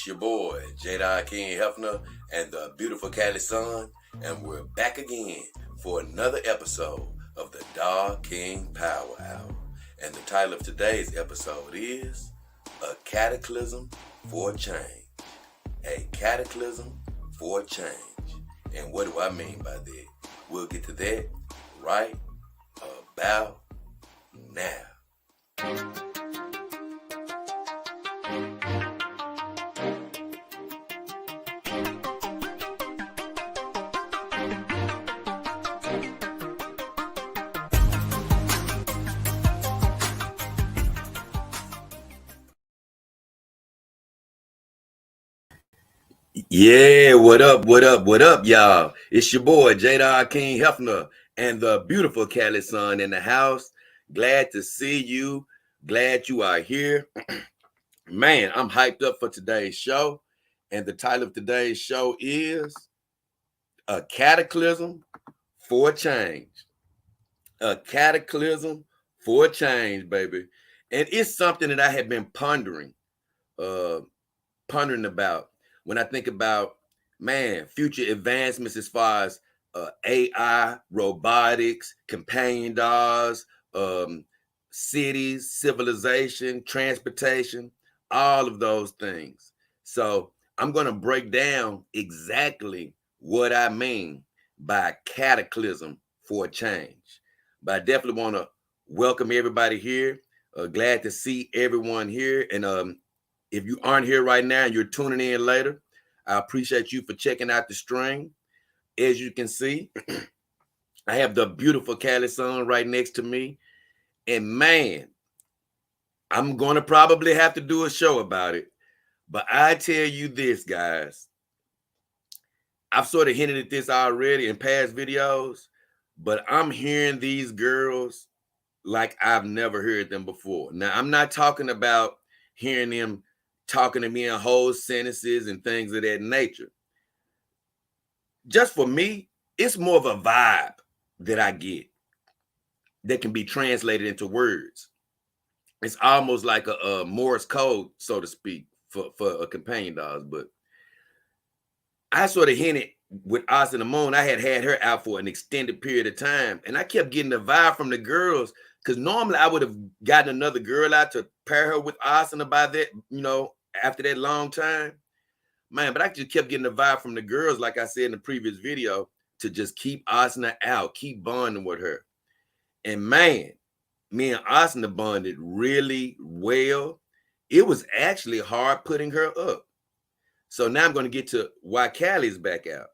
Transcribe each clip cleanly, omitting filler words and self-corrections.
It's your boy, Jada King Hefner and the beautiful Cali Sun, and we're back again for another episode of the Dog King Power Hour. And the title of today's episode is A Cataclysm for Change. A Cataclysm for Change. And what do I mean by that? We'll get to that right about now. Yeah, what up, y'all? It's your boy, Jada King Hefner, and the beautiful Cali Sun in the house. Glad to see you. Glad you are here. Man, I'm hyped up for today's show. And the title of today's show is A Cataclysm for Change. A Cataclysm for Change, baby. And it's something that I have been pondering about when I think about, man, future advancements as far as AI, robotics, companion dogs, cities, civilization, transportation, all of those things. So I'm going to break down exactly what I mean by cataclysm for change. But I definitely want to welcome everybody here. Glad to see everyone here. And if you aren't here right now and you're tuning in later, I appreciate you for checking out the stream. As you can see, I have the beautiful Cali Sun right next to me. And man, I'm going to probably have to do a show about it. But I tell you this, guys, I've sort of hinted at this already in past videos, but I'm hearing these girls like I've never heard them before. Now, I'm not talking about hearing them talking to me in whole sentences and things of that nature. Just for me, it's more of a vibe that I get that can be translated into words. It's almost like a Morse code, so to speak, for a companion dog. But I sort of hinted with Oz and the Moon. I had her out for an extended period of time, and I kept getting the vibe from the girls, because normally I would have gotten another girl out to pair her with Asana by that, after that long time. Man, but I just kept getting the vibe from the girls, like I said in the previous video, to just keep Asana out, keep bonding with her. And man, me and Asana bonded really well. It was actually hard putting her up. So now I'm going to get to why Callie's back out.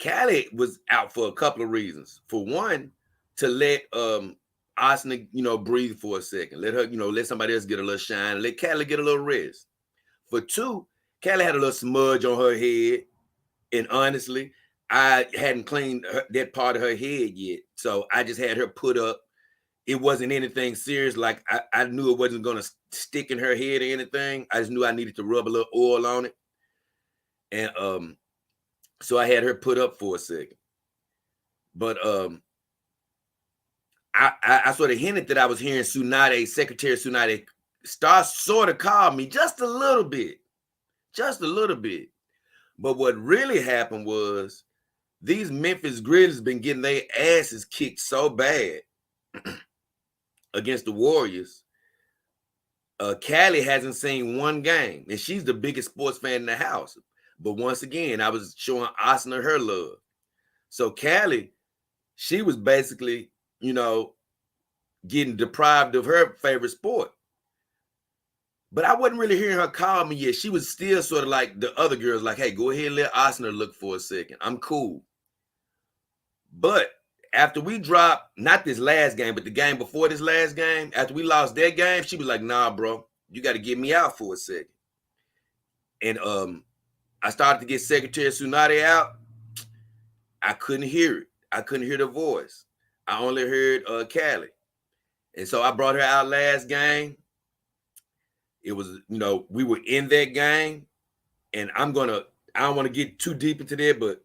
Callie was out for a couple of reasons. For one, to let Asana, breathe for a second. Let her, let somebody else get a little shine. Let Callie get a little rest. For two, Callie had a little smudge on her head. And honestly, I hadn't cleaned that part of her head yet. So I just had her put up. It wasn't anything serious. Like I knew it wasn't going to stick in her head or anything. I just knew I needed to rub a little oil on it. And so I had her put up for a second. But I sort of hinted that I was hearing Secretary Tsunade sort of called me just a little bit. But what really happened was these Memphis Grizzlies been getting their asses kicked so bad against the Warriors. Callie hasn't seen one game, and she's the biggest sports fan in the house. But once again, I was showing Asana her love. So Callie, she was basically, getting deprived of her favorite sport. But I wasn't really hearing her call me yet. She was still sort of like the other girls, like, hey, go ahead and let Asana look for a second. I'm cool. But after we dropped, not this last game, but the game before this last game, after we lost that game, she was like, nah, bro, you got to get me out for a second. And I started to get Secretary Tsunade out. I couldn't hear it. I couldn't hear the voice. I only heard Callie. And so I brought her out last game. It was, we were in that game. And I don't want to get too deep into that, but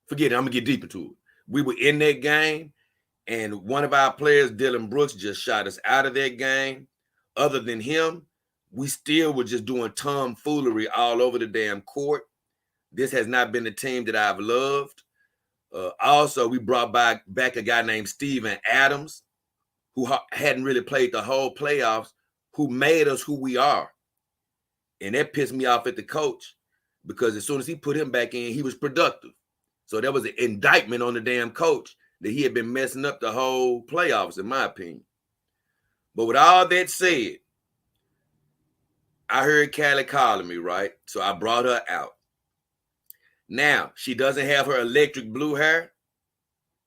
forget it. I'm going to get deep into it. We were in that game, and one of our players, Dylan Brooks, just shot us out of that game. Other than him, we still were just doing tomfoolery all over the damn court. This has not been the team that I've loved. Also, we brought back a guy named Steven Adams, who hadn't really played the whole playoffs, who made us who we are. And that pissed me off at the coach, because as soon as he put him back in, he was productive. So that was an indictment on the damn coach that he had been messing up the whole playoffs, in my opinion. But with all that said, I heard Callie calling me, right? So I brought her out. Now, she doesn't have her electric blue hair.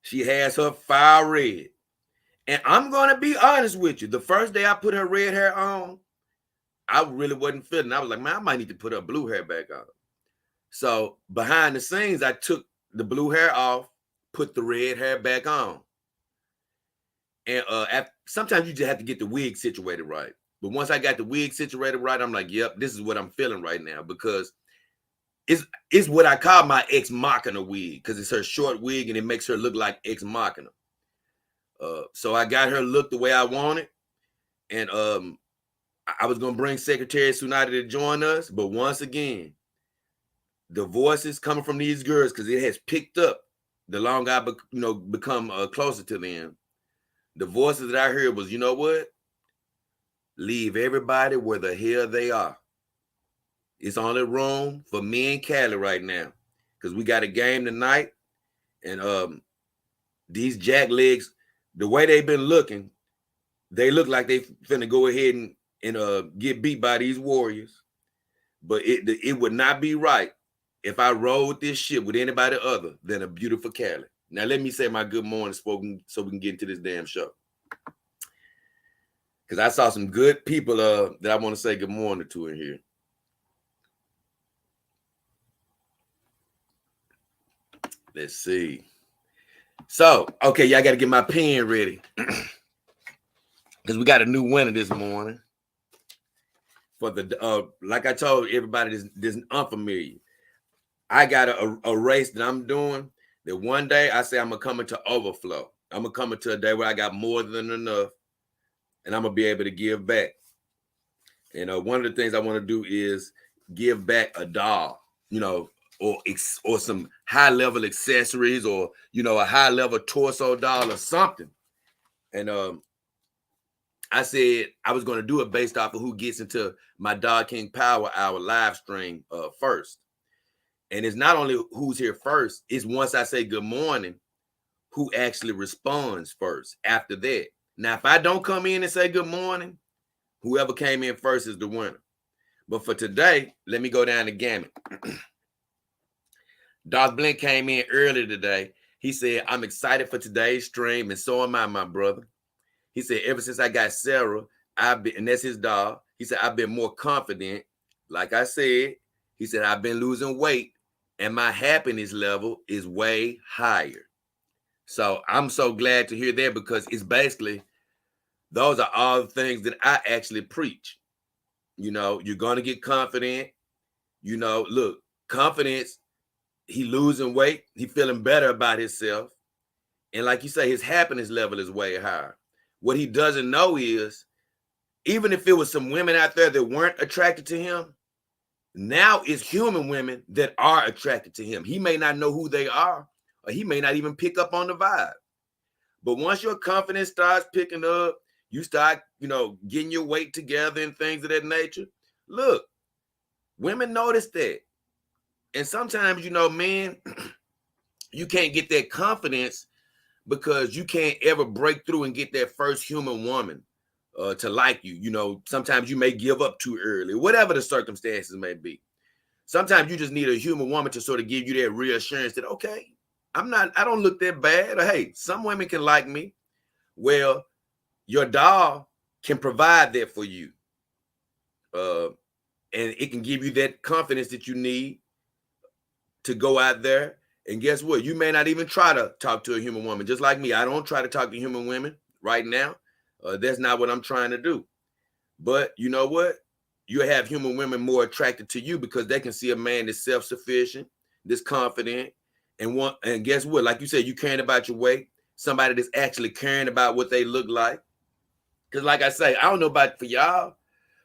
She has her fire red. And I'm going to be honest with you. The first day I put her red hair on, I really wasn't feeling it. I was like, man, I might need to put her blue hair back on. So behind the scenes, I took the blue hair off, put the red hair back on. And sometimes you just have to get the wig situated right. But once I got the wig situated right, I'm like, yep, this is what I'm feeling right now, because it's what I call my ex machina wig, because it's her short wig and it makes her look like ex machina. So I got her look the way I wanted. And I was going to bring Secretary Tsunade to join us. But once again, the voices coming from these girls, because it has picked up the longer I become closer to them. The voices that I heard was, you know what? Leave everybody where the hell they are. It's only room for me and Callie right now, because we got a game tonight. And these jacklegs, the way they've been looking, they look like they finna go ahead and get beat by these Warriors. But it would not be right if I rode this ship with anybody other than a beautiful Callie. Now, let me say my good morning so we can get into this damn show. Because I saw some good people that I want to say good morning to in here. Let's see. So, okay, y'all got to get my pen ready. Because we got a new winner this morning. For the like I told everybody, this unfamiliar. I got a race that I'm doing that one day I say I'm going to come into overflow. I'm going to come into a day where I got more than enough, and I'm going to be able to give back. And one of the things I want to do is give back a doll, or some high-level accessories, or, a high-level torso doll or something. And I said I was going to do it based off of who gets into my Dog King Power Hour live stream first. And it's not only who's here first, it's once I say good morning, who actually responds first after that. Now, if I don't come in and say good morning, whoever came in first is the winner. But for today, let me go down the gamut. Doc Blink came in early today. He said, I'm excited for today's stream, and so am I, my brother. He said, ever since I got Sarah, and that's his dog, he said, I've been more confident. Like I said, he said, I've been losing weight, and my happiness level is way higher. So I'm so glad to hear that, because it's basically, those are all the things that I actually preach. You're going to get confident. Look, confidence, he losing weight, he feeling better about himself. And like you say, his happiness level is way higher. What he doesn't know is, even if it was some women out there that weren't attracted to him, now it's human women that are attracted to him. He may not know who they are, or he may not even pick up on the vibe. But once your confidence starts picking up, you start, getting your weight together and things of that nature. Look, women notice that. And sometimes, men, you can't get that confidence because you can't ever break through and get that first human woman to like you. Sometimes you may give up too early, whatever the circumstances may be. Sometimes you just need a human woman to sort of give you that reassurance that, okay, I don't look that bad. Or, hey, some women can like me. Well, your doll can provide that for you. And it can give you that confidence that you need to go out there. And guess what? You may not even try to talk to a human woman. Just like me, I don't try to talk to human women right now. That's not what I'm trying to do. But you know what? You have human women more attracted to you because they can see a man that's self-sufficient, that's confident, and guess what? Like you said, you caring about your weight. Somebody that's actually caring about what they look like. Because like I say, I don't know about for y'all,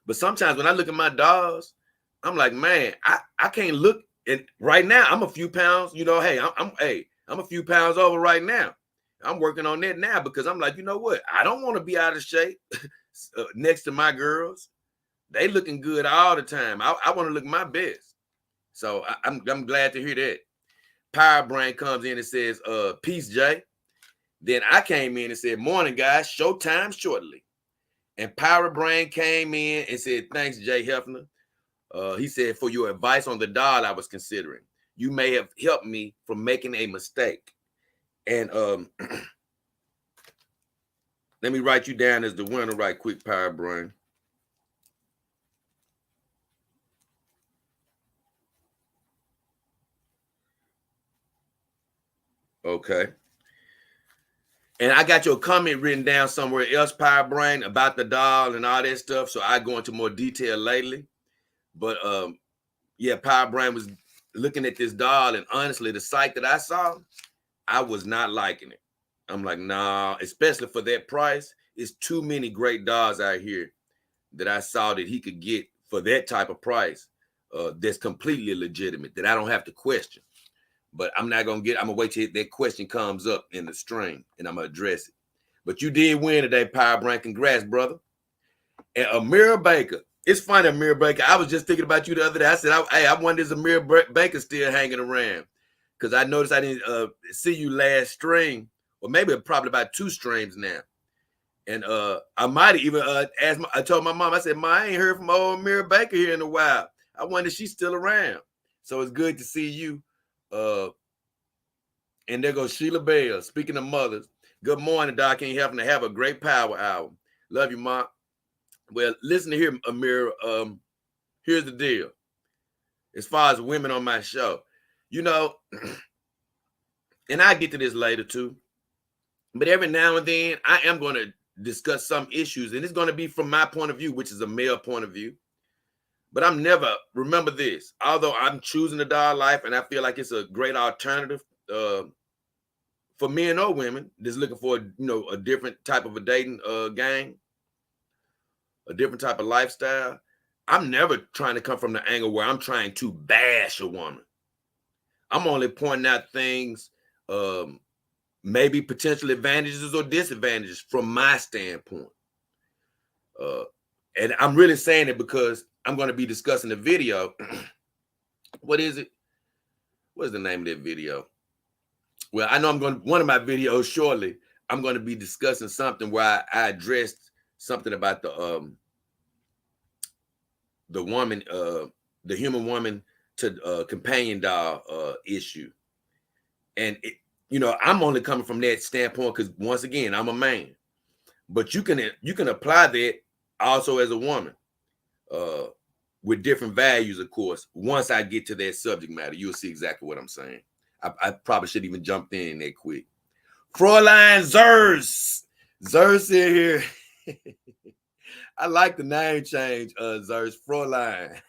But sometimes when I look at my dogs, I'm like, man, I can't look. And right now, I'm a few pounds. Hey, I'm a few pounds over right now. I'm working on that now because I'm like, you know what? I don't want to be out of shape next to my girls. They looking good all the time. I want to look my best. So I'm glad to hear that. Power Brain comes in and says, peace, Jay. Then I came in and said, morning, guys, showtime shortly. And Power Brain came in and said, thanks, Jay Hefner. He said, for your advice on the doll I was considering. You may have helped me from making a mistake. And let me write you down as the winner right quick, Power Brain. Okay. And I got your comment written down somewhere else, Power Brain, about the doll and all that stuff. So I go into more detail lately. But yeah, Power Brain was looking at this doll, and honestly, the site that I saw, I was not liking it. I'm like, nah, especially for that price. It's too many great dolls out here that I saw that he could get for that type of price that's completely legitimate, that I don't have to question. But I'm gonna wait till that question comes up in the stream and I'm gonna address it. But you did win today, Power Brain. Congrats, brother. And Amira Baker. It's funny, Amira Baker. I was just thinking about you the other day. I said, I wonder is Amira Baker still hanging around? Because I noticed I didn't see you last stream, or maybe probably about 2 streams now. And I might even I told my mom, I said, Ma, I ain't heard from old Amira Baker here in a while. I wonder if she's still around. So it's good to see you. And there goes Sheila Bell. Speaking of mothers, good morning, Doc. Ain't having to have a great power hour. Love you, Mom. Well, listen to here, Amir. Here's the deal. As far as women on my show, and I get to this later too, but every now and then I am going to discuss some issues, and it's going to be from my point of view, which is a male point of view. But remember this, although I'm choosing the dog life and I feel like it's a great alternative for men or women that's looking for a different type of a dating game, a different type of lifestyle. I'm never trying to come from the angle where I'm trying to bash a woman. I'm only pointing out things, maybe potential advantages or disadvantages from my standpoint. And I'm really saying it because I'm going to be discussing the video. What is it? What is the name of that video? Well, I know one of my videos shortly, I'm going to be discussing something where I addressed something about the woman, the human woman to companion doll issue. And I'm only coming from that standpoint because once again, I'm a man. But you can apply that also as a woman, with different values, of course. Once I get to that subject matter, you'll see exactly what I'm saying. I probably should even jump in that quick. Fräulein Zers in here. I like the name change, Zers. Fräulein.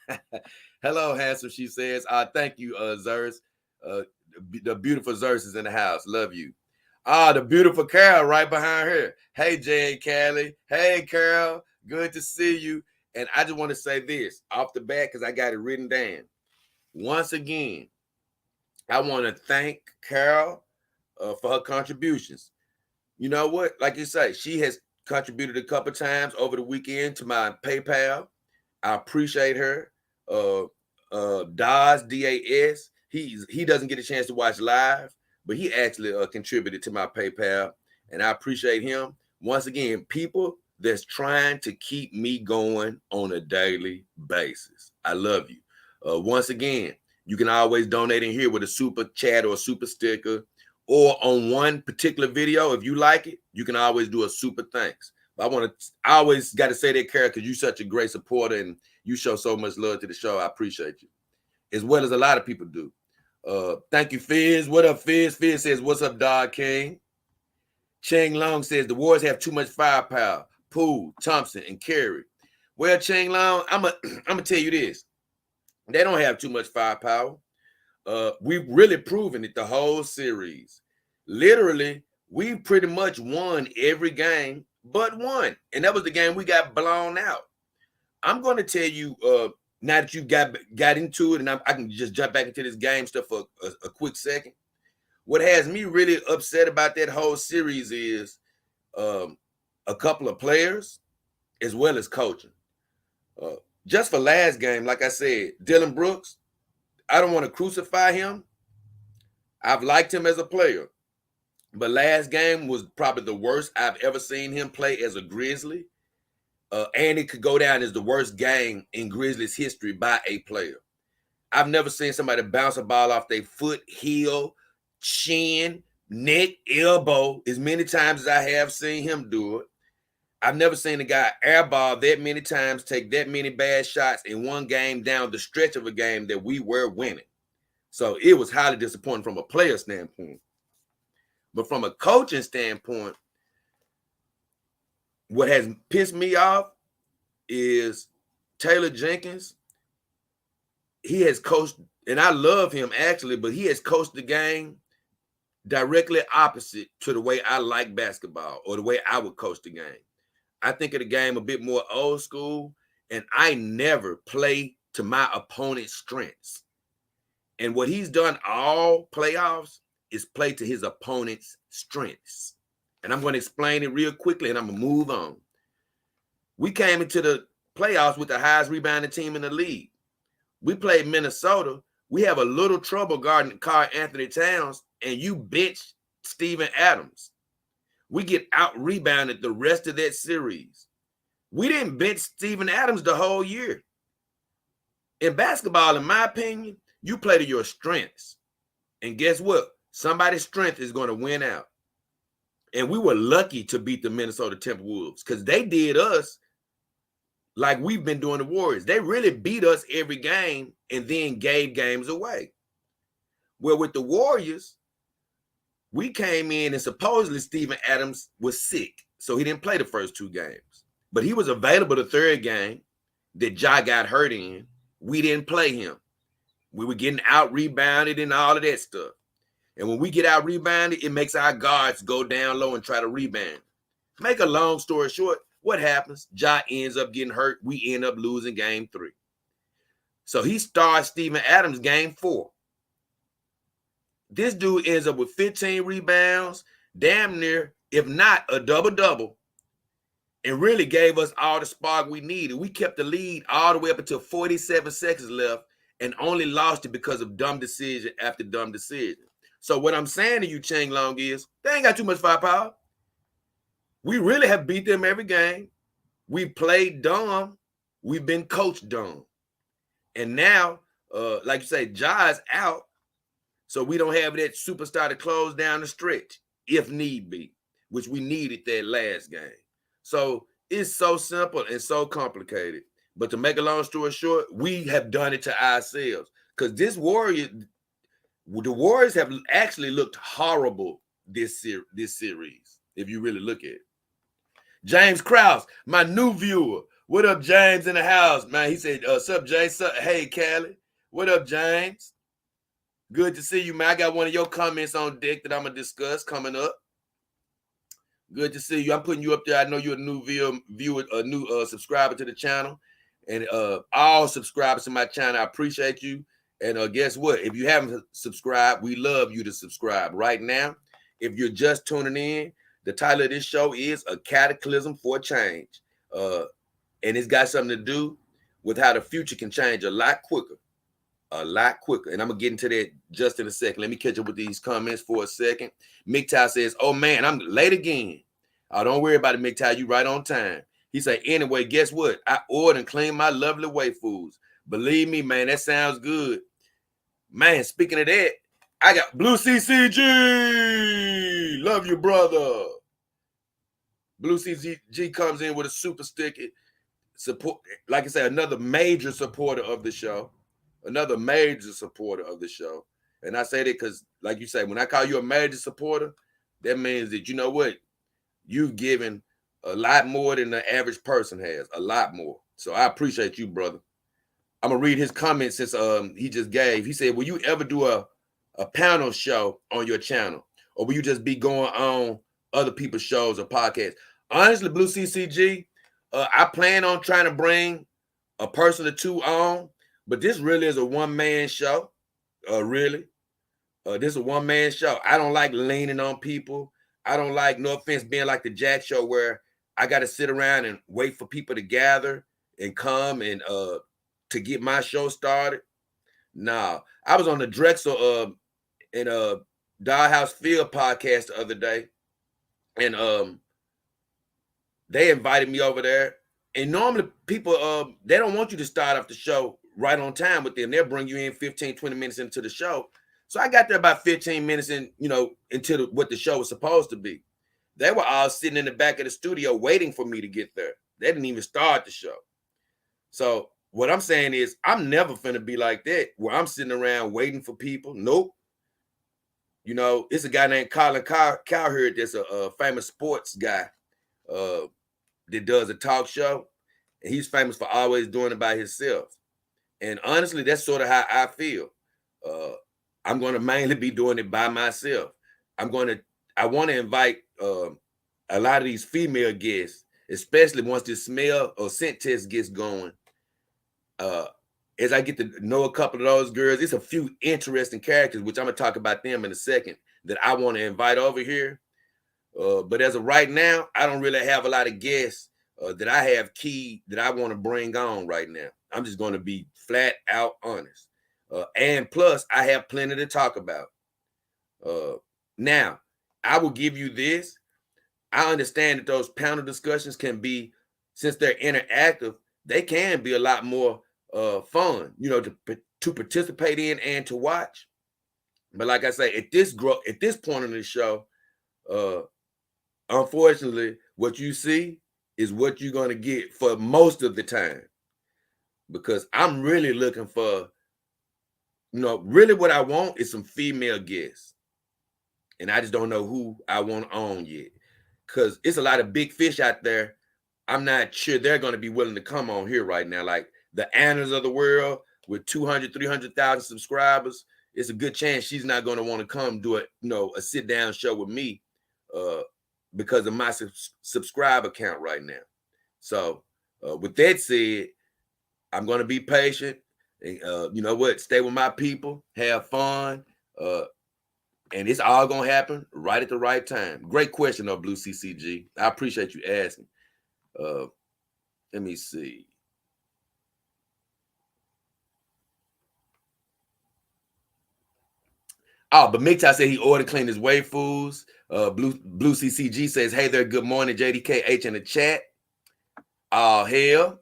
Hello, handsome, she says. Thank you, Zers. The beautiful Zers is in the house. Love you. The beautiful Carol right behind her. Hey, Jay and Callie. Hey, Carol. Good to see you. And I just want to say this off the bat because I got it written down. Once again, I want to thank Carol for her contributions. You know what? Like you say, she has contributed a couple times over the weekend to my PayPal. I appreciate her. Das, D-A-S, he doesn't get a chance to watch live, but he actually contributed to my PayPal, and I appreciate him. Once again, people that's trying to keep me going on a daily basis. I love you. Once again, you can always donate in here with a super chat or a super sticker, or on one particular video, if you like it, you can always do a super thanks. I always got to say that, Carol, because you're such a great supporter and you show so much love to the show. I appreciate you, as well as a lot of people do. Thank you, Fizz. What up, Fizz? Fizz says, what's up, Dog King? Cheng Long says, the Warriors have too much firepower. Poole, Thompson, and Carey. Well, Cheng Long, I'm gonna tell you this. They don't have too much firepower. We've really proven it the whole series. Literally, we pretty much won every game but one. And that was the game we got blown out. I'm going to tell you now that you got into it, and I can just jump back into this game stuff for a quick second. What has me really upset about that whole series is a couple of players as well as coaching. Just for last game, like I said, Dylan Brooks, I don't want to crucify him. I've liked him as a player, but last game was probably the worst I've ever seen him play as a Grizzly. And it could go down as the worst game in Grizzlies history by a player. I've never seen somebody bounce a ball off their foot, heel, chin, neck, elbow as many times as I have seen him do it. I've never seen a guy airball that many times, take that many bad shots in one game down the stretch of a game that we were winning. So it was highly disappointing from a player standpoint. But from a coaching standpoint, what has pissed me off is Taylor Jenkins. He has coached, and I love him actually, but he has coached the game directly opposite to the way I like basketball or the way I would coach the game. I think of the game a bit more old school, and I never play to my opponent's strengths. And what he's done all playoffs is play to his opponent's strengths. And I'm going to explain it real quickly, and I'm going to move on. We came into the playoffs with the highest rebounding team in the league. We played Minnesota. We have a little trouble guarding Karl Anthony Towns, and you bench Steven Adams. We get out-rebounded the rest of that series. We didn't bench Steven Adams the whole year. In basketball, in my opinion, you play to your strengths. And guess what? Somebody's strength is going to win out. And we were lucky to beat the Minnesota Timberwolves because they did us like we've been doing the Warriors. They really beat us every game and then gave games away. Well, with the Warriors, we came in and supposedly Steven Adams was sick, so he didn't play the first two games. But he was available the third game that Ja got hurt in. We didn't play him. We were getting out-rebounded and all of that stuff. And when we get out-rebounded, it makes our guards go down low and try to rebound. Make a long story short, what happens? Ja ends up getting hurt. We end up losing game 3. So he starts Steven Adams game 4. This dude ends up with 15 rebounds, damn near, if not a double-double, and really gave us all the spark we needed. We kept the lead all the way up until 47 seconds left and only lost it because of dumb decision after dumb decision. So what I'm saying to you, Chang Long, is they ain't got too much firepower. We really have beat them every game. We played dumb. We've been coached dumb. And now, like you say, Ja's out. So we don't have that superstar to close down the stretch, if need be, which we needed that last game. So it's so simple and so complicated. But to make a long story short, we have done it to ourselves. Because the Warriors have actually looked horrible this series, if you really look at it. James Krause, my new viewer. What up, James, in the house, man? He said, sup, James? Hey, Callie. What up, James? Good to see you, man. I got one of your comments on deck that I'm going to discuss coming up. Good to see you. I'm putting you up there. I know you're a new viewer, a new subscriber to the channel. And all subscribers to my channel, I appreciate you. And guess what? If you haven't subscribed, we love you to subscribe right now. If you're just tuning in, the title of this show is A Cataclysm For Change. And it's got something to do with how the future can change a lot quicker. And I'm going to get into that just in a second. Let me catch up with these comments for a second. MGTOW says, oh, man, I'm late again. Oh, don't worry about it, MGTOW. You right on time. He said, anyway, guess what? I ordered and cleaned my lovely waifus. Believe me, man, that sounds good. Man, speaking of that, I got Blue CCG. Love you, brother. Blue CCG comes in with a super sticker. Support, like I said, another major supporter of the show. And I say that because, like you say, when I call you a major supporter, that means that, you know what? You've given a lot more than the average person has. A lot more. So I appreciate you, brother. I'm going to read his comments since he just gave. He said, will you ever do a panel show on your channel? Or will you just be going on other people's shows or podcasts? Honestly, Blue CCG, I plan on trying to bring a person or two on, but this really is a one-man show. Really. This is a one-man show. I don't like leaning on people. I don't like, no offense, being like the Jack Show where I got to sit around and wait for people to gather and come and to get my show started. Nah, I was on the Drexel in Dollhouse Field podcast the other day, and they invited me over there. And normally people they don't want you to start off the show right on time with them. They'll bring you in 15, 20 minutes into the show. So I got there about 15 minutes in, into what the show was supposed to be. They were all sitting in the back of the studio waiting for me to get there. They didn't even start the show. So what I'm saying is I'm never finna be like that where I'm sitting around waiting for people. Nope. It's a guy named Colin Cowherd that's a famous sports guy that does a talk show. And he's famous for always doing it by himself. And honestly, that's sort of how I feel. I'm going to mainly be doing it by myself. I want to invite a lot of these female guests, especially once this smell or scent test gets going. As I get to know a couple of those girls, it's a few interesting characters, which I'm going to talk about them in a second, that I want to invite over here. But as of right now, I don't really have a lot of guests that I have key that I want to bring on right now. I'm just going to be flat out honest. And plus, I have plenty to talk about. Now, I will give you this. I understand that those panel discussions can be, since they're interactive, they can be a lot more fun, to participate in and to watch. But like I say, at this point in the show, unfortunately, what you see is what you're going to get for most of the time. Because I'm really looking for, really what I want is some female guests. And I just don't know who I want on yet. Because it's a lot of big fish out there. I'm not sure they're going to be willing to come on here right now. Like the Annas of the world with 200, 300,000 subscribers. It's a good chance she's not going to want to come do a sit down show with me because of my subscriber count right now. So with that said, I'm going to be patient. And, stay with my people, have fun. And it's all going to happen right at the right time. Great question, though, Blue CCG. I appreciate you asking. Let me see. Oh, but Miktai said he ordered clean his waifus. Blue CCG says, hey there, good morning, JDKH in the chat. Oh, hell.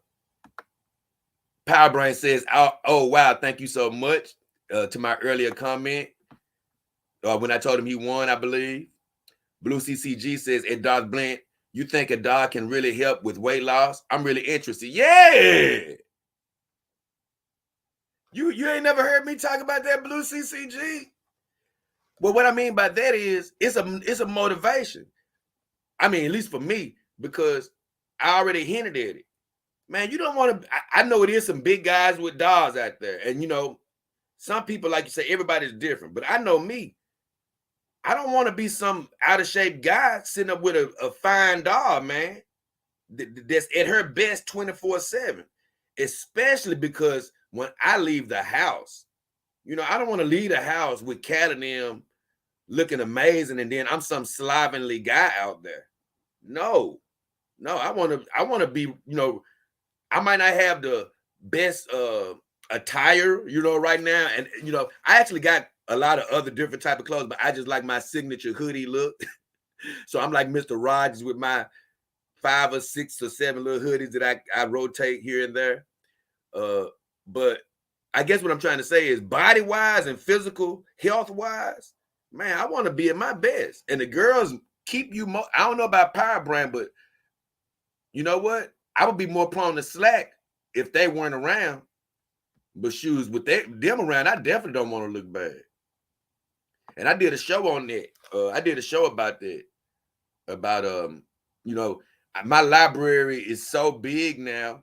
Powerbrain says, oh, wow, thank you so much to my earlier comment. When I told him he won, I believe. Blue CCG says, at Dog Blint, you think a dog can really help with weight loss? I'm really interested. Yeah. You ain't never heard me talk about that, Blue CCG? Well, what I mean by that is it's a motivation. I mean, at least for me, because I already hinted at it. Man, you don't want to, I know it is some big guys with dogs out there. And, some people, like you say, everybody's different. But I know me. I don't want to be some out of shape guy sitting up with a fine dog, man, that's at her best 24/7, especially because when I leave the house, I don't want to leave the house with Cat and them looking amazing and then I'm some slovenly guy out there. No, I want to be, I might not have the best attire, right now. And, I actually got a lot of other different type of clothes, but I just like my signature hoodie look. So I'm like Mr. Rogers with my 5 or 6 or 7 little hoodies that I rotate here and there. But I guess what I'm trying to say is body-wise and physical health-wise, man, I want to be at my best. And the girls keep you more. I don't know about Power Brand, but you know what? I would be more prone to slack if they weren't around. But shoes with them around, I definitely don't want to look bad. And I did a show on that. I did a show about that. About my library is so big now,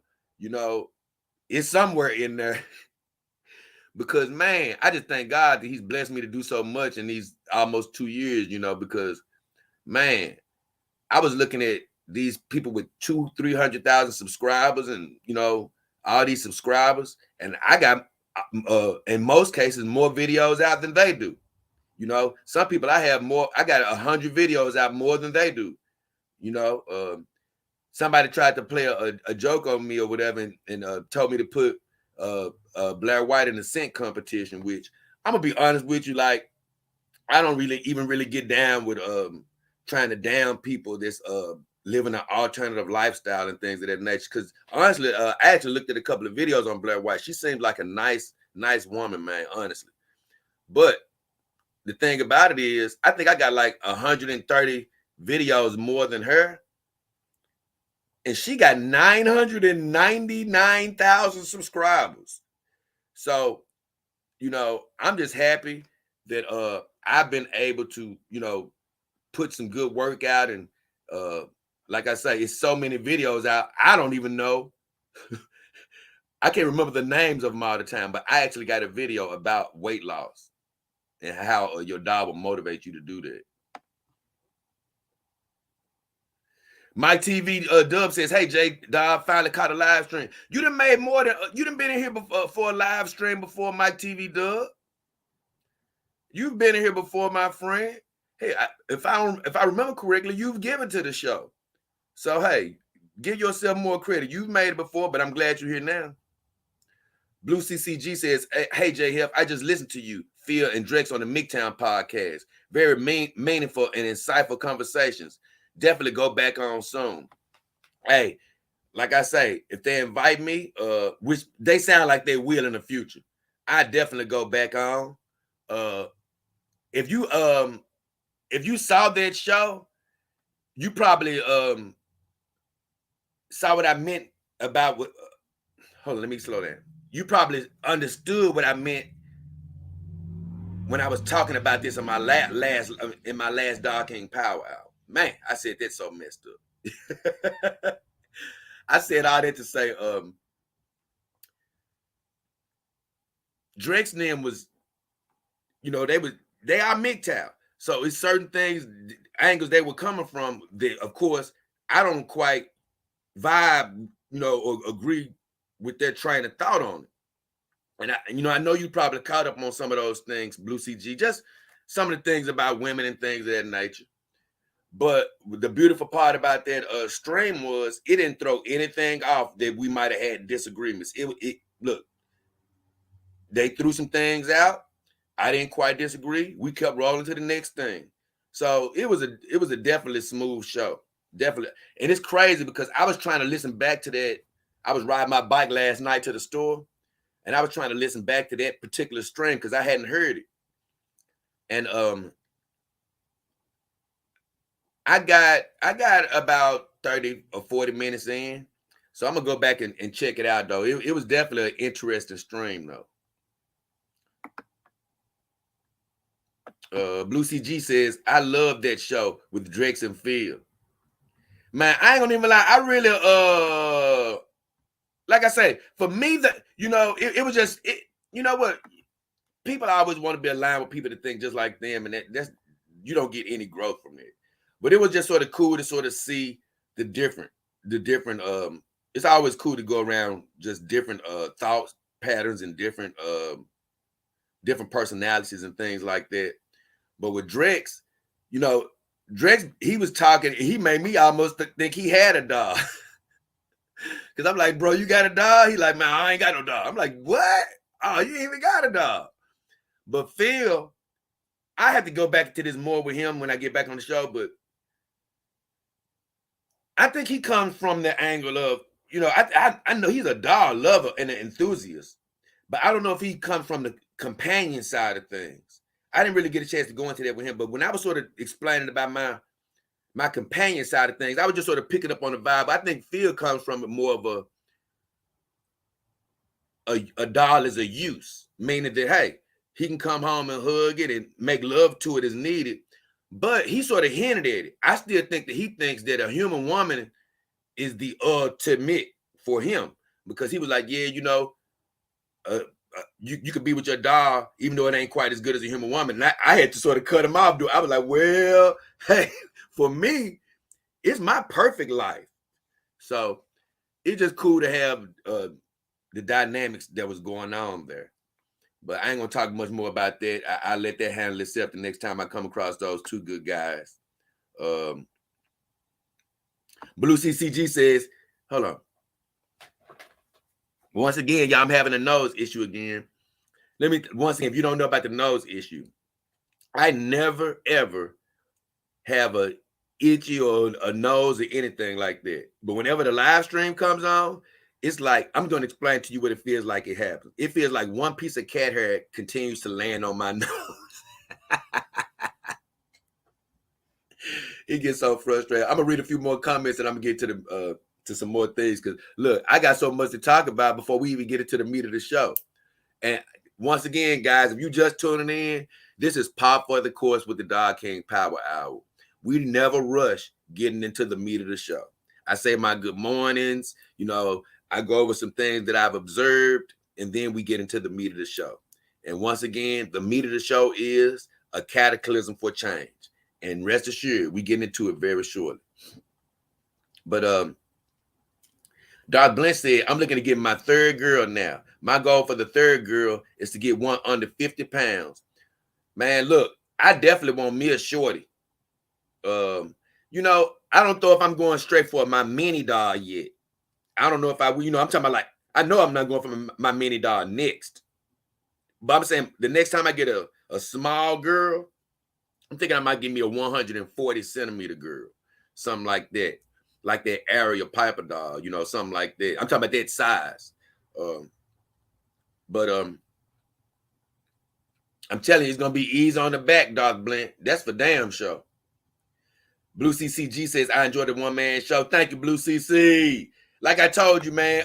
it's somewhere in there. Because man, I just thank God that he's blessed me to do so much in these almost 2 years, because man, I was looking at these people with 200,000-300,000 subscribers and, all all these subscribers, and I got in most cases more videos out than they do. You know, some people I have more. I got 100 videos out more than they do. You know, somebody tried to play a joke on me or whatever, and told me to put Blair White in the scent competition. Which I'm gonna be honest with you, like I don't really get down with trying to down people that's living an alternative lifestyle and things of that nature. Because honestly, I actually looked at a couple of videos on Blair White. She seems like a nice woman, man, honestly. But the thing about it is, I think I got like 130 videos more than her. And she got 999,000 subscribers. So, you know, I'm just happy that I've been able to, you know, put some good work out. And like I say, it's so many videos out. I don't even know. I can't remember the names of them all the time, but I actually got a video about weight loss and how your diet will motivate you to do that. Mike TV Dub says, "Hey Jay, Dog finally caught a live stream. You done made more than you done been in here before, for a live stream before, Mike TV Dub. You've been in here before, my friend. Hey, if I remember correctly, you've given to the show. So hey, give yourself more credit. You've made it before, but I'm glad you're here now." Blue CCG says, "Hey Jay Hef, I just listened to you, Phil and Drex on the MGTOWN podcast. Very meaningful and insightful conversations. Definitely go back on soon." Hey, like I say, if they invite me, which they sound like they will in the future, I definitely go back on. If you saw that show, you probably saw what I meant about what. Hold on, let me slow down. You probably understood what I meant when I was talking about this in my last Dog King Power Hour. Man, I said that's so messed up. I said all that to say, Drex and them was, you know, they are MGTOW. So it's certain things, angles they were coming from that, of course, I don't quite vibe, you know, or agree with their train of thought on it. And I know you probably caught up on some of those things, Blue CG, just some of the things about women and things of that nature. But the beautiful part about that stream was it didn't throw anything off that we might have had disagreements. It look, they threw some things out. I didn't quite disagree. We kept rolling to the next thing. So it was a definitely smooth show. Definitely. And it's crazy because I was trying to listen back to that. I was riding my bike last night to the store, and I was trying to listen back to that particular stream because I hadn't heard it. And I got about 30 or 40 minutes in. So I'm gonna go back and check it out though. It was definitely an interesting stream though. Blue CG says, "I love that show with Drex and Phil." Man, I ain't gonna even lie. I really like I say, for me, that it was just you know what? People always want to be aligned with people that think just like them, and that's you don't get any growth from it. But it was just sort of cool to sort of see the different. It's always cool to go around just different thoughts patterns and different personalities and things like that. But with Drex, Drex, he was talking, he made me almost think he had a dog. Because I'm like, "Bro, you got a dog?" He like, "Man, I ain't got no dog." I'm like, "What? Oh, you ain't even got a dog." But Phil, I have to go back to this more with him when I get back on the show, but I think he comes from the angle of, I know he's a dog lover and an enthusiast, but I don't know if he comes from the companion side of things. I didn't really get a chance to go into that with him, but when I was sort of explaining about my companion side of things, I was just sort of picking up on the vibe. I think Phil comes from more of a doll as a use, meaning that, hey, he can come home and hug it and make love to it as needed. But he sort of hinted at it. I still think that he thinks that a human woman is the ultimate for him, because he was like, "Yeah, you could be with your dog, even though it ain't quite as good as a human woman." And I had to sort of cut him off. I was like, "Well, hey, for me, it's my perfect life." So it's just cool to have the dynamics that was going on there. But I ain't gonna talk much more about that. I'll let that handle itself the next time I come across those two good guys. Blue CCG says, hold on. Once again, y'all, I'm having a nose issue again. Once again, if you don't know about the nose issue, I never ever have a itchy or a nose or anything like that. But whenever the live stream comes on, it's like, I'm going to explain to you what it feels like it happens. It feels like one piece of cat hair continues to land on my nose. It gets so frustrating. I'm gonna read a few more comments and I'm gonna get to some more things, because look, I got so much to talk about before we even get into the meat of the show. And once again, guys, if you just tuning in, this is Pop for the Course with the Dog King Power Hour. We never rush getting into the meat of the show. I say my good mornings, I go over some things that I've observed, and then we get into the meat of the show. And once again, the meat of the show is a cataclysm for change. And rest assured, we get into it very shortly. But Doc Blint said, I'm looking to get my third girl now. My goal for the third girl is to get one under 50 pounds. Man, look, I definitely want me a shorty. I don't know if I'm going straight for my mini doll yet. I don't know if I'm talking about, like, I know I'm not going for my mini doll next. But I'm saying the next time I get a small girl, I'm thinking I might give me a 140 centimeter girl, something like that Ariel Piper doll, something like that. I'm talking about that size. But I'm telling you, it's gonna be ease on the back, Doc Blint. That's for damn sure. Blue CCG says, I enjoyed the one man show. Thank you, Blue CC. Like I told you, man,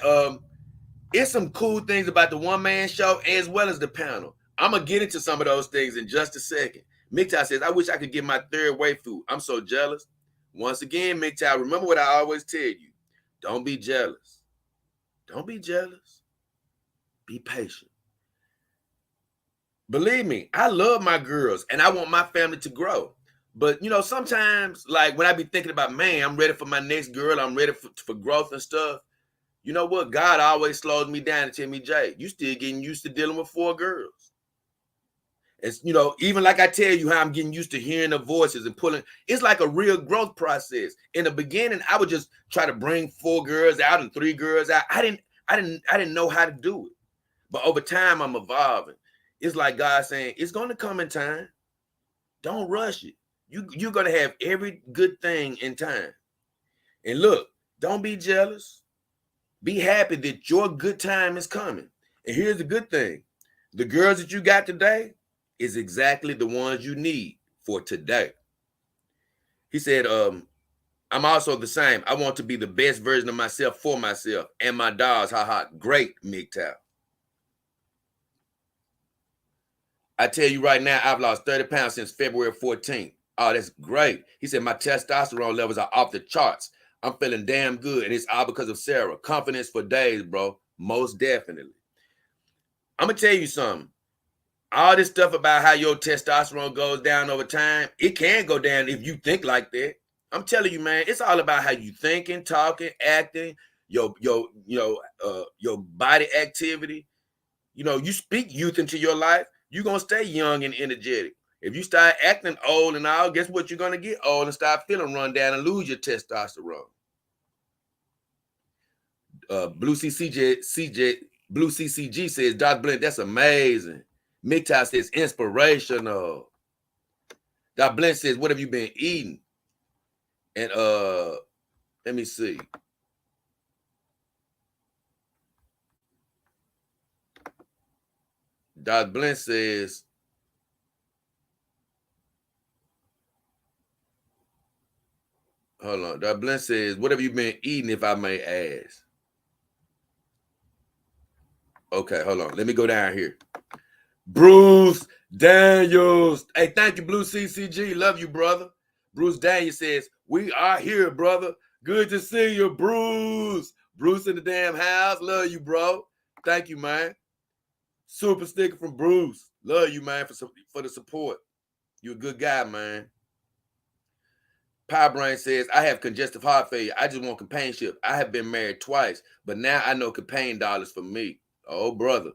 it's some cool things about the one man show as well as the panel. I'm gonna get into some of those things in just a second. MGTOW says, I wish I could get my third waifu. I'm so jealous. Once again, MGTOW, remember what I always tell you. Don't be jealous. Don't be jealous. Be patient. Believe me, I love my girls and I want my family to grow. But, sometimes, like, when I be thinking about, man, I'm ready for my next girl, I'm ready for growth and stuff. You know what? God always slows me down and tell me, Jay, you still getting used to dealing with 4 girls. It's, even like I tell you how I'm getting used to hearing the voices and pulling, it's like a real growth process. In the beginning, I would just try to bring 4 girls out and 3 girls out. I didn't know how to do it. But over time, I'm evolving. It's like God saying, it's going to come in time. Don't rush it. You're going to have every good thing in time. And look, don't be jealous. Be happy that your good time is coming. And here's the good thing. The girls that you got today is exactly the ones you need for today. He said, I'm also the same. I want to be the best version of myself for myself and my dogs. Ha. Great, MGTOW. I tell you right now, I've lost 30 pounds since February 14th. Oh, that's great. He said, my testosterone levels are off the charts. I'm feeling damn good, and it's all because of Sarah. Confidence for days, bro. Most definitely. I'm going to tell you something. All this stuff about how your testosterone goes down over time, it can go down if you think like that. I'm telling you, man, it's all about how you thinking, talking, acting, your body activity. You speak youth into your life, you're going to stay young and energetic. If you start acting old and all, guess what? You're going to get old and start feeling run down and lose your testosterone. Blue CCG says, Doc Blint, that's amazing. MGTOW says, inspirational. Doc Blint says, what have you been eating? And let me see. Doc Blint says, hold on. Doc Blint says, what have you been eating, if I may ask? Okay, hold on. Let me go down here. Bruce Daniels. Hey, thank you, Blue CCG. Love you, brother. Bruce Daniels says, we are here, brother. Good to see you, Bruce. Bruce in the damn house. Love you, bro. Thank you, man. Super sticker from Bruce. Love you, man, for the support. You're a good guy, man. Power Brain says, I have congestive heart failure. I just want companionship. I have been married twice, but now I know companion dollars for me. Oh, brother,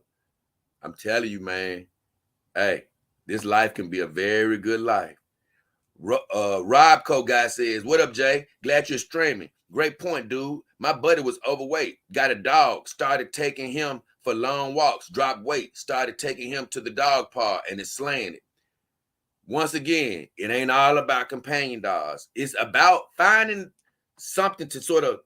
I'm telling you, man. Hey, this life can be a very good life. Rob Co guy says, what up, Jay? Glad you're streaming. Great point, dude. My buddy was overweight, got a dog, started taking him for long walks, dropped weight, started taking him to the dog park, and is slaying it. Once again, it ain't all about companion dogs. It's about finding something to sort of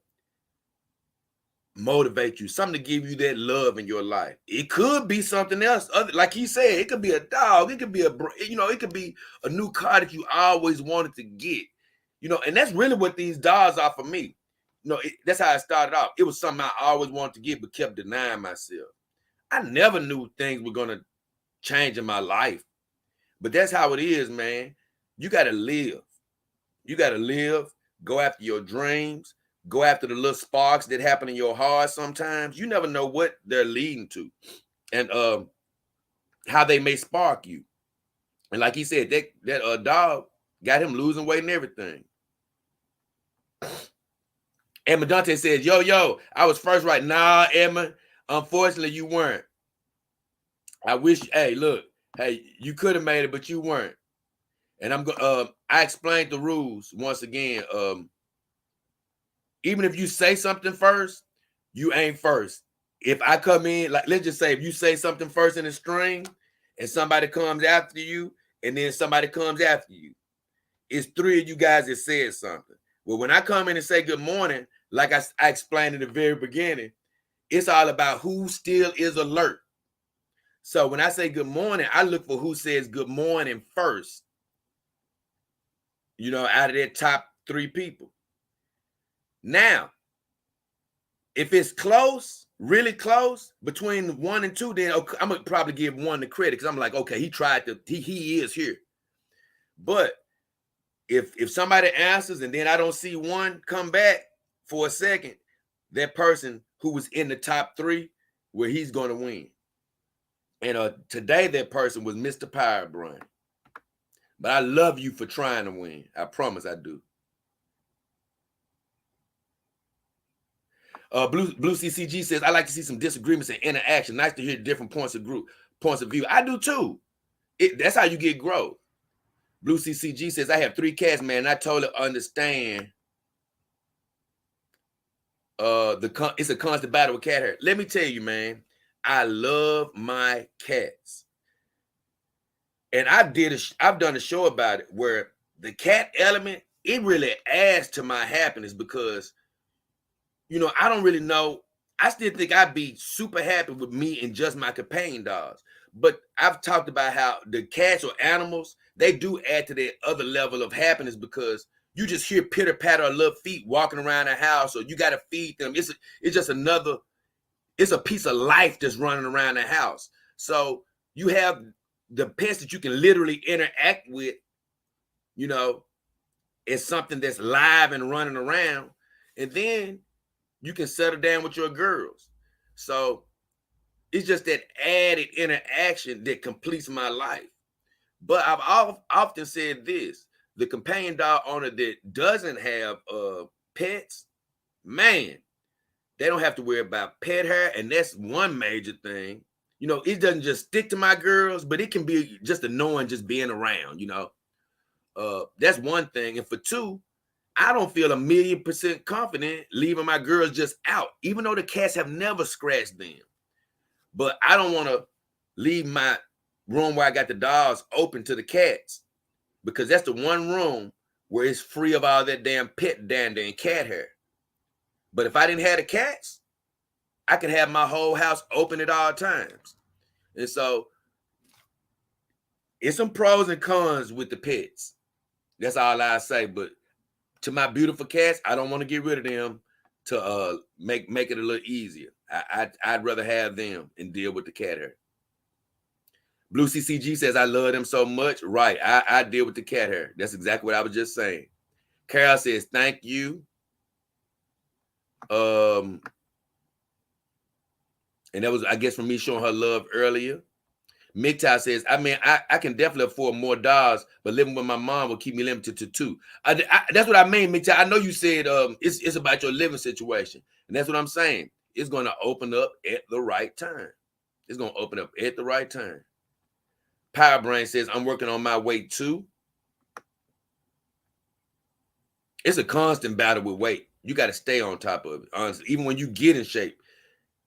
motivate you, something to give you that love in your life. It could be something else. Other, like he said, it could be a dog. It could be it could be a new car that you always wanted to get. And that's really what these dogs are for me. That's how I started off. It was something I always wanted to get, but kept denying myself. I never knew things were gonna change in my life. But that's how it is, man. You got to live. You got to live, go after your dreams, go after the little sparks that happen in your heart sometimes. You never know what they're leading to and how they may spark you. And like he said, that dog got him losing weight and everything. Emma Dante says, yo, I was first right. Nah, Emma, unfortunately, you weren't. I wish, you could have made it, but you weren't. And I explained the rules once again. Even if you say something first, you ain't first. If I come in, like, let's just say if you say something first in a string and somebody comes after you and then somebody comes after you, it's three of you guys that said something. Well, when I come in and say good morning, like I explained in the very beginning, it's all about who still is alert. So when I say good morning, I look for who says good morning first. Out of that top three people. Now, if it's close, really close, between 1 and 2, then I'm gonna probably give 1 the credit because I'm like, okay, he is here. But if somebody answers and then I don't see 1 come back for a second, that person who was in the top 3, well, he's gonna win. And today that person was Mr. Power Brain. But I love you for trying to win. I promise I do. Blue CCG says, I like to see some disagreements and interaction. Nice to hear different points of view. I do too. That's how you get growth. Blue CCG says, I have 3 cats, man. And I totally understand. It's a constant battle with cat hair. Let me tell you, man, I love my cats. And I've done a show about it where the cat element, it really adds to my happiness because, I don't really know. I still think I'd be super happy with me and just my companion dogs. But I've talked about how the cats or animals, they do add to that other level of happiness because you just hear pitter patter of little feet walking around the house, or you got to feed them. It's just it's a piece of life that's running around the house. So you have the pets that you can literally interact with, it's something that's live and running around. And then you can settle down with your girls. So it's just that added interaction that completes my life. But I've often said this, the companion dog owner that doesn't have pets, man, they don't have to worry about pet hair. And that's one major thing. It doesn't just stick to my girls, but it can be just annoying just being around, That's one thing. And for 2, I don't feel 1,000,000% confident leaving my girls just out, even though the cats have never scratched them. But I don't want to leave my room where I got the dogs open to the cats because that's the one room where it's free of all that damn pet dander and cat hair. But if I didn't have the cats, I could have my whole house open at all times. And so it's some pros and cons with the pets. That's all I say. But to my beautiful cats, I don't want to get rid of them to make it a little easier. I'd rather have them and deal with the cat hair. Blue CCG says, I love them so much. Right. I deal with the cat hair. That's exactly what I was just saying. Carol says, thank you. And that was, I guess, for me showing her love earlier. MGTOW says, I mean, I can definitely afford more dollars, but living with my mom will keep me limited to two. That's what I mean, MGTOW. I know you said it's about your living situation. And that's what I'm saying. It's going to open up at the right time. It's going to open up at the right time. Power Brain says, I'm working on my weight too. It's a constant battle with weight. You got to stay on top of it. Honestly, even when you get in shape,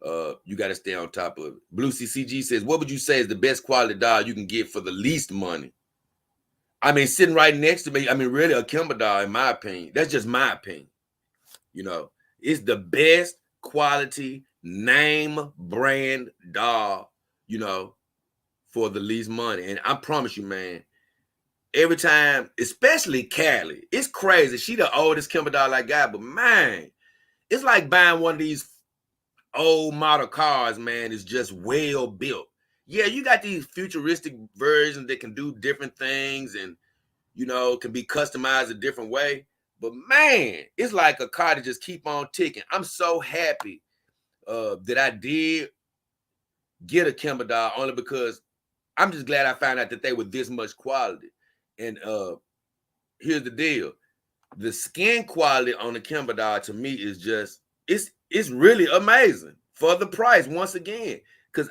you got to stay on top of it. Blue CCG says, what would you say is the best quality doll you can get for the least money? I mean, sitting right next to me, I mean, really a Kimber doll, in my opinion. That's just my opinion. You know, it's the best quality name brand doll, you know, for the least money. And I promise you, man, every time, especially Callie, it's crazy. She the oldest Kimber doll I got, but man, it's like buying one of these old model cars, man. Is just well built. Yeah, you got these futuristic versions that can do different things and, you know, can be customized a different way. But man, it's like a car that just keep on ticking. I'm so happy that I did get a Kimber doll, only because I'm just glad I found out that they were this much quality. And here's the deal. The skin quality on the Kimber doll to me is just, it's really amazing for the price once again. Because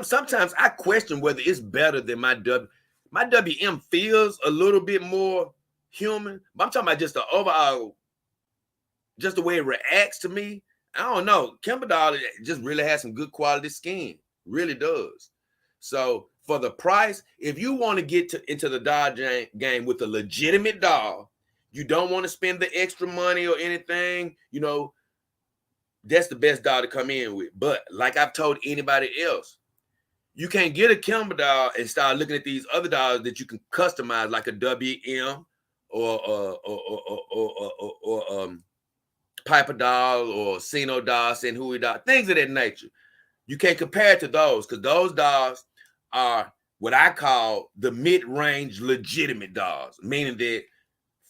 sometimes I question whether it's better than my WM feels a little bit more human, but I'm talking about just the overall, just the way it reacts to me. I don't know. Kimber doll just really has some good quality skin, really does. So for the price, if you want to get into the doll game with a legitimate doll, you don't want to spend the extra money or anything, you know, that's the best doll to come in with. But like I've told anybody else, you can't get a Kimber doll and start looking at these other dolls that you can customize, like a WM or Piper doll or Sino doll, Senhui doll, things of that nature. You can't compare it to those, because those dolls are what I call the mid-range legitimate dolls, meaning that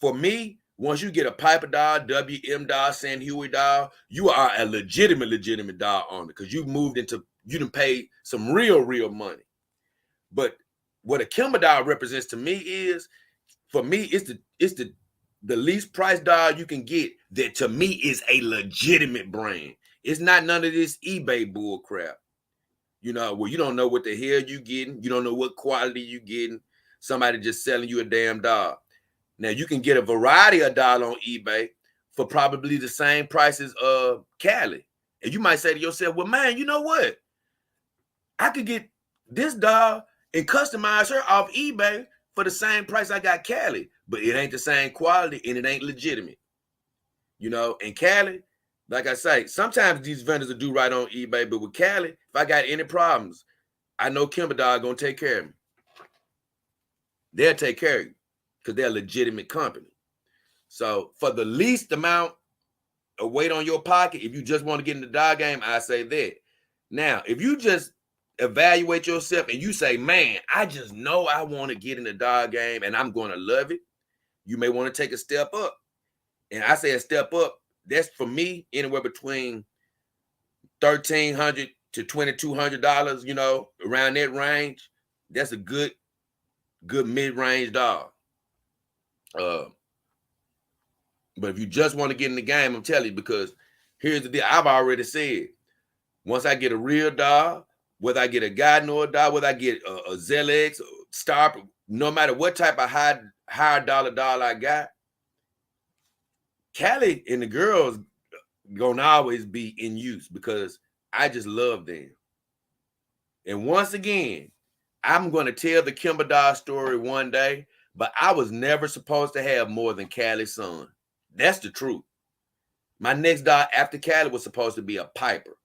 for me, once you get a Piper doll, WM doll, San Huey doll, you are a legitimate doll owner, because you done paid some real money. But what a Kimber doll represents to me is, for me, it's the least price doll you can get that to me is a legitimate brand. It's not none of this eBay bull crap. You know, where you don't know what the hell you getting. You don't know what quality you getting. Somebody just selling you a damn doll. Now, you can get a variety of doll on eBay for probably the same price as Callie. And you might say to yourself, well, man, you know what? I could get this doll and customize her off eBay for the same price I got Callie. But it ain't the same quality and it ain't legitimate. You know, and Callie, like I say, sometimes these vendors will do right on eBay, but with Callie, if I got any problems, I know Kimber doll gonna take care of me. They'll take care of you because they're a legitimate company. So for the least amount of weight on your pocket, if you just want to get in the doll game, I say that. Now, if you just evaluate yourself and you say, man, I just know I want to get in the doll game and I'm going to love it, you may want to take a step up. And I say a step up, that's for me anywhere between $1,300 to $2,200, you know, around that range. That's a good mid-range doll. But if you just want to get in the game, I'm telling you, because here's the deal. I've already said, once I get a real doll, whether I get a guide or a doll, whether I get a ZLX, Star, no matter what type of higher dollar doll I got, Callie and the girls gonna always be in use because I just love them. And once again, I'm going to tell the Kimber doll story one day, but I was never supposed to have more than Callie's son. That's the truth. My next doll after Callie was supposed to be a Piper.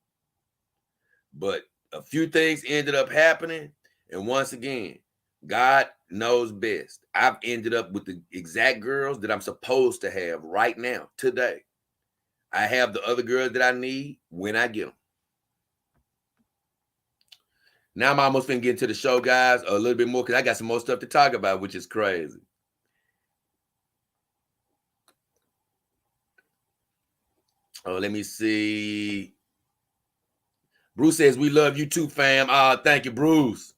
But a few things ended up happening. And once again, God knows best. I've ended up with the exact girls that I'm supposed to have right now, today. I have the other girls that I need when I get them. Now I'm almost finna get into the show, guys, a little bit more, because I got some more stuff to talk about, which is crazy. Oh, let me see. Bruce says, we love you too, fam. Thank you, Bruce.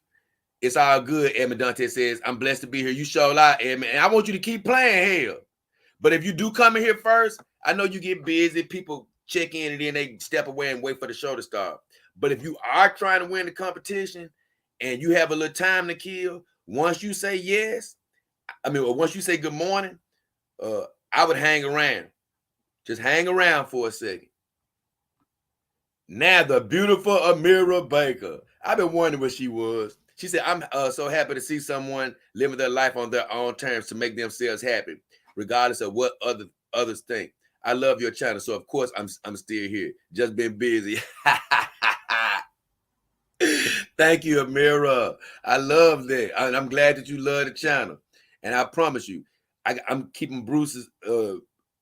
It's all good, Edmund Dante says. I'm blessed to be here. You show a lot, Edmund. And I want you to keep playing hell. But if you do come in here first, I know you get busy. People check in and then they step away and wait for the show to start. But if you are trying to win the competition and you have a little time to kill, once you say yes, or once you say good morning, I would hang around. Just hang around for a second. Now the beautiful Amira Baker. I've been wondering where she was. She said, I'm so happy to see someone living their life on their own terms to make themselves happy, regardless of what others think. I love your channel. So of course I'm still here. Just been busy. Thank you, Amira. I love that. I'm glad that you love the channel. And I promise you, I'm keeping Bruce's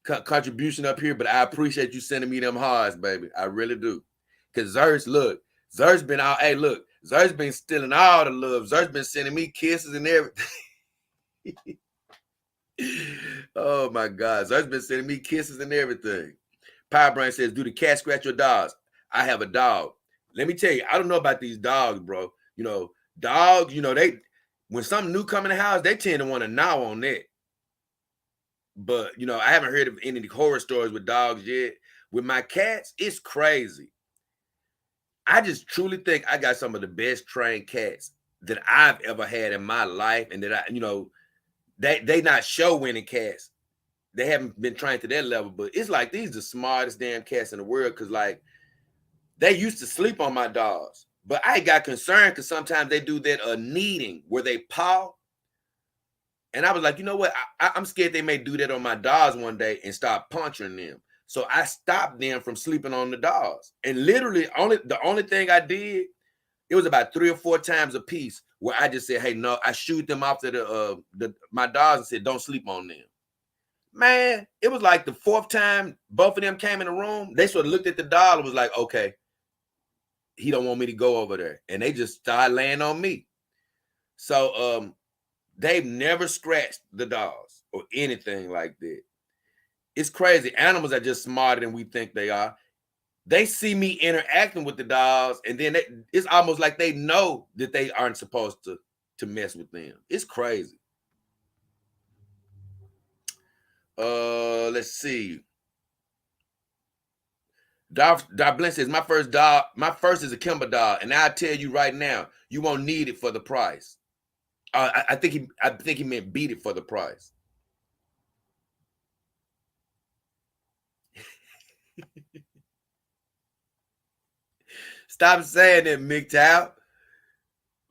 contribution up here, but I appreciate you sending me them hearts, baby. I really do. Because Zer's been out. Hey, look, Zer's been stealing all the love. Zer's been sending me kisses and everything. Oh my God. Zer's been sending me kisses and everything. Power Brain says, do the cat scratch your dogs? I have a dog. Let me tell you, I don't know about these dogs, bro. Dogs, when something new come in the house, they tend to want to gnaw on that. But, I haven't heard of any horror stories with dogs yet. With my cats, it's crazy. I just truly think I got some of the best trained cats that I've ever had in my life. And that they not show winning cats. They haven't been trained to that level, but it's like these are the smartest damn cats in the world. Cause like they used to sleep on my dogs, but I got concerned because sometimes they do that kneading where they paw. And I was like, you know what? I'm scared they may do that on my dogs one day and start puncturing them. So I stopped them from sleeping on the dogs. And literally the only thing I did, it was about 3 or 4 times a piece where I just said, hey, no, I shoot them off to my dogs and said, don't sleep on them. Man, it was like the 4th time both of them came in the room. They sort of looked at the dog and was like, okay, he don't want me to go over there. And they just started laying on me. So they've never scratched the dogs or anything like that. It's crazy. Animals are just smarter than we think they are. They see me interacting with the dogs, and then it's almost like they know that they aren't supposed to mess with them. It's crazy. Let's see. Dar Blinn says, my first is a Kimber dog, and I tell you right now, you won't need it for the price. I think he meant beat it for the price. Stop saying that, MGTOW.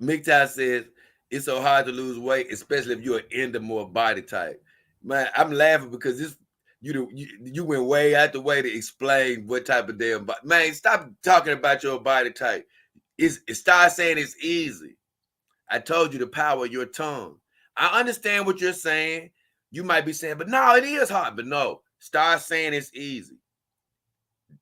MGTOW says it's so hard to lose weight, especially if you're an endomorph body type. Man, I'm laughing because this you went way out the way to explain what type of damn body. Man, stop talking about your body type. Start saying it's easy. I told you the power of your tongue. I understand what you're saying. You might be saying, but no, it is hard. But no, start saying it's easy.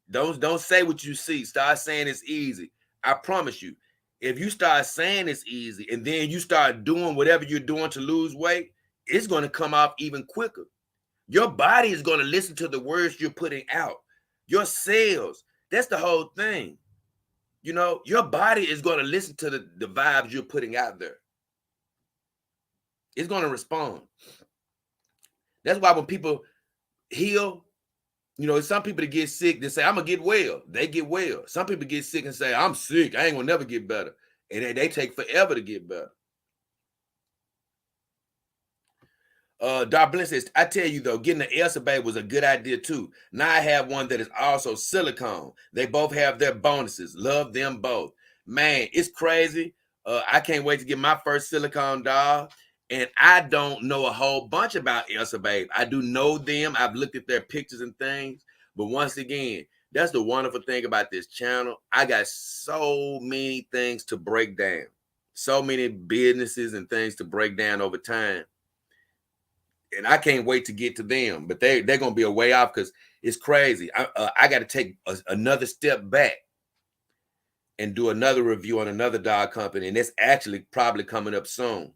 Don't say what you see. Start saying it's easy. I promise you, if you start saying it's easy and then you start doing whatever you're doing to lose weight, it's going to come off even quicker. Your body is going to listen to the words you're putting out. Your cells, that's the whole thing. Your body is going to listen to the vibes you're putting out there. It's going to respond. That's why when people heal, some people that get sick, they say, I'm going to get well. They get well. Some people get sick and say, I'm sick. I ain't going to never get better. And they take forever to get better. Dar Blinn says, I tell you though, getting the Elsa baby was a good idea too. Now I have one that is also silicone. They both have their bonuses. Love them both. Man, it's crazy. I can't wait to get my first silicone dog. And I don't know a whole bunch about Elsa babe. I do know them. I've looked at their pictures and things. But once again, that's the wonderful thing about this channel. I got so many things to break down. So many businesses and things to break down over time. And I can't wait to get to them, but they're going to be a way off because it's crazy. I got to take another step back and do another review on another dog company. And it's actually probably coming up soon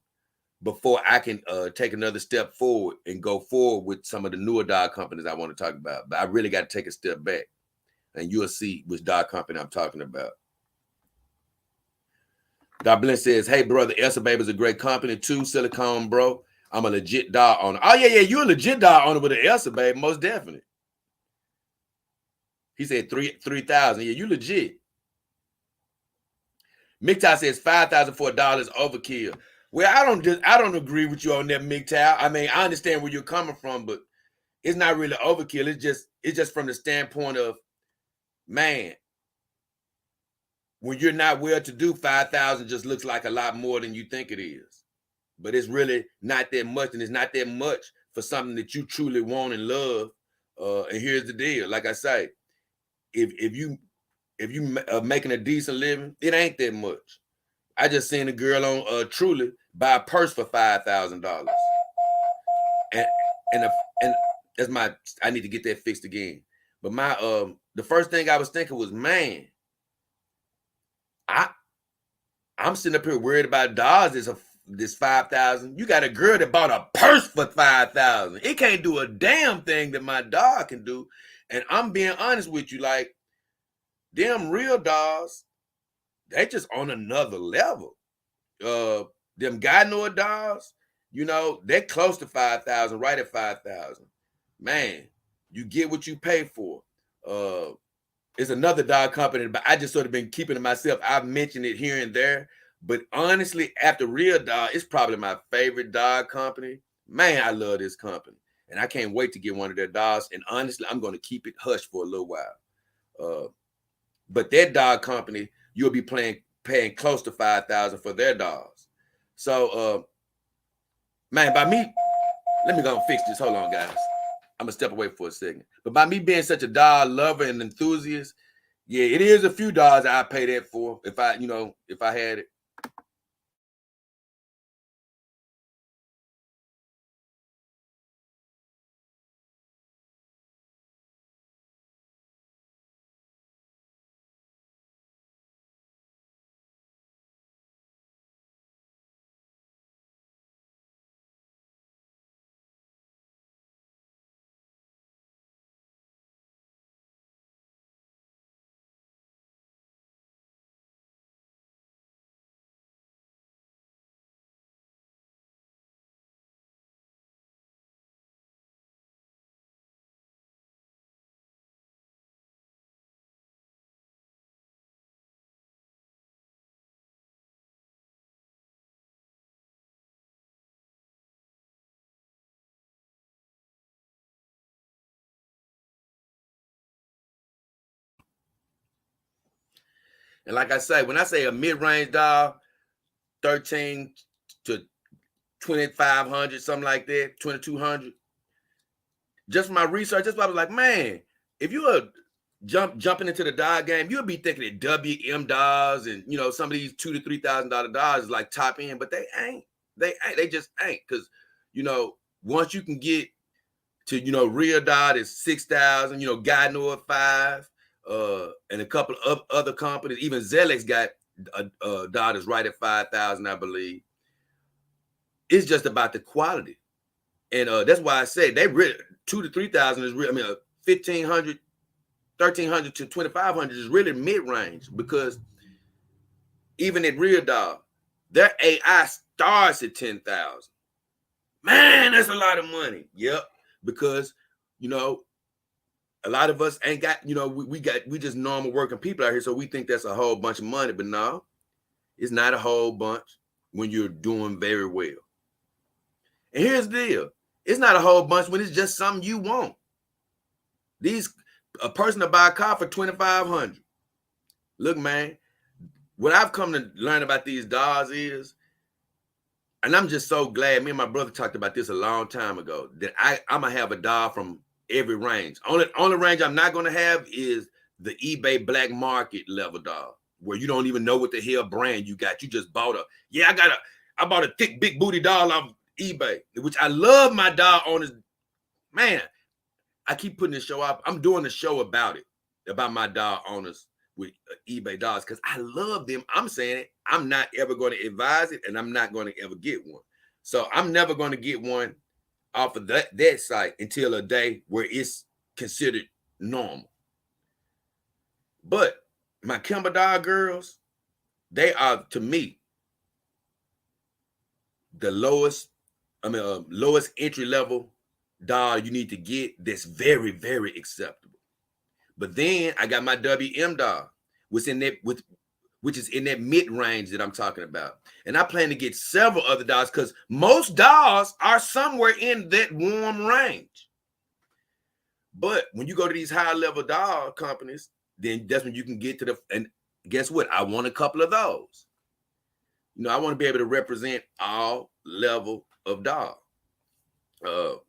before I can take another step forward and go forward with some of the newer dog companies I want to talk about. But I really got to take a step back and you'll see which dog company I'm talking about. Dublin says, hey, brother, Elsa Baby is a great company too. Silicone, bro. I'm a legit dog owner. Oh, yeah, you're a legit dog owner with an Elsa Baby, most definitely. He said 3,000. Yeah, you legit. MGTOW says 5,000 for $1 is overkill. Well, I don't agree with you on that, MGTOW. I mean, I understand where you're coming from, but it's not really overkill. It's just from the standpoint of, man, when you're not well to do, 5,000 just looks like a lot more than you think it is. But it's really not that much, and it's not that much for something that you truly want and love. And here's the deal: like I say, if you are making a decent living, it ain't that much. I just seen a girl on Truly buy a purse for $5,000, and and that's my. I need to get that fixed again. But my the first thing I was thinking was, man, I'm sitting up here worried about dollars. This 5,000. You got a girl that bought a purse for 5,000. It can't do a damn thing that my dog can do. And I'm being honest with you, like, them real dogs, they just on another level. Them guy know dogs, you know, they're close to 5,000, right at 5,000. Man, you get what you pay for. It's another dog company, but I just sort of been keeping to myself. I've mentioned it here and there. But honestly, after Real Dog, it's probably my favorite dog company. Man, I love this company. And I can't wait to get one of their dogs. And honestly, I'm going to keep it hush for a little while. But that dog company, you'll be paying close to 5,000 for their dogs. So, man, by me, let me go and fix this. Hold on, guys. I'm going to step away for a second. But by me being such a dog lover and enthusiast, yeah, it is a few dollars I'd pay that for if I had it. And like I say, when I say a mid-range dog, 13 to 2,500, something like that, 2,200. Just from my research, that's why I was like, man, if you are jumping into the dog game, you'll be thinking that WM dogs and some of these $2,000 to $3,000 dogs is like top end, but they ain't. They just ain't. Because once you can get to real dog is 6,000, Guy Noah 5, and a couple of other companies, even Zelex got a dog that's right at 5,000, I believe. It's just about the quality. And that's why I say they really 2,000 to 3,000 is real. I mean, 1,500, 1,300 to 2,500 is really mid-range, because even at Real Dog, their AI starts at 10,000. Man, that's a lot of money. Yep, because a lot of us ain't got we just normal working people out here, so we think that's a whole bunch of money, but no, it's not a whole bunch when you're doing very well. And here's the deal. It's not a whole bunch when it's just something you want. A person to buy a car for 2,500. Look, man, what I've come to learn about these dogs is, and I'm just so glad, me and my brother talked about this a long time ago, that I'm going to have a dog from every range. Only range I'm not going to have is the eBay black market level dog, where you don't even know what the hell brand you got. You just bought I bought a thick, big booty dog off eBay, which I love my dog owners. Man, I keep putting this show up. I'm doing a show about my dog owners with eBay dogs, because I love them. I'm saying it. I'm not ever going to advise it, and I'm not going to ever get one. So I'm never going to get one off of that site until a day where it's considered normal. But my Kimber dog girls, they are, to me, the lowest entry level dog you need to get that's very, very acceptable. But then I got my WM dog, which is in that mid range that I'm talking about. And I plan to get several other dogs because most dogs are somewhere in that warm range. But when you go to these high level dog companies, then that's when you can get to and guess what? I want a couple of those. I want to be able to represent all level of dog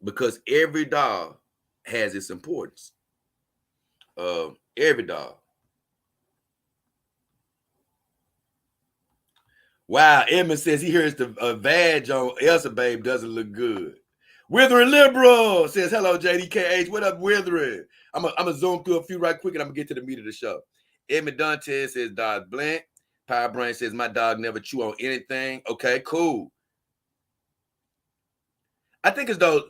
because every dog has its importance. Every dog. Wow, Edmund says he hears the badge on Elsa Babe doesn't look good. Withering Liberal says, hello, JDKH. What up, Withering? I'm going to zoom through a few right quick and I'm going to get to the meat of the show. Edmund Dante says, dog blink. Power Brain says, my dog never chew on anything. Okay, cool. I think as though,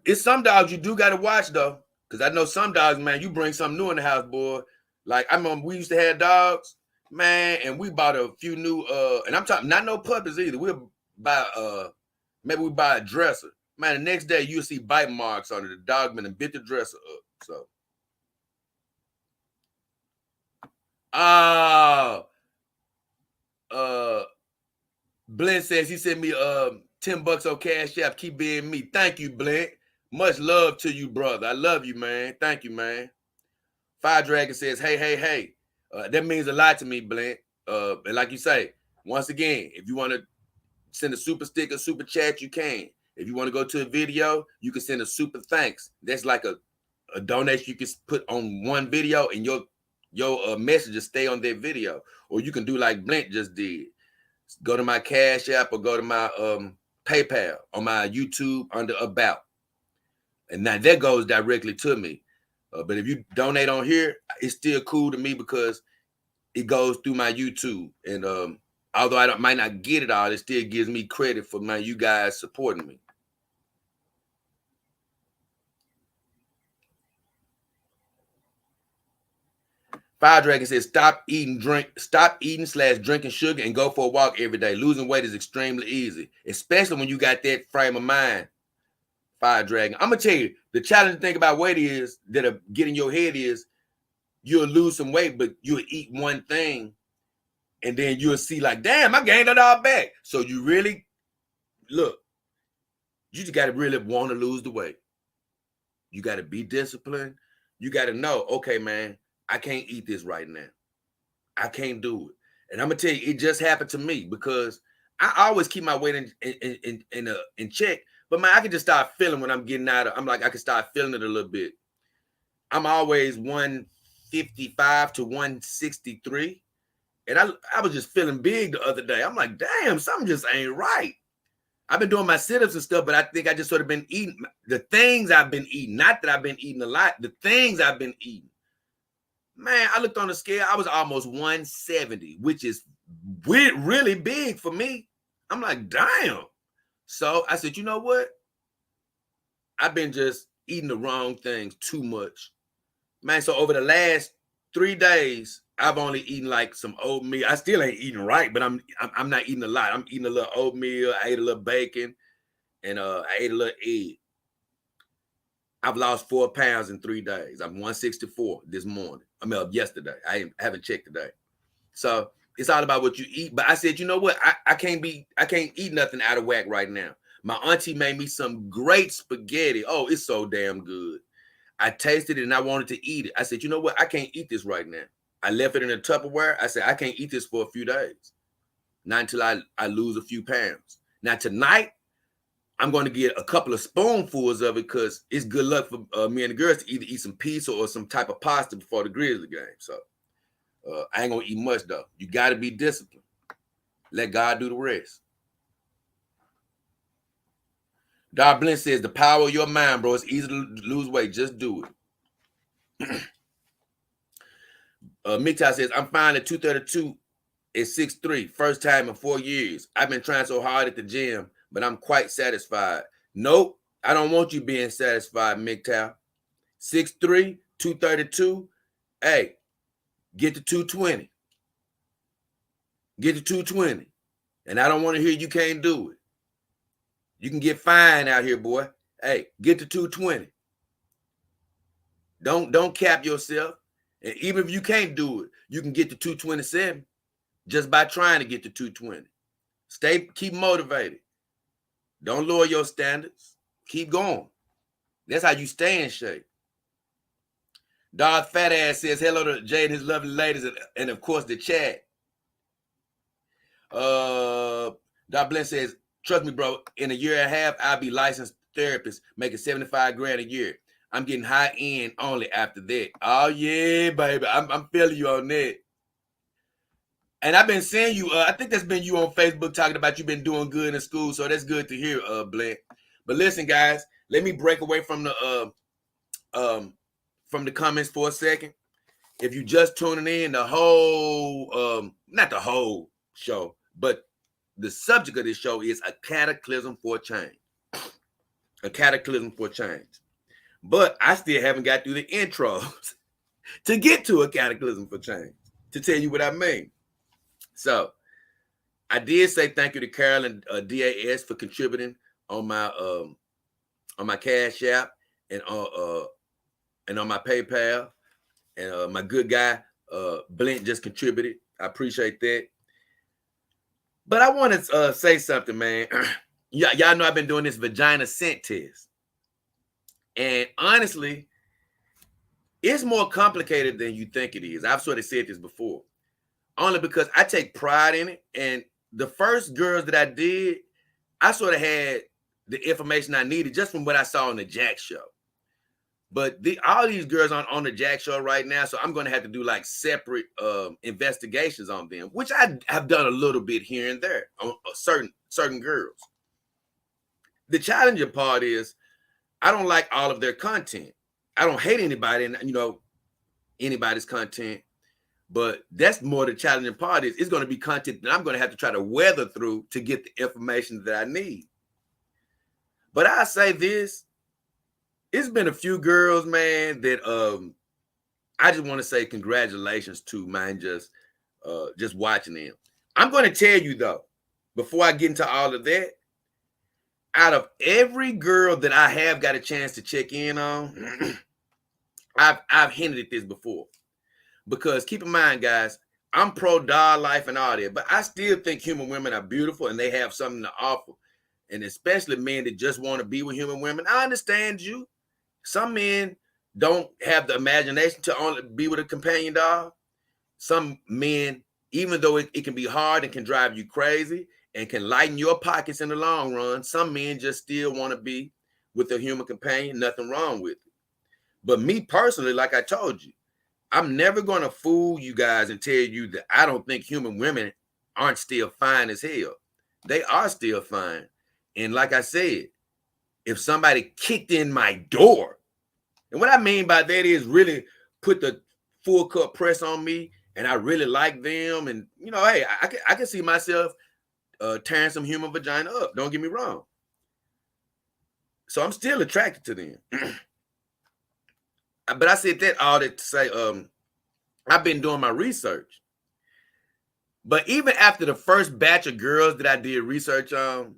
it's some dogs you do got to watch, though. Because I know some dogs, man, you bring something new in the house, boy. Like, I remember we used to have dogs, man, and we bought a few new, and I'm talking, not no puppies either. We'll buy, maybe we buy a dresser. Man, the next day you'll see bite marks on it. The dog been and bit the dresser up. So, Blint says he sent me $10 on Cash App. Keep being me. Thank you, Blint. Much love to you, brother. I love you, man. Thank you, man. Fire Dragon says, hey. That means a lot to me, Blint. And like you say, once again, if you want to send a super sticker, super chat, you can. If you want to go to a video, you can send a super thanks. That's like a donation you can put on one video and your messages stay on that video. Or you can do like Blint just did. Go to my Cash App or go to my PayPal on my YouTube under About. And now that goes directly to me. But if you donate on here, it's still cool to me because it goes through my YouTube. And although I might not get it all, it still gives me credit for you guys supporting me. Fire Dragon says, stop eating / drinking sugar and go for a walk every day. Losing weight is extremely easy, especially when you got that frame of mind. Fire Dragon. I'm going to tell you, the challenging thing about weight is that get in your head is you'll lose some weight, but you'll eat one thing and then you'll see like, damn, I gained it all back. So you really, look, you just got to really want to lose the weight. You got to be disciplined. You got to know, okay, man, I can't eat this right now. I can't do it. And I'm going to tell you, it just happened to me because I always keep my weight in check. But man, I can just start feeling when I'm getting out of, I can start feeling it a little bit. I'm always 155 to 163. And I was just feeling big the other day. I'm like, damn, something just ain't right. I've been doing my sit-ups and stuff, but I think I just sort of been eating the things I've been eating. Not that I've been eating a lot, the things I've been eating. Man, I looked on the scale. I was almost 170, which is really big for me. I'm like, damn. So I said, you know what? I've been just eating the wrong things too much. Man, so over the last 3 days, I've only eaten like some oatmeal. I still ain't eating right, but I'm not eating a lot. I'm eating a little oatmeal. I ate a little bacon, and I ate a little egg. I've lost 4 pounds in 3 days. I'm 164 this morning. Yesterday. I haven't checked today. So it's all about what you eat. But I said, you know what? I can't eat nothing out of whack right now. My auntie made me some great spaghetti. Oh, it's so damn good. I tasted it and I wanted to eat it. I said, you know what? I can't eat this right now. I left it in a Tupperware. I said, I can't eat this for a few days. Not until I lose a few pounds. Now tonight, I'm going to get a couple of spoonfuls of it because it's good luck for me and the girls to either eat some pizza or some type of pasta before the Grizzly game. So I ain't going to eat much, though. You got to be disciplined. Let God do the rest. Dar Blint says, the power of your mind, bro. It's easy to lose weight. Just do it. Miktai says, I'm fine at 232 at 6'3". First time in 4 years. I've been trying so hard at the gym, but I'm quite satisfied. Nope, I don't want you being satisfied, MGTOW. 6'3", 232. Hey, get to 220. Get to 220. And I don't want to hear you can't do it. You can get fine out here, boy. Hey, get to 220. Don't cap yourself. And even if you can't do it, you can get to 227 just by trying to get to 220. Keep motivated. Don't lower your standards. Keep going. That's how you stay in shape. Dog Fat Ass says hello to Jay and his lovely ladies, and of course the chat. Doc Blend says, trust me, bro, in a year and a half, I'll be licensed therapist, making 75 grand a year. I'm getting high end only after that. Oh yeah, baby. I'm feeling you on that. And I've been seeing you, I think that's been you on Facebook talking about you've been doing good in school. So that's good to hear, Blend. But listen, guys, let me break away from the comments for a second. If you just tuning in, the whole, not the whole show, but the subject of this show is a cataclysm for change. A cataclysm for change. But I still haven't got through the intros to get to a cataclysm for change, to tell you what I mean. So I did say thank you to Carolyn DAS for contributing on my Cash App and on my PayPal. And my good guy, Blint, just contributed. I appreciate that. But I want to say something, man. Y'all know I've been doing this vagina scent test. And honestly, it's more complicated than you think it is. I've sort of said this before. Only because I take pride in it. And the first girls that I did, I sort of had the information I needed just from what I saw on the Jack Show. But all these girls on the Jack Show right now, so I'm going to have to do like separate investigations on them, which I have done a little bit here and there on certain girls. The challenging part is I don't like all of their content. I don't hate anybody and anybody's content, but that's more the challenging part is it's going to be content that I'm going to have to try to weather through to get the information that I need. But I say this. It's been a few girls, man, that I just want to say congratulations to, man, just watching them. I'm going to tell you, though, before I get into all of that, out of every girl that I have got a chance to check in on, I've hinted at this before. Because keep in mind, guys, I'm pro doll life and all that, but I still think human women are beautiful and they have something to offer. And especially men that just want to be with human women. I understand you. Some men don't have the imagination to only be with a companion dog. Some men, even though it can be hard and can drive you crazy and can lighten your pockets in the long run, some men just still want to be with a human companion. Nothing wrong with it. But me personally, like I told you, I'm never going to fool you guys and tell you that I don't think human women aren't still fine as hell. They are still fine. And like I said, if somebody kicked in my door, and what I mean by that is really put the full cup press on me and I really like them. And, hey, I can see myself tearing some human vagina up. Don't get me wrong. So I'm still attracted to them. But I said that all that to say I've been doing my research. But even after the first batch of girls that I did research on,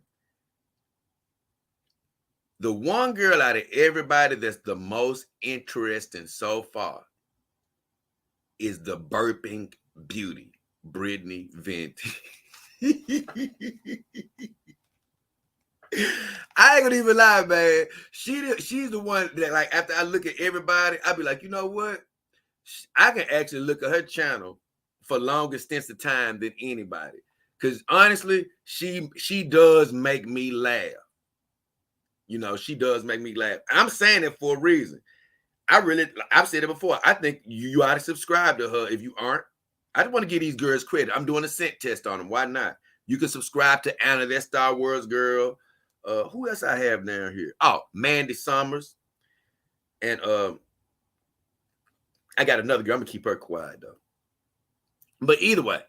the one girl out of everybody that's the most interesting so far is the burping beauty, Britney Venti. I ain't gonna even lie, man. She's the one that, like, after I look at everybody, I'll be like, you know what? I can actually look at her channel for longer stints of time than anybody. Because honestly, she does make me laugh. She does make me laugh. I'm saying it for a reason. I've said it before. I think you ought to subscribe to her if you aren't. I just want to give these girls credit. I'm doing a scent test on them. Why not? You can subscribe to Anna, that Star Wars girl. Who else I have down here? Oh, Mandy Summers. And I got another girl. I'm going to keep her quiet, though. But either way.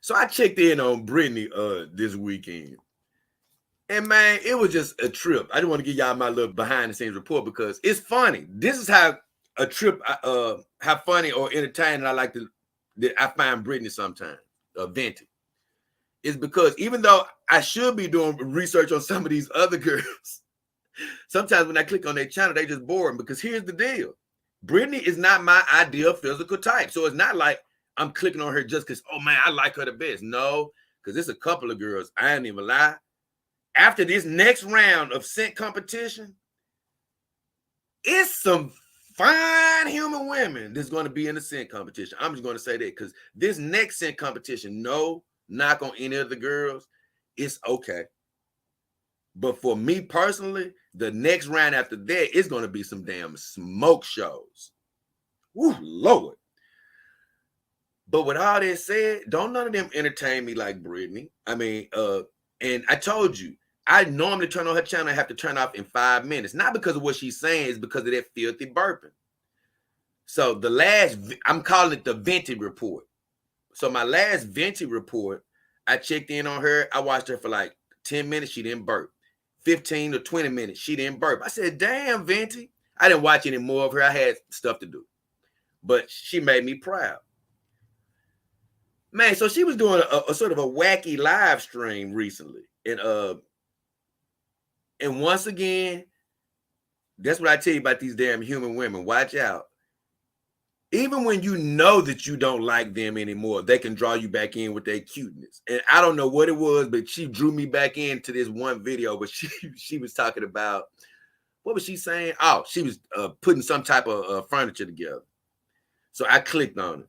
So I checked in on Britney this weekend. And man, it was just a trip. I just want to give y'all my little behind the scenes report because it's funny. This is how a trip, how funny or entertaining I find Britney sometimes, Venti. is because even though I should be doing research on some of these other girls, sometimes when I click on their channel, they just boring. Because here's the deal. Britney is not my ideal physical type. So it's not like I'm clicking on her just because, oh man, I like her the best. No, because there's a couple of girls, I ain't even lie. After this next round of scent competition, it's some fine human women that's going to be in the scent competition. I'm just going to say that because this next scent competition, no knock on any of the girls, it's okay. But for me personally, the next round after that, it's going to be some damn smoke shows. Woo, Lord. But with all that said, don't none of them entertain me like Britney. I mean, and I told you, I normally turn on her channel and have to turn off in 5 minutes. Not because of what she's saying, it's because of that filthy burping. So the last, I'm calling it the Venti report. So my last Venti report, I checked in on her. I watched her for like 10 minutes. She didn't burp. 15 or 20 minutes. She didn't burp. I said, damn, Venti. I didn't watch any more of her. I had stuff to do. But she made me proud. Man, so she was doing a sort of a wacky live stream recently. And once again, that's what I tell you about these damn human women. Watch out. Even when you know that you don't like them anymore, they can draw you back in with their cuteness. And I don't know what it was, but she drew me back into this one video. But she was talking about, what was she saying? Oh, she was putting some type of furniture together. So I clicked on it.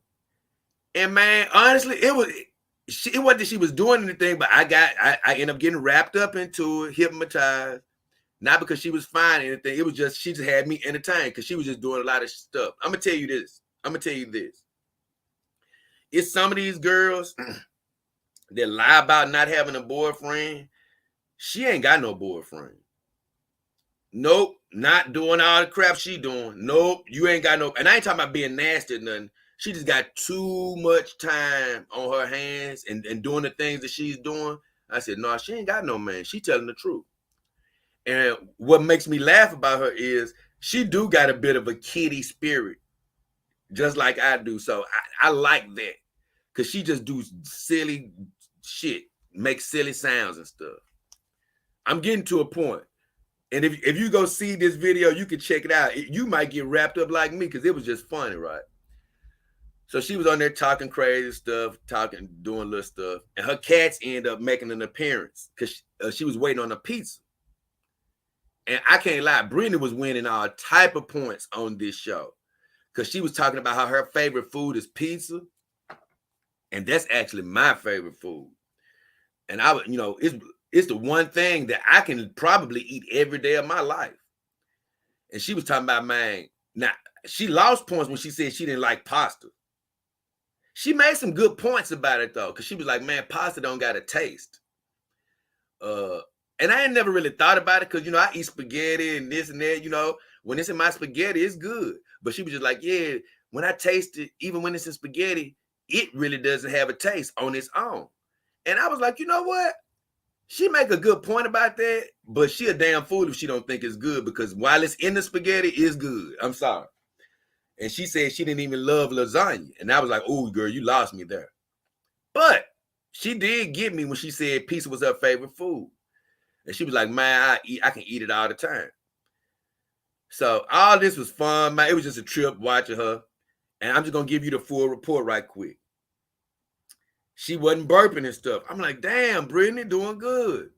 And man, honestly, it wasn't that she was doing anything, but I ended up getting wrapped up into it, hypnotized. Not because she was fine or anything. It was just, she just had me entertained because she was just doing a lot of stuff. I'm going to tell you this. It's some of these girls that lie about not having a boyfriend. She ain't got no boyfriend. Nope, not doing all the crap she doing. Nope, you ain't got no, and I ain't talking about being nasty or nothing. She just got too much time on her hands and doing the things that she's doing. I said, no, she ain't got no man. She telling the truth. And what makes me laugh about her is she do got a bit of a kiddie spirit, just like I do. So I like that because she just do silly shit, make silly sounds and stuff. I'm getting to a point. And if you go see this video, you can check it out. You might get wrapped up like me because it was just funny, right? So she was on there talking crazy stuff, doing little stuff. And her cats end up making an appearance because she was waiting on a pizza. And I can't lie, Britney was winning all type of points on this show because she was talking about how her favorite food is pizza. And that's actually my favorite food. And I would, it's the one thing that I can probably eat every day of my life. And she was talking about, man, now she lost points when she said she didn't like pasta. She made some good points about it though, because she was like, man, pasta don't got a taste. And I ain't never really thought about it because, I eat spaghetti and this and that, when it's in my spaghetti, it's good. But she was just like, yeah, when I taste it, even when it's in spaghetti, it really doesn't have a taste on its own. And I was like, you know what? She make a good point about that, but she a damn fool if she don't think it's good because while it's in the spaghetti, it's good. I'm sorry. And she said she didn't even love lasagna. And I was like, oh, girl, you lost me there. But she did get me when she said pizza was her favorite food. And she was like, man, I can eat it all the time. So all this was fun, man. It was just a trip watching her. And I'm just going to give you the full report right quick. She wasn't burping and stuff. I'm like, damn, Britney doing good.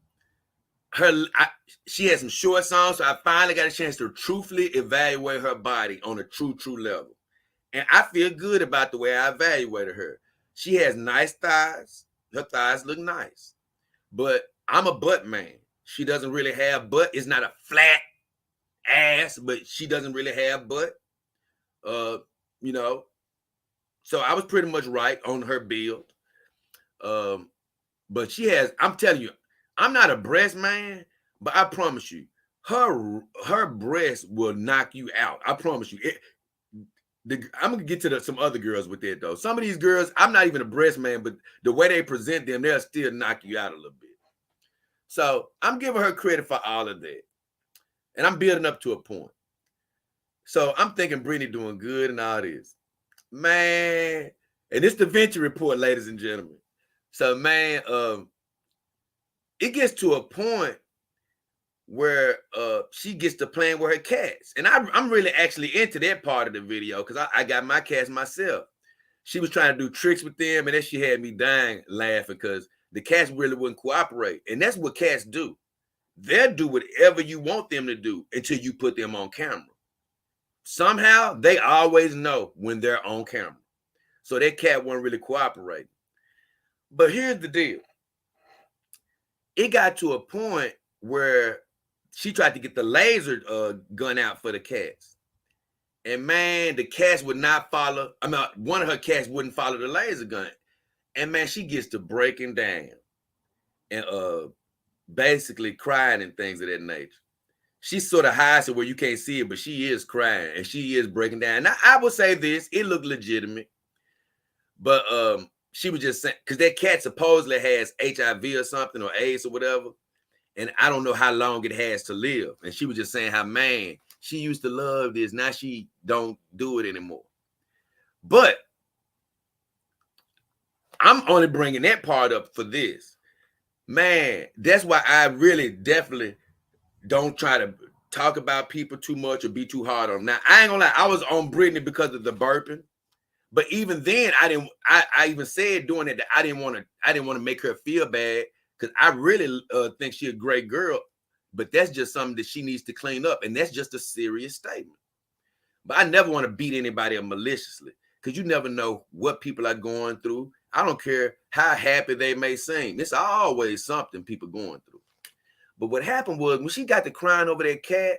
She had some short songs, so I finally got a chance to truthfully evaluate her body on a true level. And I feel good about the way I evaluated her. She has nice thighs. Her thighs look nice. But I'm a butt man. She doesn't really have butt. It's not a flat ass, but she doesn't really have butt. So I was pretty much right on her build. But she has, I'm telling you, I'm not a breast man, but I promise you, her breast will knock you out. I promise you. I'm gonna get to some other girls with that though. Some of these girls, I'm not even a breast man, but the way they present them, they'll still knock you out a little bit. So I'm giving her credit for all of that. And I'm building up to a point. So I'm thinking Britney doing good and all this. Man, and it's the Venti report, ladies and gentlemen. So man, it gets to a point where she gets to playing with her cats. And I'm really actually into that part of the video because I got my cats myself. She was trying to do tricks with them, and then she had me dying laughing because the cats really wouldn't cooperate. And that's what cats do. They'll do whatever you want them to do until you put them on camera. Somehow they always know when they're on camera. So that cat wasn't really cooperating. But here's the deal. It got to a point where she tried to get the laser gun out for the cats. And man, the cats would not follow. I mean, one of her cats wouldn't follow the laser gun. And man, she gets to breaking down and basically crying and things of that nature. She sort of hides it where you can't see it, but she is crying and she is breaking down. Now, I will say this, it looked legitimate. But she was just saying, because that cat supposedly has HIV or something, or AIDS or whatever. And I don't know how long it has to live. And she was just saying how, man, she used to love this. Now she don't do it anymore. But I'm only bringing that part up for this. Man, that's why I really definitely don't try to talk about people too much or be too hard on them. Now, I ain't gonna lie, I was on Britney because of the burping. But even then, I even said doing it that I didn't want to make her feel bad because I really think she's a great girl. But that's just something that she needs to clean up. And that's just a serious statement. But I never want to beat anybody up maliciously because you never know what people are going through. I don't care how happy they may seem. It's always something people going through. But what happened was when she got to crying over that cat,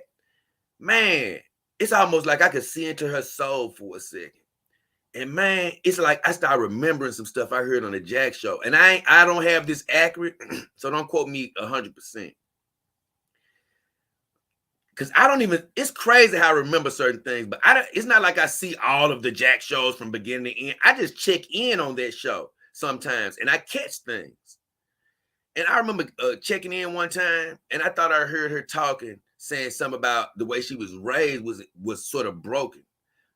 man, it's almost like I could see into her soul for a second. And man, it's like I started remembering some stuff I heard on the Jack show. And I don't have this accurate, so don't quote me 100%. Because I don't even, it's crazy how I remember certain things, but it's not like I see all of the Jack shows from beginning to end. I just check in on that show sometimes and I catch things. And I remember checking in one time and I thought I heard her talking, saying something about the way she was raised was sort of broken.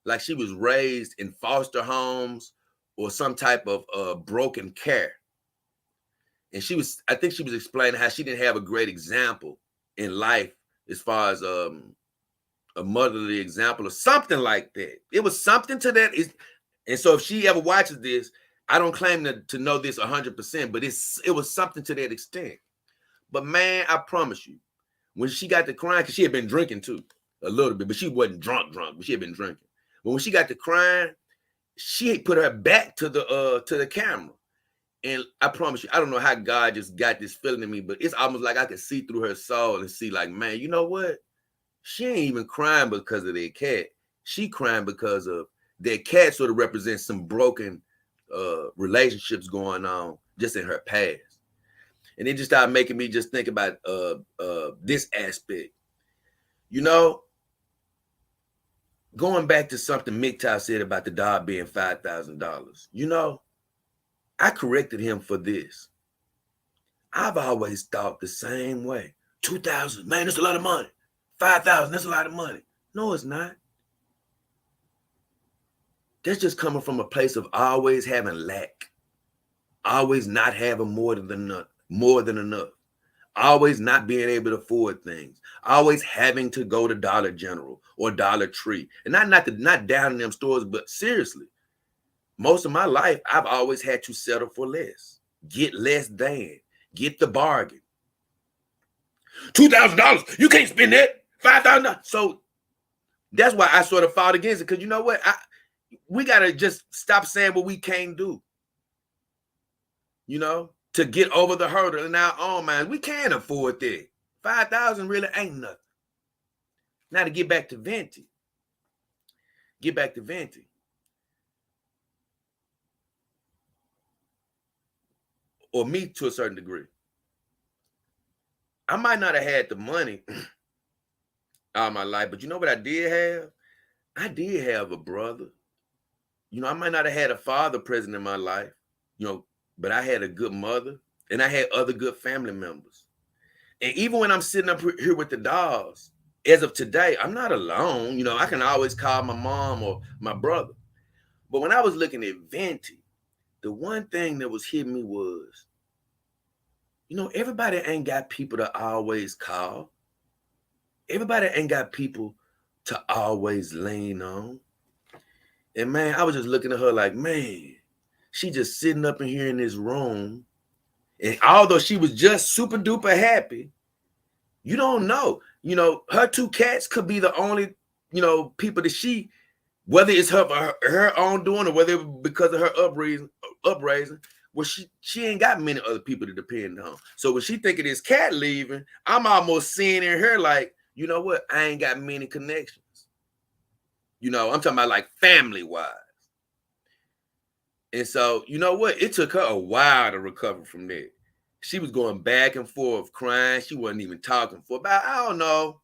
Like she was raised in foster homes or some type of broken care. And I think she was explaining how she didn't have a great example in life as far as a motherly example or something like that. It was something to that. And so if she ever watches this, I don't claim to know this 100%, but it was something to that extent. But man, I promise you, when she got to crying, because she had been drinking too, a little bit, but she wasn't drunk, but she had been drinking. But when she got to crying, she put her back to the camera. And I promise you, I don't know how God just got this feeling in me, but it's almost like I could see through her soul and see like, man, you know what? She ain't even crying because of their cat. She crying because of their cat sort of represents some broken relationships going on just in her past. And it just started making me just think about this aspect. You know, going back to something MGTOW said about the dog being $5,000, you know, I corrected him for this. I've always thought the same way. 2,000, man, that's a lot of money. 5,000, that's a lot of money. No, it's not. That's just coming from a place of always having lack, always not having more than enough, always not being able to afford things, always having to go to Dollar General or Dollar Tree, and not down in them stores, but seriously, most of my life I've always had to settle for less, get less than, get the bargain. $2,000, you can't spend that. $5,000. So that's why I sort of fought against it, because you know what? We got to just stop saying what we can't do, you know, to get over the hurdle in our own minds. We can't afford that. 5,000 really ain't nothing. Now to get back to Venti. Or me to a certain degree. I might not have had the money all my life, but you know what I did have? I did have a brother. You know, I might not have had a father present in my life, you know, but I had a good mother and I had other good family members. And even when I'm sitting up here with the dogs, as of today, I'm not alone. You know, I can always call my mom or my brother. But when I was looking at Venti, the one thing that was hitting me was, everybody ain't got people to always call. Everybody ain't got people to always lean on. And man, I was just looking at her like, man, she just sitting up in here in this room. And although she was just super duper happy, you don't know. Her two cats could be the only, people that she, whether it's her own doing or whether it because of her upraising, well, she ain't got many other people to depend on. So when she think of this cat leaving, I'm almost seeing in her like, you know what? I ain't got many connections. I'm talking about like family-wise. And so, you know what? It took her a while to recover from that. She was going back and forth crying. She wasn't even talking for about, I don't know,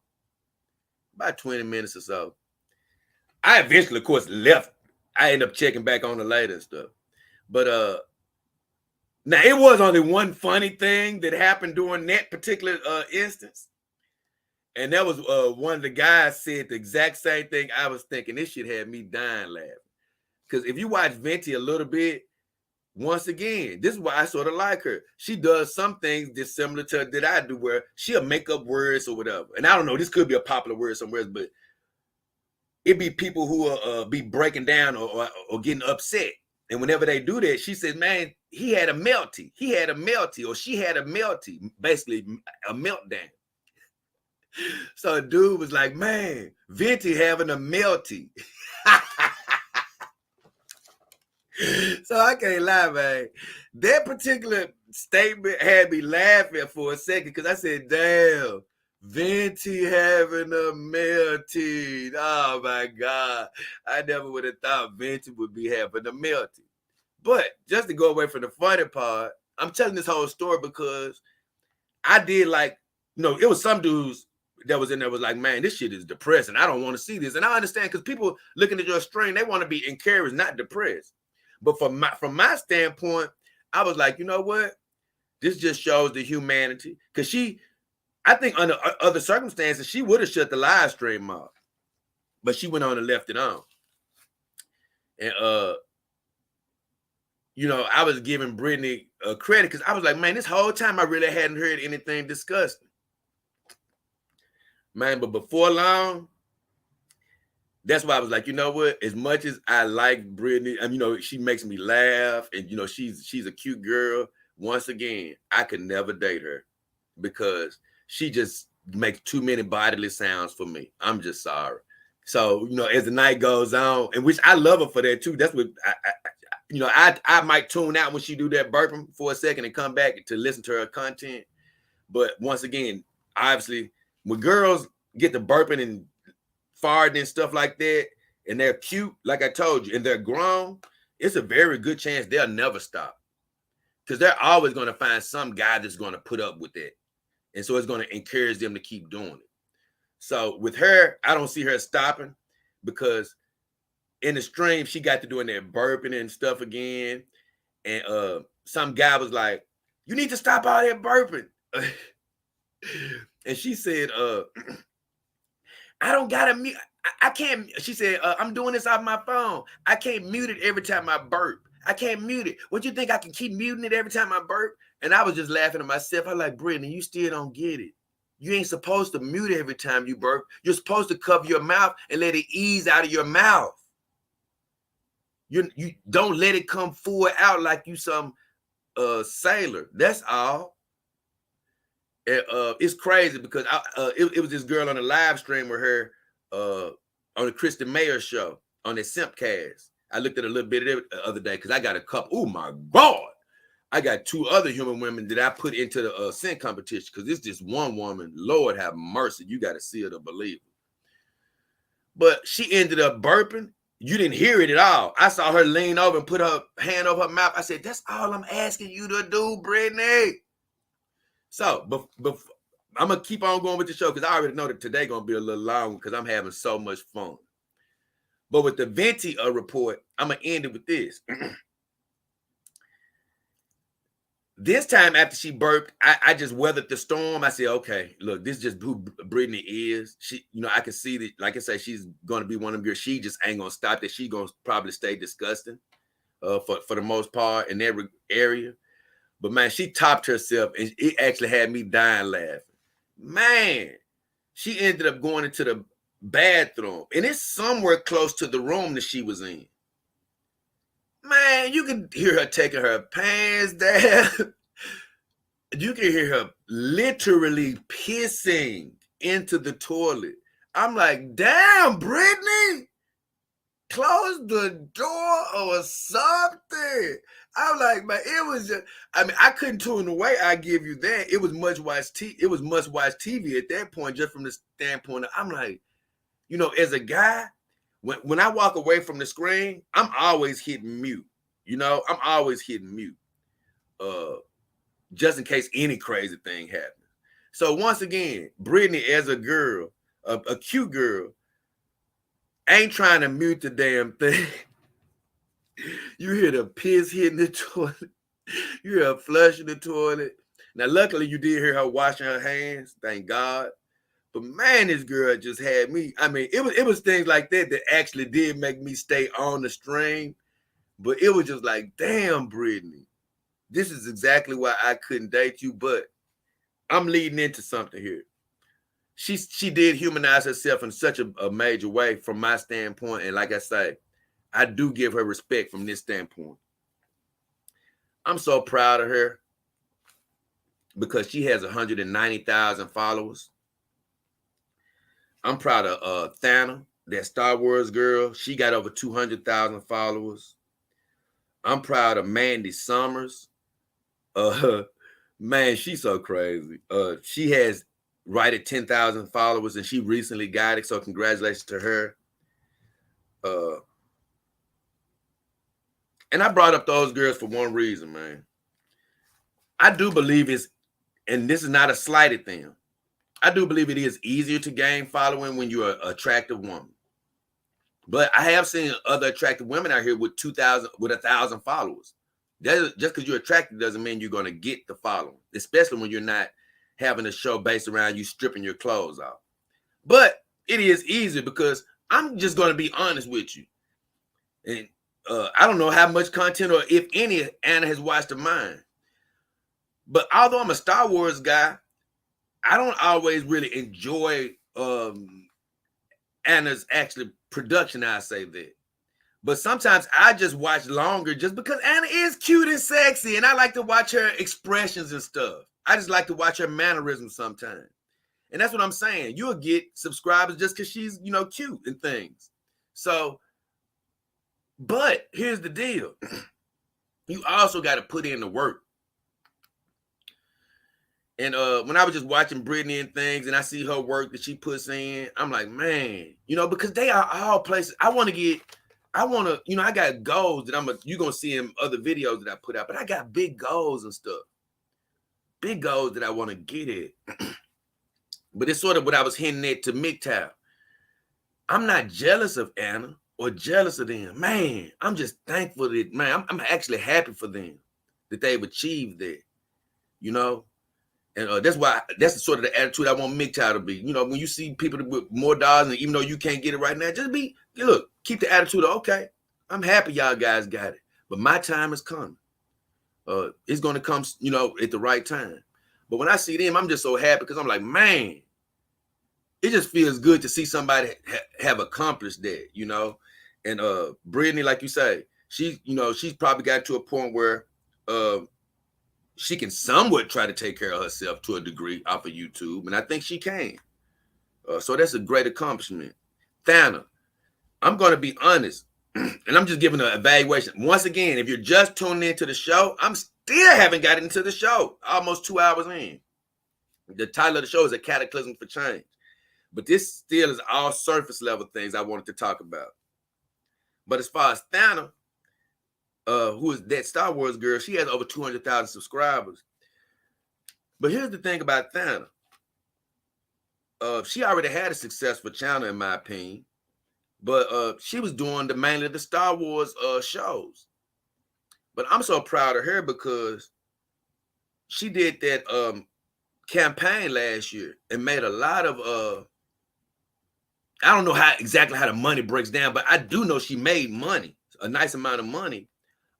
about 20 minutes or so. I eventually, of course, left. I ended up checking back on her later and stuff. But now it was only one funny thing that happened during that particular instance. And that was one of the guys said the exact same thing I was thinking. This shit had me dying laughing. Because if you watch Venti a little bit, once again, this is why I sort of like her. She does some things that's similar to that I do, where she'll make up words or whatever. And I don't know, this could be a popular word somewhere, but it'd be people who will be breaking down or getting upset. And whenever they do that, she says, man, he had a melty. He had a melty, or she had a melty, basically a meltdown. So a dude was like, man, Venti having a melty. So I can't lie, man. That particular statement had me laughing for a second because I said, damn, Venti having a melty. Oh my God. I never would have thought Venti would be having a melty. But just to go away from the funny part, I'm telling this whole story because I did like, it was some dudes that was in there was like, man, this shit is depressing. I don't want to see this. And I understand because people looking at your stream, they want to be encouraged, not depressed. But from my standpoint, I was like, you know what? This just shows the humanity. Because I think under other circumstances, she would have shut the live stream off. But she went on and left it on. And, I was giving Britney credit because I was like, man, this whole time I really hadn't heard anything disgusting. Man, but before long, that's why I was like, you know what? As much as I like Britney, she makes me laugh, and she's a cute girl. Once again, I could never date her because she just makes too many bodily sounds for me. I'm just sorry. So as the night goes on, and which I love her for that too. That's what I might tune out when she do that burping for a second and come back to listen to her content. But once again, obviously, when girls get to burping and farting and stuff like that, and they're cute, like I told you, and they're grown, it's a very good chance they'll never stop. Because they're always going to find some guy that's going to put up with it. And so it's going to encourage them to keep doing it. So with her, I don't see her stopping because in the stream, she got to doing that burping and stuff again. And some guy was like, you need to stop all that burping. And she said, I don't gotta mute. I can't. She said, I'm doing this off my phone. I can't mute it every time I burp. I can't mute it. What you think I can keep muting it every time I burp? And I was just laughing at myself. I like, Brittany, you still don't get it. You ain't supposed to mute every time you burp. You're supposed to cover your mouth and let it ease out of your mouth. You don't let it come full out like you some sailor. That's all. And, it's crazy because it was this girl on a live stream with her on the Kristen Mayer show on the Simpcast. I looked at a little bit of it the other day because I got a couple. Oh my God. I got two other human women that I put into the scent competition because it's just one woman. Lord have mercy. You got to see her to believe it. But she ended up burping. You didn't hear it at all. I saw her lean over and put her hand over her mouth. I said, that's all I'm asking you to do, Brittany. So I'm going to keep on going with the show because I already know that today going to be a little long because I'm having so much fun. But with the Venti report, I'm going to end it with this. This time after she burped, I just weathered the storm. I said, okay, look, this is just who Britney is. She, I can see that, like I say, she's going to be one of them girls. She just ain't going to stop that. She's going to probably stay disgusting. for the most part in every area. But man, she topped herself, and it actually had me dying laughing. Man, she ended up going into the bathroom, and it's somewhere close to the room that she was in. Man, you can hear her taking her pants down. You can hear her literally pissing into the toilet. I'm like, damn, Britney, close the door or something. I'm like, man, it was just, I mean, I couldn't tune away. I give you that. It was must watch TV at that point, just from the standpoint of, I'm like, as a guy, when I walk away from the screen, I'm always hitting mute. I'm always hitting mute. Just in case any crazy thing happens. So once again, Britney as a girl, a cute girl, ain't trying to mute the damn thing. You hear the piss hitting the toilet. You hear her flushing the toilet. Now, luckily, you did hear her washing her hands. Thank God. But man, this girl just had me. I mean, it was things like that that actually did make me stay on the stream. But it was just like, damn, Britney, this is exactly why I couldn't date you. But I'm leading into something here. She did humanize herself in such a major way from my standpoint. And like I say, I do give her respect from this standpoint. I'm so proud of her because she has 190,000 followers. I'm proud of Thana, that Star Wars girl. She got over 200,000 followers. I'm proud of Mandy Summers. Man, she's so crazy. She has right at 10,000 followers, and she recently got it. So congratulations to her. And I brought up those girls for one reason, man. I do believe and this is not a slight at them, I do believe it is easier to gain following when you're an attractive woman. But I have seen other attractive women out here with 1,000 followers. Just because you're attractive doesn't mean you're going to get the following, especially when you're not having a show based around you stripping your clothes off. But it is easier because I'm just going to be honest with you. And I don't know how much content or if any Anna has watched of mine. But although I'm a Star Wars guy, I don't always really enjoy Anna's actually production, I say that. But sometimes I just watch longer just because Anna is cute and sexy, and I like to watch her expressions and stuff. I just like to watch her mannerisms sometimes. And that's what I'm saying. You'll get subscribers just because she's, cute and things. So, but here's the deal. You also got to put in the work. And when I was just watching Britney and things, and I see her work that she puts in, I'm like, man, because they are all places. I got goals that you're going to see in other videos that I put out, but I got big goals and stuff. Big goals that I want to get at. But it's sort of what I was hinting at to MGTOW. I'm not jealous of Anna or jealous of them. Man, I'm just thankful that, man, I'm actually happy for them that they've achieved that, And that's sort of the attitude I want MGTOW to be. When you see people with more dollars, and even though you can't get it right now, just keep the attitude of, okay, I'm happy y'all guys got it, but my time is coming. It's going to come, at the right time. But when I see them, I'm just so happy because I'm like, man, it just feels good to see somebody have accomplished that, And Britney, like you say, she's probably got to a point where she can somewhat try to take care of herself to a degree off of YouTube, and I think she can. So that's a great accomplishment. Thana, I'm going to be honest, and I'm just giving an evaluation. Once again, if you're just tuning into the show, I'm still haven't gotten into the show, almost 2 hours in. The title of the show is A Cataclysm For Change. But this still is all surface level things I wanted to talk about. But as far as Thana, who is that Star Wars girl, she has over 200,000 subscribers. But here's the thing about Thana. She already had a successful channel, in my opinion. But she was doing mainly the Star Wars shows. But I'm so proud of her because she did that campaign last year and made a lot of I don't know exactly how the money breaks down, but I do know she made money, a nice amount of money,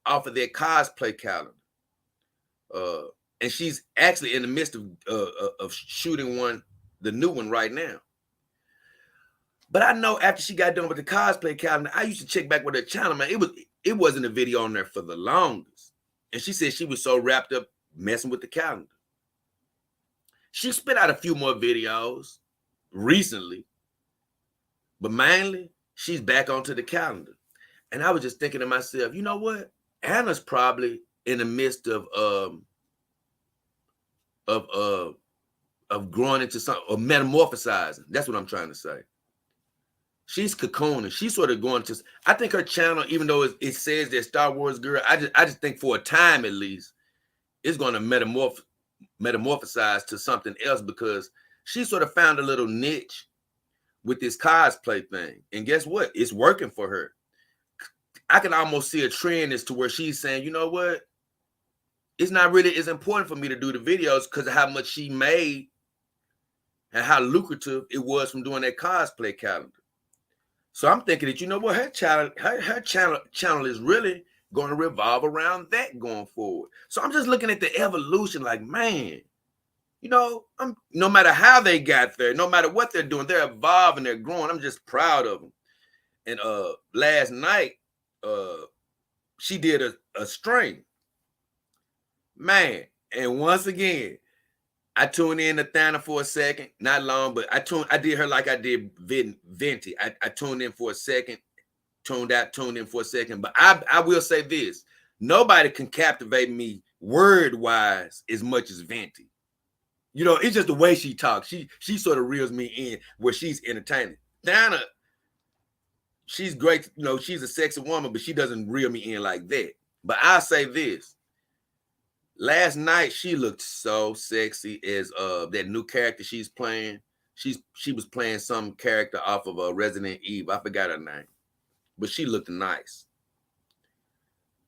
off of their cosplay calendar. And she's actually in the midst of shooting the new one right now. But I know after she got done with the cosplay calendar, I used to check back with her channel, man. It wasn't a video on there for the longest. And she said she was so wrapped up messing with the calendar. She spit out a few more videos recently, but mainly she's back onto the calendar. And I was just thinking to myself, you know what? Anna's probably in the midst of growing into something, or metamorphosizing. That's what I'm trying to say. She's cocooning. She's sort of going to, I think her channel, even though it says that Star Wars girl, I just think for a time at least, it's going to metamorphosize to something else, because she sort of found a little niche with this cosplay thing. And guess what? It's working for her. I can almost see a trend as to where she's saying, you know what? It's not really as important for me to do the videos because of how much she made and how lucrative it was from doing that cosplay calendar. So I'm thinking that, you know what, her channel is really going to revolve around that going forward. So I'm just looking at the evolution like, man, you know, no matter how they got there, no matter what they're doing, they're evolving, they're growing. I'm just proud of them. And last night, she did a stream. Man, and once again, I tuned in to Thana for a second, not long, but I did her like I did Venti. I tuned in for a second, tuned out, tuned in for a second. But I will say this: nobody can captivate me word-wise as much as Venti. You know, it's just the way she talks. She sort of reels me in where she's entertaining. Thana, she's great, you know, she's a sexy woman, but she doesn't reel me in like that. But I'll say this. Last night, she looked so sexy as that new character she's playing. She was playing some character off of Resident Evil. I forgot her name, but she looked nice.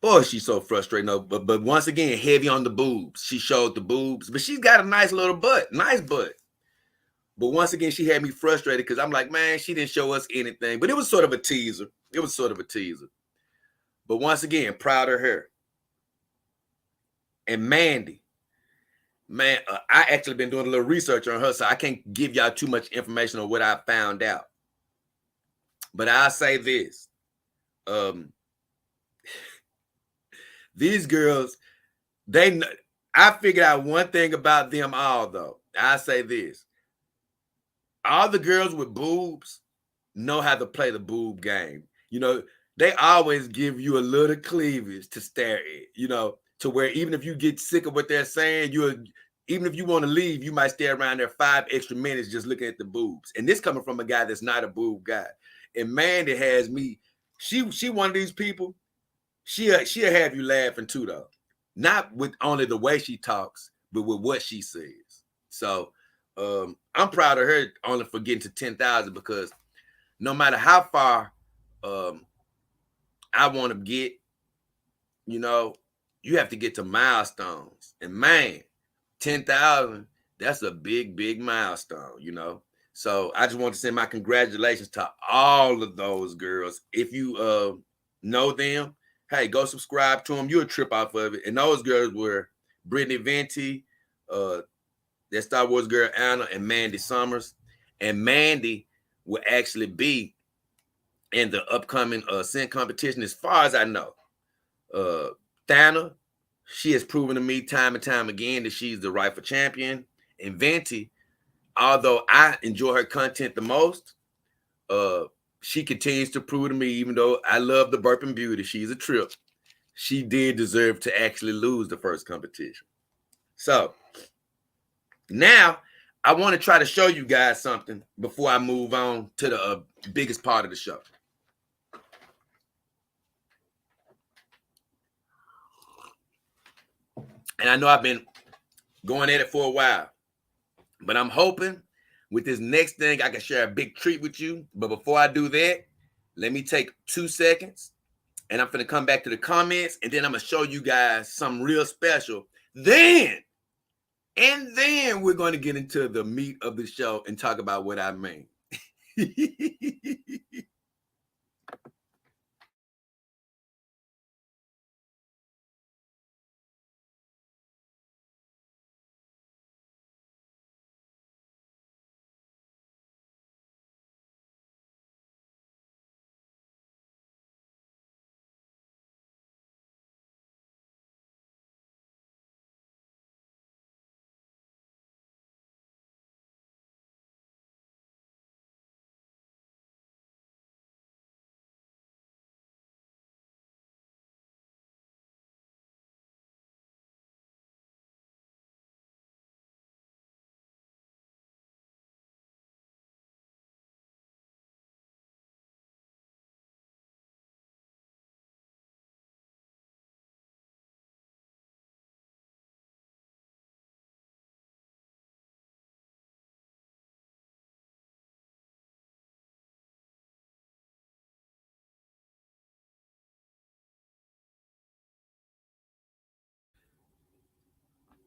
Boy, she's so frustrating. No, but once again, heavy on the boobs. She showed the boobs, but she's got a nice little butt, nice butt. But once again, she had me frustrated because I'm like, man, she didn't show us anything. But it was sort of a teaser. It was sort of a teaser. But once again, proud of her. And Mandy. Man, I actually been doing a little research on her, so I can't give y'all too much information on what I found out. But I'll say this. These girls, I figured out one thing about them all, though. I say this. All the girls with boobs know how to play the boob game. You know, they always give you a little cleavage to stare at, you know, to where even if you get sick of what they're saying, even if you want to leave, you might stay around there 5 extra minutes just looking at the boobs. And this coming from a guy that's not a boob guy. And Mandy has me, she one of these people, she'll have you laughing too, though. Not with only the way she talks, but with what she says. So I'm proud of her only for getting to 10,000, because no matter how far I want to get, you know, you have to get to milestones. And man, 10,000, that's a big, big milestone, you know. So I just want to send my congratulations to all of those girls. If you know them, hey, go subscribe to them. You'll trip off of it. And those girls were Britney Venti, that Star Wars girl Anna, and Mandy Summers. And Mandy will actually be in the upcoming Scent competition, as far as I know. Thana, she has proven to me time and time again that she's the rightful champion. And Venti, although I enjoy her content the most, she continues to prove to me, even though I love the burping beauty, she's a trip, she did deserve to actually lose the first competition. So now I want to try to show you guys something before I move on to the biggest part of the show. And I know I've been going at it for a while, but I'm hoping with this next thing I can share a big treat with you. But before I do that, let me take 2 seconds, and I'm going to come back to the comments, and then I'm going to show you guys something real special. Then we're going to get into the meat of the show and talk about what I mean.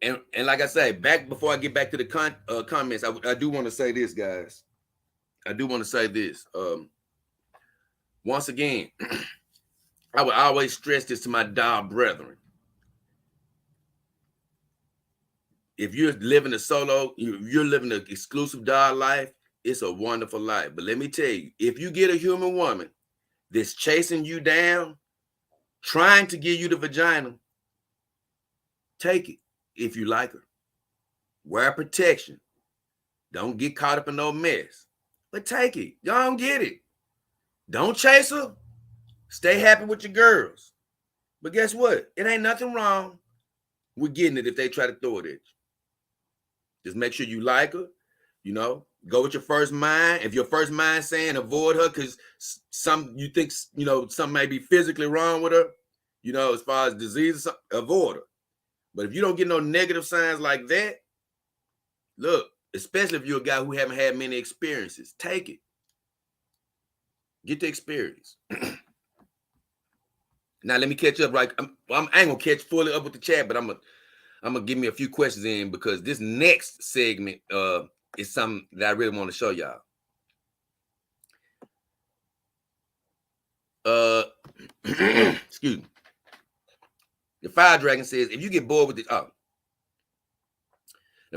And like I say, back before I get back to the comments, I do want to say this, guys. I do want to say this. Once again, I would always stress this to my dog brethren. If you're living a solo, you're living an exclusive dog life, it's a wonderful life. But let me tell you, if you get a human woman that's chasing you down, trying to give you the vagina, take it if you like her. Wear protection. Don't get caught up in no mess. But take it. Y'all don't get it. Don't chase her. Stay happy with your girls. But guess what? It ain't nothing wrong with getting it if they try to throw it at you. Just make sure you like her. You know, go with your first mind. If your first mind saying avoid her because you think, something may be physically wrong with her, as far as disease, avoid her. But if you don't get no negative signs like that, look, especially if you're a guy who haven't had many experiences, take it. Get the experience. Now let me catch up. Right, I ain't gonna catch fully up with the chat, but I'm gonna give me a few questions in because this next segment is something that I really want to show y'all. Excuse me. The Fire Dragon says, if you get bored with the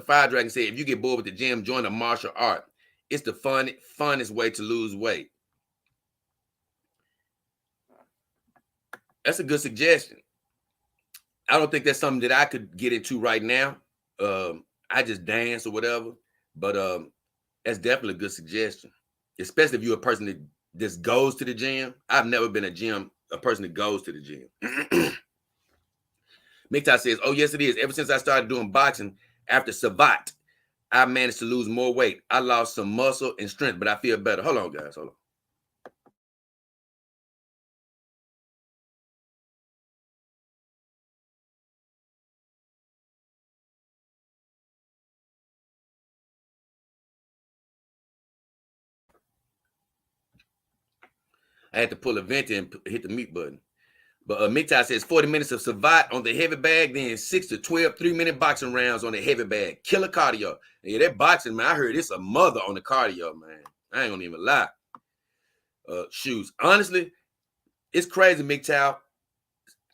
Fire Dragon said, if you get bored with the gym, join a martial art. It's the funnest way to lose weight. That's a good suggestion. I don't think that's something that I could get into right now. I just dance or whatever, but that's definitely a good suggestion, especially if you're a person that just goes to the gym. I've never been a person that goes to the gym. Mikta says, oh, yes, it is. Ever since I started doing boxing after Savat, I managed to lose more weight. I lost some muscle and strength, but I feel better. Hold on, guys. Hold on. I had to pull a Venti and hit the mute button. But Mikta says 40 minutes of Savat on the heavy bag, then 6 to 12 3-minute boxing rounds on the heavy bag. Killer cardio. And yeah, that boxing, man, I heard it's a mother on the cardio, man. I ain't gonna even lie. Shoes. Honestly, it's crazy, Mikta.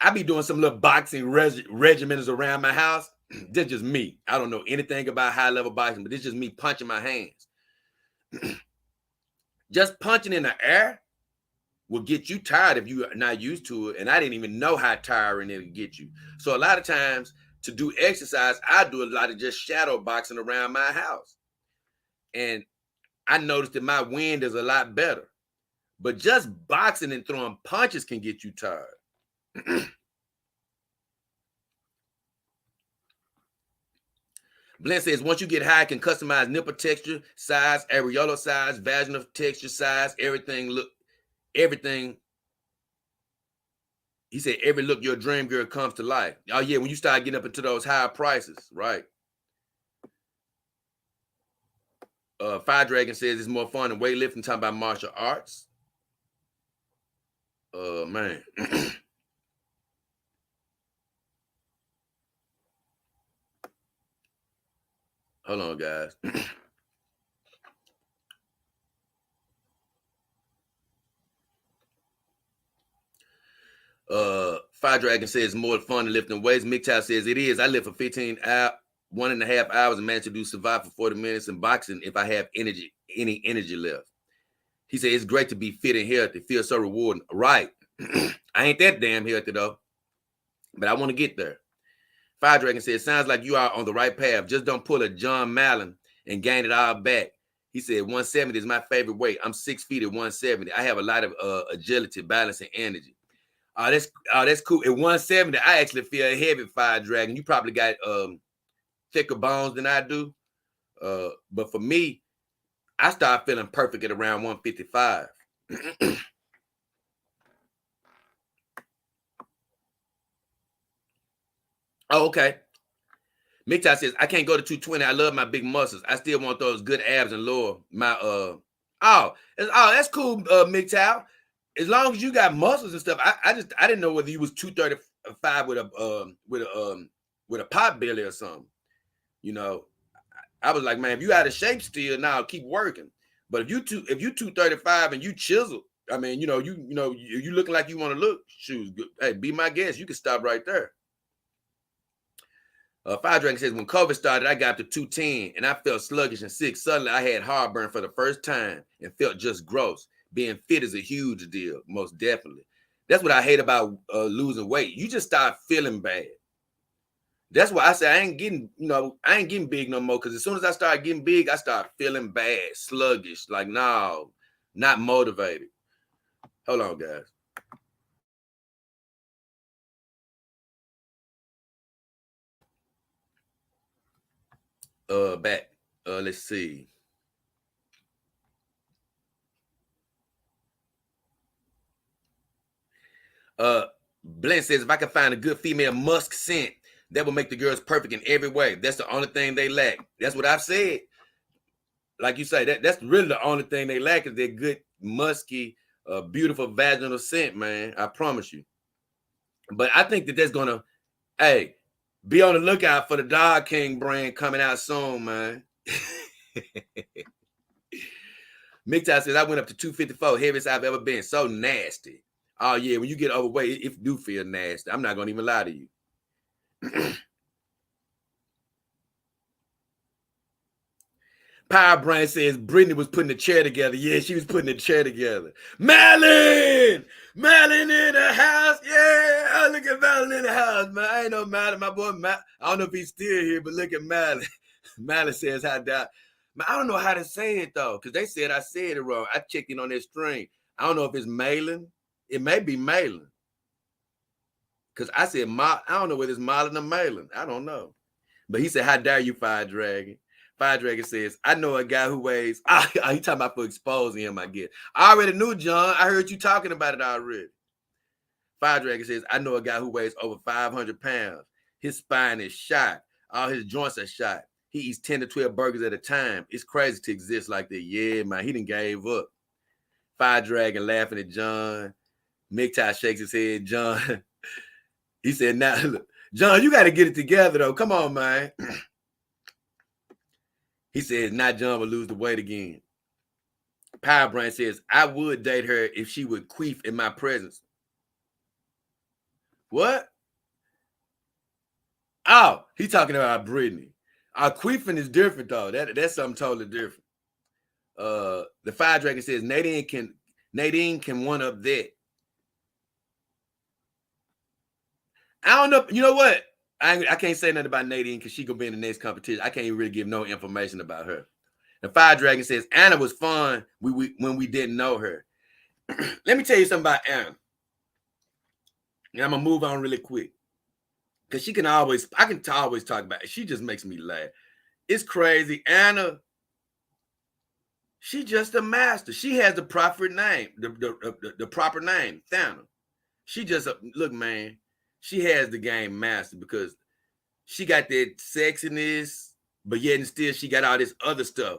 I be doing some little boxing regimens around my house. That's just me. I don't know anything about high-level boxing, but it's just me punching my hands. Just punching in the air will get you tired if you're not used to it. And I didn't even know how tiring it would get you. So a lot of times to do exercise, I do a lot of just shadow boxing around my house. And I noticed that my wind is a lot better. But just boxing and throwing punches can get you tired. Blend says, once you get high, can customize nipple texture, size, areola size, vaginal texture, size, everything. He said, every look your dream girl comes to life. Oh, yeah, when you start getting up into those higher prices, right? Fire Dragon says it's more fun than weightlifting, talking about martial arts. Man. Hold on, guys. Fire Dragon says more fun than lifting weights. Mikta says it is. I lift for 1.5 hours and manage to do survive for 40 minutes in boxing if I have any energy left. He said it's great to be fit and healthy. Feels so rewarding. Right. I ain't that damn healthy though, but I want to get there. Fire Dragon says, sounds like you are on the right path. Just don't pull a John Mallon and gain it all back. He said 170 is my favorite weight. I'm 6 feet at 170. I have a lot of agility, balance, and energy. That's cool. At 170, I actually feel heavy, Fire Dragon. You probably got thicker bones than I do. But for me, I start feeling perfect at around 155. Oh, okay. Mikta says, I can't go to 220. I love my big muscles. I still want those good abs and lower my that's cool, Mikta. As long as you got muscles and stuff. I didn't know whether you was 235 with with a pot belly or something. You know, I was like, man, if you out of shape still now, keep working. But if you 235 and you chisel, I mean, you looking like you want to look, shoes. Hey, be my guest. You can stop right there. Fire Dragon says, when COVID started, I got up to 210 and I felt sluggish and sick. Suddenly, I had heartburn for the first time and felt just gross. Being fit is a huge deal, most definitely. That's what I hate about losing weight. You just start feeling bad. That's why I say I ain't getting big no more. Because as soon as I start getting big, I start feeling bad, sluggish. Like, no, not motivated. Hold on, guys. Back. Let's see. Blend says, if I can find a good female musk scent, that will make the girls perfect in every way. That's the only thing they lack. That's what I've said. Like you say, that's really the only thing they lack is their good, musky, beautiful vaginal scent, man. I promise you. But I think that that's gonna, hey, be on the lookout for the Dog King brand coming out soon, man. MGTOW says, I went up to 254, heaviest I've ever been. So nasty. Oh, yeah, when you get overweight, it do feel nasty. I'm not going to even lie to you. Power Brain says Britney was putting the chair together. Yeah, she was putting the chair together. Malin! Malin in the house. Yeah, look at Malin in the house, man. I ain't no Malin, my boy. I don't know if he's still here, but look at Malin. Malin says, I doubt. I don't know how to say it, though, because they said I said it wrong. I checked in on their string. I don't know if it's Malin. It may be Malin. Because I said, I don't know whether it's Malin or Malin. I don't know. But he said, how dare you, Fire Dragon? Fire Dragon says, I know a guy who weighs, he talking about for exposing him, I guess. I already knew, John. I heard you talking about it already. Fire Dragon says, I know a guy who weighs over 500 pounds. His spine is shot. All his joints are shot. He eats 10 to 12 burgers at a time. It's crazy to exist like that. Yeah, man, he done gave up. Fire Dragon laughing at John. MGTOW shakes his head. John, he said, now, look, John, you got to get it together, though. Come on, man. He says, not John will lose the weight again. Power Brain says, I would date her if she would queef in my presence. What? Oh, he's talking about Britney. Queefing is different, though. That's something totally different. The Fire Dragon says, Nadine can one up that. I don't know. You know what? I can't say nothing about Nadine because she gonna be in the next competition. I can't even really give no information about her. The Fire Dragon says Anna was fun when we didn't know her. Let me tell you something about Anna. And I'm gonna move on really quick because I can always talk about it. She just makes me laugh. It's crazy. Anna, she just a master. She has the proper name, the proper name, Thana. She just look, man. She has the game mastered because she got that sexiness, but yet and still she got all this other stuff.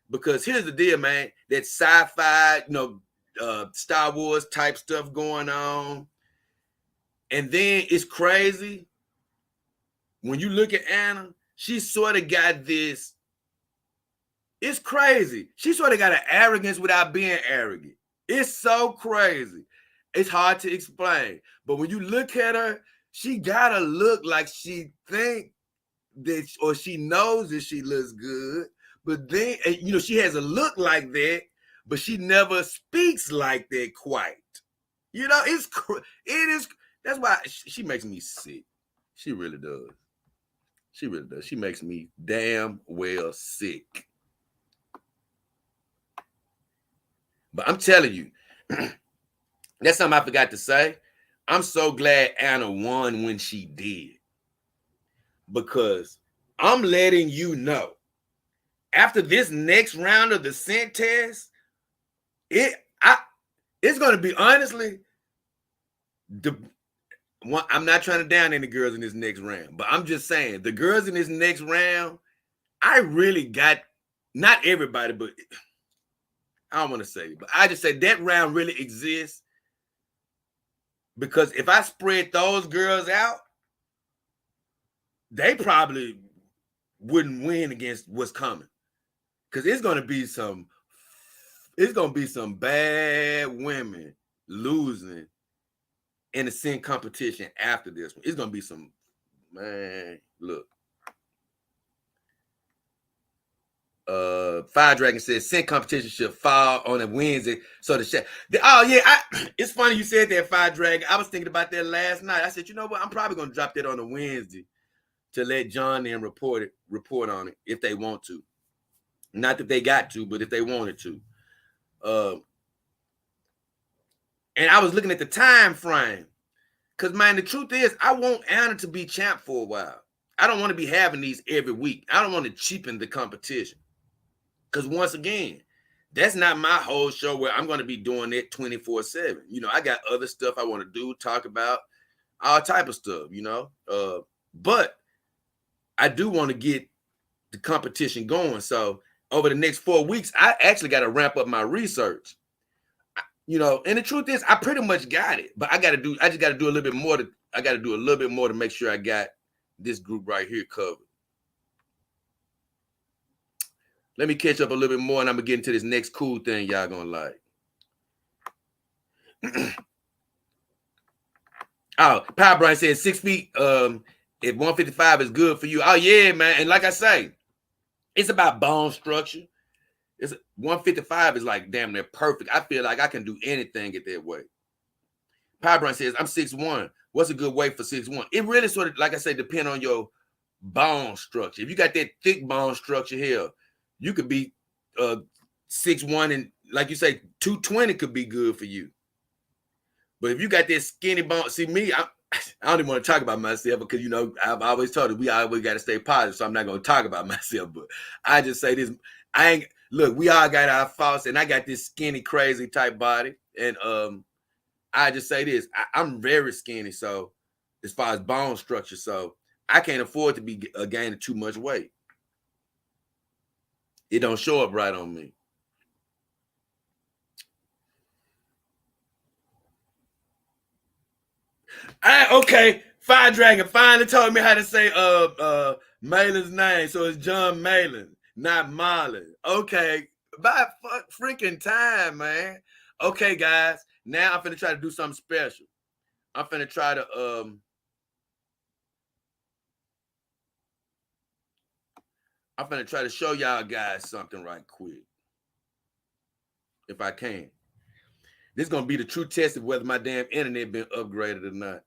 Because here's the deal, man. That sci-fi, Star Wars type stuff going on. And then it's crazy. When you look at Anna, she sort of got this. It's crazy. She sort of got an arrogance without being arrogant. It's so crazy. It's hard to explain. But when you look at her, she gotta look like she think that, or she knows that she looks good. But then, she has a look like that, but she never speaks like that quite. It is. That's why she makes me sick. She really does. She really does. She makes me damn well sick. But I'm telling you, that's something I forgot to say. I'm so glad Anna won when she did. Because I'm letting you know, after this next round of the scent test, it's going to be, honestly, I'm not trying to down any girls in this next round, but I'm just saying, the girls in this next round, I really got, not everybody, but I don't want to say, but I just say that round really exists. Because if I spread those girls out, they probably wouldn't win against what's coming. Because it's gonna be some bad women losing in the sin competition after this one. It's gonna be some, man. Look. Fire Dragon says sin competition should fall on a Wednesday. So it's funny you said that, Fire Dragon. I was thinking about that last night. I said, you know what? I'm probably gonna drop that on a Wednesday to let John and report on it if they want to. Not that they got to, but if they wanted to. And I was looking at the time frame. Because, man, the truth is, I want Anna to be champ for a while. I don't want to be having these every week. I don't want to cheapen the competition. Because once again, that's not my whole show where I'm going to be doing it 24/7. You know, I got other stuff I want to do, talk about, all type of stuff, you know. But I do want to get the competition going. So over the next 4 weeks, I actually got to ramp up my research. You know, and the truth is, I pretty much got it. But I just got to do a little bit more to make sure I got this group right here covered. Let me catch up a little bit more, and I'm gonna get into this next cool thing y'all gonna like. Oh, Power Brian says 6 feet. If 155 is good for you. Oh yeah, man. And like I say, it's about bone structure. It's 155 is like damn near perfect. I feel like I can do anything at that weight. Power Brian says I'm 6'1". What's a good weight for 6'1"? It really sort of, like I say, depend on your bone structure. If you got that thick bone structure here, you could be 6'1", and like you say, 220 could be good for you. But if you got that skinny bone, see me, I don't even want to talk about myself because, you know, I've always told you we always got to stay positive, so I'm not going to talk about myself. But I just say this, look, we all got our faults, and I got this skinny, crazy type body. And I just say this, I'm very skinny, so as far as bone structure, so I can't afford to be gaining too much weight. It don't show up right on me. Okay, Fire Dragon finally told me how to say Malin's name. So it's John Malin, not Marlon. Okay, about freaking time, man. Okay, guys. Now I'm finna try to do something special. I'm finna try to show y'all guys something right quick. If I can. This is gonna be the true test of whether my damn internet been upgraded or not.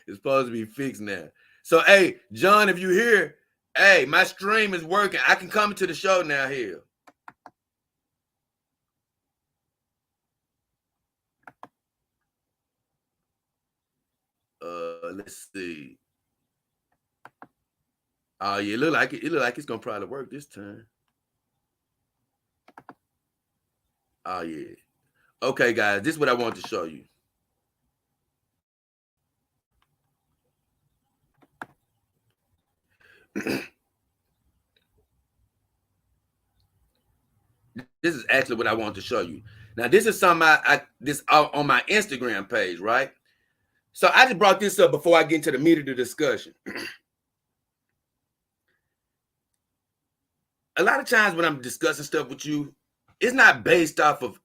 It's supposed to be fixed now. So, hey, John, if you hear, hey, my stream is working. I can come to the show now here. Let's see. Oh yeah, it look like it's gonna probably work this time. Oh yeah. Okay, guys, this is what I want to show you. This is actually what I want to show you. Now, this is something this on my Instagram page, right? So I just brought this up before I get into the meat of the discussion. A lot of times when I'm discussing stuff with you, it's not based off of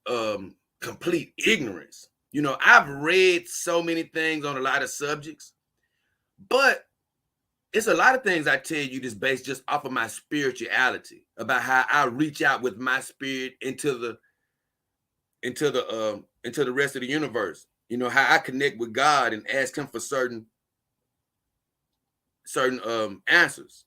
complete ignorance. You know, I've read so many things on a lot of subjects, but it's a lot of things I tell you that's based just off of my spirituality, about how I reach out with my spirit into the rest of the universe. You know, how I connect with God and ask him for certain answers,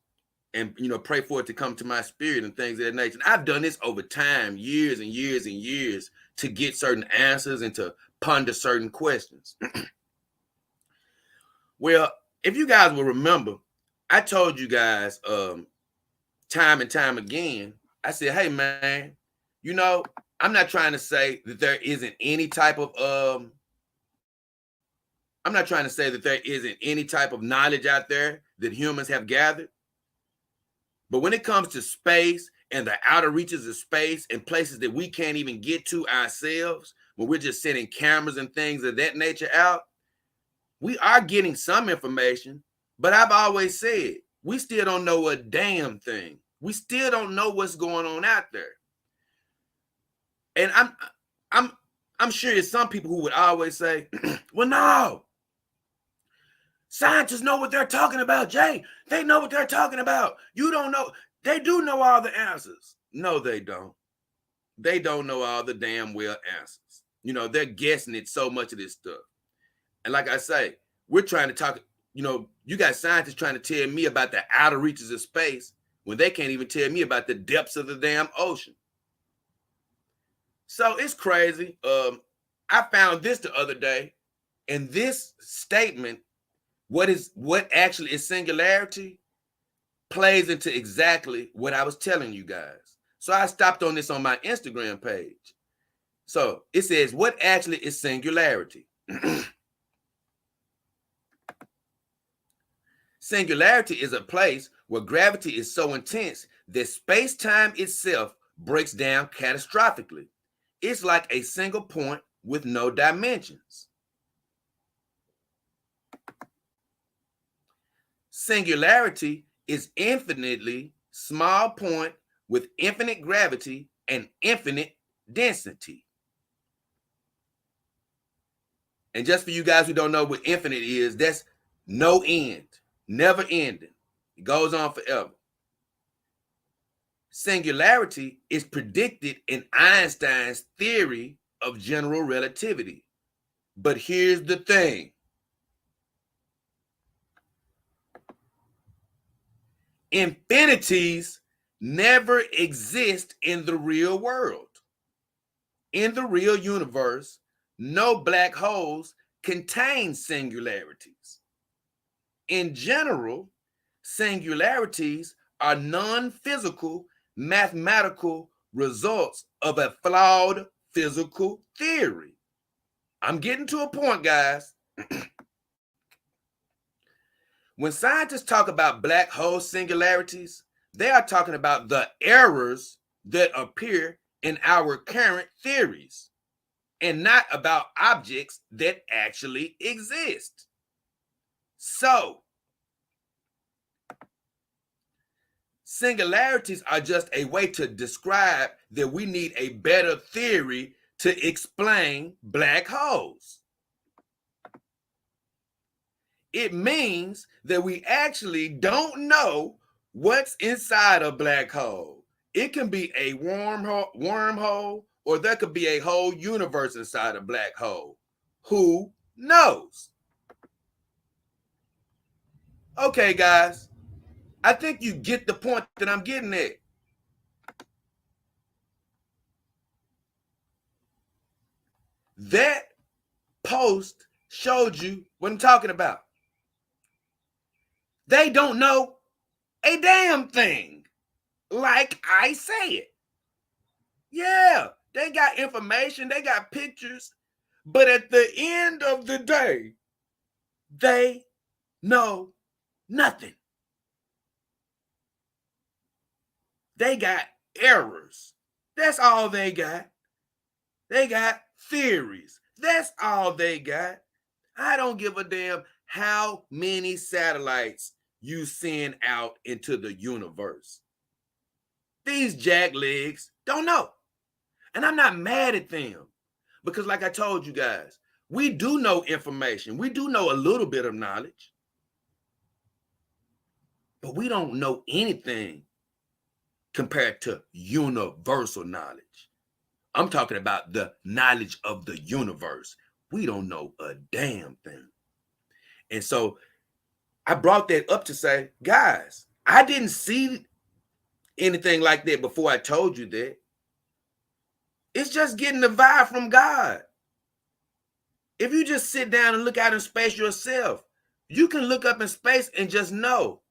and, you know, pray for it to come to my spirit and things of that nature. And I've done this over time, years and years and years, to get certain answers and to ponder certain questions. Well, if you guys will remember, I told you guys time and time again, I said, hey, man, you know, I'm not trying to say that there isn't any type of knowledge out there that humans have gathered. But when it comes to space and the outer reaches of space and places that we can't even get to ourselves, when we're just sending cameras and things of that nature out, We are getting some information, but I've always said we still don't know a damn thing. We still don't know what's going on out there. And I'm I'm sure there's some people who would always say, well, no, scientists know what they're talking about, Jay. They know what they're talking about. You don't know. They do know all the answers. No, they don't. They don't know all the damn well answers. You know, they're guessing at so much of this stuff. And like I say, we're trying to talk, you know, you got scientists trying to tell me about the outer reaches of space when they can't even tell me about the depths of the damn ocean. So it's crazy. I found this the other day, and this statement, what actually is singularity, plays into exactly what I was telling you guys. So I stopped on this on my Instagram page. So it says, what actually is singularity? Singularity is a place where gravity is so intense that space-time itself breaks down catastrophically. It's like a single point with no dimensions. Singularity is infinitely small point with infinite gravity and infinite density. And just for you guys who don't know what infinite is, that's no end, never ending. It goes on forever. Singularity is predicted in Einstein's theory of general relativity. But here's the thing. Infinities never exist in the real world. In the real universe, no black holes contain singularities. In general, singularities are non-physical mathematical results of a flawed physical theory. I'm getting to a point, guys. When scientists talk about black hole singularities, they are talking about the errors that appear in our current theories and not about objects that actually exist. So, singularities are just a way to describe that we need a better theory to explain black holes. It means that we actually don't know what's inside a black hole. It can be a wormhole, or there could be a whole universe inside a black hole. Who knows? Okay, guys, I think you get the point that I'm getting at. That post showed you what I'm talking about. They don't know a damn thing, like I said. Yeah, they got information, they got pictures, but at the end of the day, they know nothing. They got errors. That's all they got. They got theories. That's all they got. I don't give a damn how many satellites you send out into the universe. These jacklegs don't know. And I'm not mad at them because, like I told you guys, we do know information. We do know a little bit of knowledge, but we don't know anything compared to universal knowledge. I'm talking about the knowledge of the universe. We don't know a damn thing. And so I brought that up to say, guys, I didn't see anything like that before I told you that. It's just getting the vibe from God. If you just sit down and look out in space yourself, you can look up in space and just know.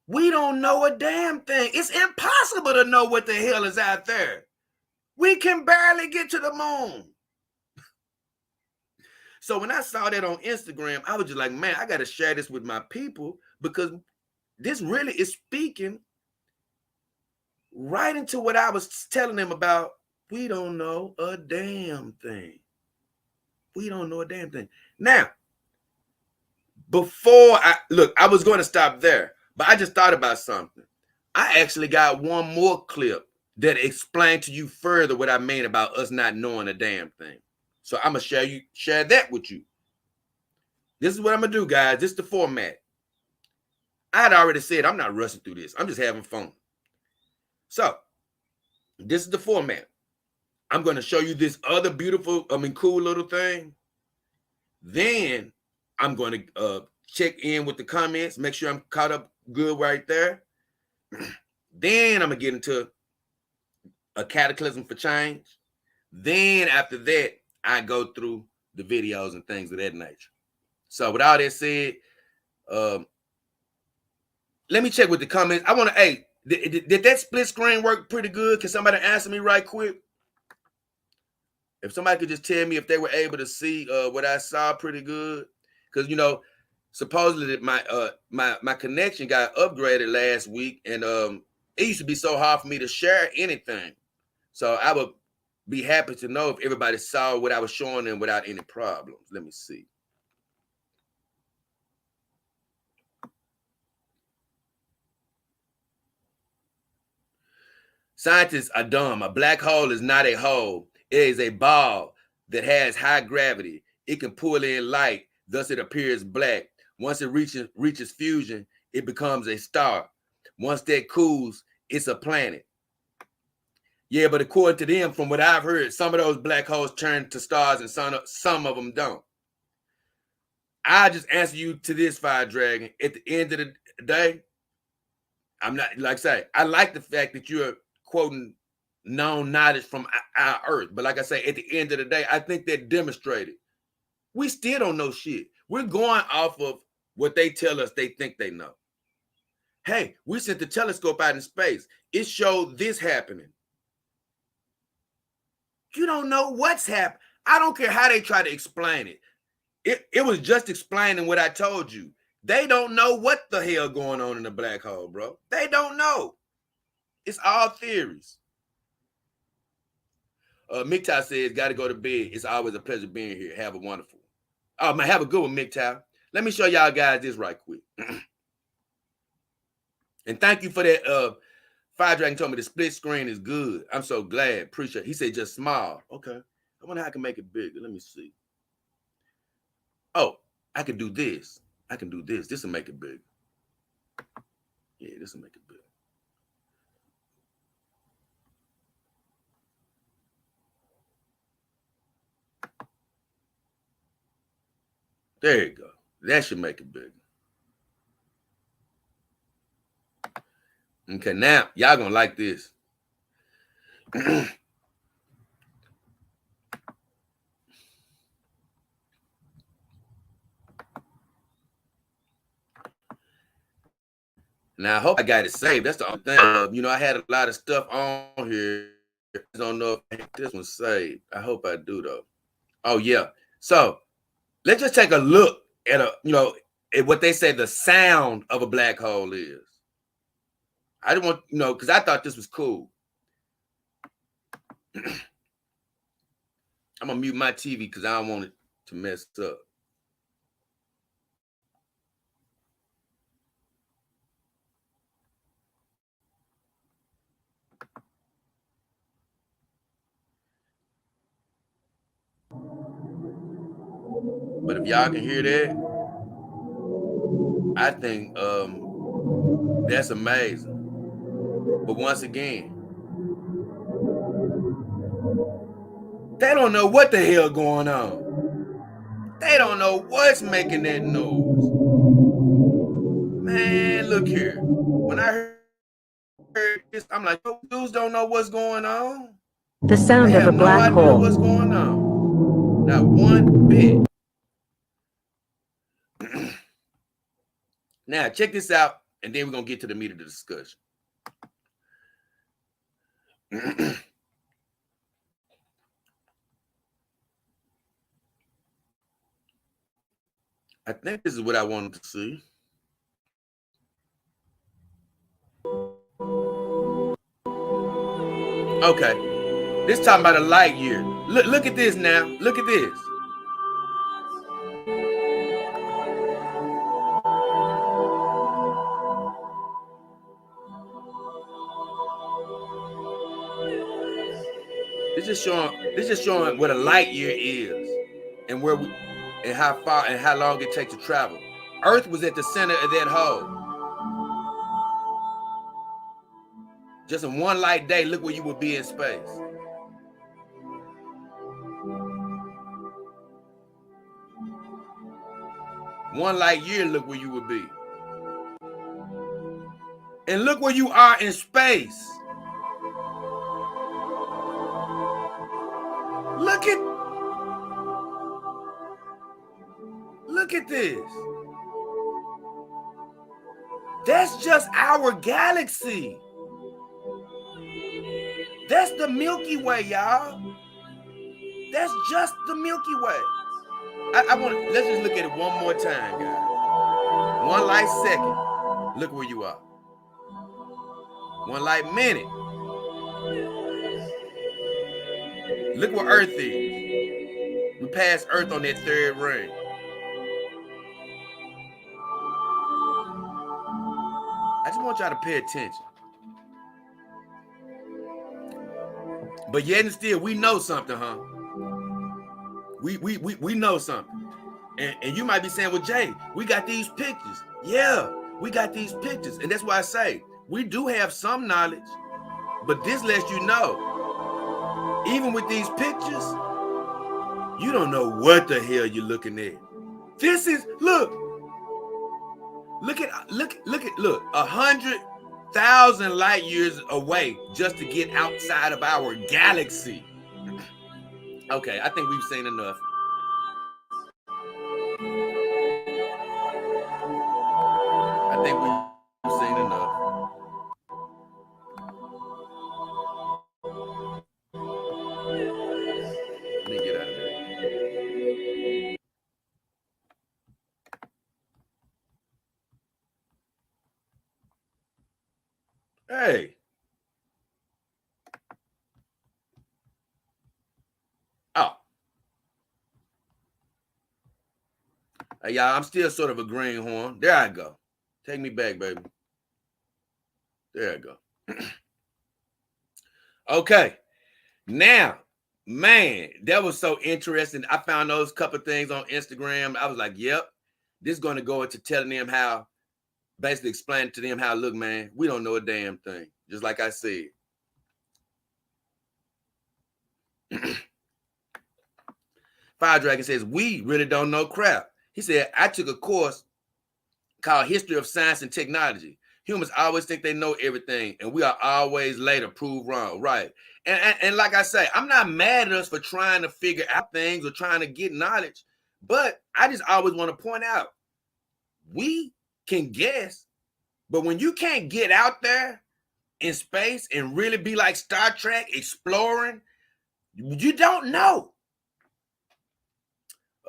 We don't know a damn thing. It's impossible to know what the hell is out there. We can barely get to the moon. So when I saw that on Instagram, I was just like, man, I got to share this with my people because this really is speaking right into what I was telling them about. We don't know a damn thing. We don't know a damn thing. Now, Before I was going to stop there, but I just thought about something. I actually got one more clip that explained to you further what I mean about us not knowing a damn thing. So I'm gonna share that with you. This is what I'm gonna do, guys. This is the format. I had already said I'm not rushing through this. I'm just having fun. So this is the format. I'm gonna show you this other beautiful, cool little thing. Then I'm gonna check in with the comments, make sure I'm caught up good right there. Then I'm gonna get into a cataclysm for change. Then after that, I go through the videos and things of that nature. So with all that said, let me check with the comments. I want to, hey, did that split screen work pretty good? Can somebody answer me right quick? If somebody could just tell me if they were able to see what I saw pretty good. Because, supposedly my connection got upgraded last week, and it used to be so hard for me to share anything. So I would be happy to know if everybody saw what I was showing them without any problems. Let me see. Scientists are dumb. A black hole is not a hole. It is a ball that has high gravity. It can pull in light, thus it appears black. Once it reaches fusion, it becomes a star. Once that cools, it's a planet. Yeah, but according to them, from what I've heard, some of those black holes turn to stars and some of them don't. I just answer you to this, Fire Dragon. At the end of the day, I'm not, like I say, I like the fact that you're quoting known knowledge from our earth. But like I say, at the end of the day, I think that demonstrated. We still don't know shit. We're going off of what they tell us they think they know. Hey, we sent the telescope out in space. It showed this happening. You don't know what's happening. I don't care how they try to explain it. It was just explaining what I told you. They don't know what the hell going on in the black hole, bro. They don't know. It's all theories. MGTOW says, got to go to bed. It's always a pleasure being here. Have a wonderful. Oh, man, have a good one, MGTOW. Let me show y'all guys this right quick. And thank you for that. Fire Dragon told me the split screen is good. I'm so glad. Appreciate it. He said just small. Okay. I wonder how I can make it bigger. Let me see. Oh, I can do this. I can do this. This will make it big. Yeah, this will make it big. There you go. That should make it bigger. Okay, now y'all gonna like this. Now I hope I got it saved. That's the only thing. I had a lot of stuff on here. I don't know if this one's saved. I hope I do though. Oh yeah. So let's just take a look at at what they say the sound of a black hole is. I didn't want, because I thought this was cool. I'm gonna mute my TV because I don't want it to mess up. But if y'all can hear that, I think that's amazing. But once again, they don't know what the hell going on. They don't know what's making that noise. Man, look here. When I heard this, I'm like, dudes don't know what's going on. The sound of a black hole. They have no idea what's going on. Not one bit. Now, check this out, and then we're going to get to the meat of the discussion. I think this is what I wanted to see. Okay. This talking about a light year. Look at this now. Look at this. just showing what a light year is, and where we, and how far and how long it takes to travel. Earth was at the center of that hole. Just in one light day, look where you would be in space. One light year, look where you would be. And look where you are in space. Look at this. That's just our galaxy. That's the Milky Way, y'all. That's just the Milky Way. Let's just look at it one more time, guys. One light second, look where you are. One light minute, look where Earth is. We passed Earth on that third ring. I just want y'all to pay attention. But yet and still, we know something, huh? We know something. And you might be saying, well, Jay, we got these pictures. Yeah, we got these pictures. And that's why I say, we do have some knowledge, but this lets you know, even with these pictures, you don't know what the hell you're looking at. This is, look, 100,000 light years away just to get outside of our galaxy. Okay, I think we've seen enough. I think we've seen enough. Let me get out of there. Hey. Oh. Hey, y'all, I'm still sort of a greenhorn. There I go. Take me back, baby. There I go. Okay. Now, man, that was so interesting. I found those couple things on Instagram. I was like, yep, this is going to go into telling them how, basically explaining to them how, look, man, we don't know a damn thing. Just like I said. Fire Dragon says, we really don't know crap. He said, I took a course called History of Science and Technology. Humans always think they know everything, and we are always later proved wrong. Right. And like I say, I'm not mad at us for trying to figure out things or trying to get knowledge, but I just always want to point out, we can guess, but when you can't get out there in space and really be like Star Trek, exploring, you don't know.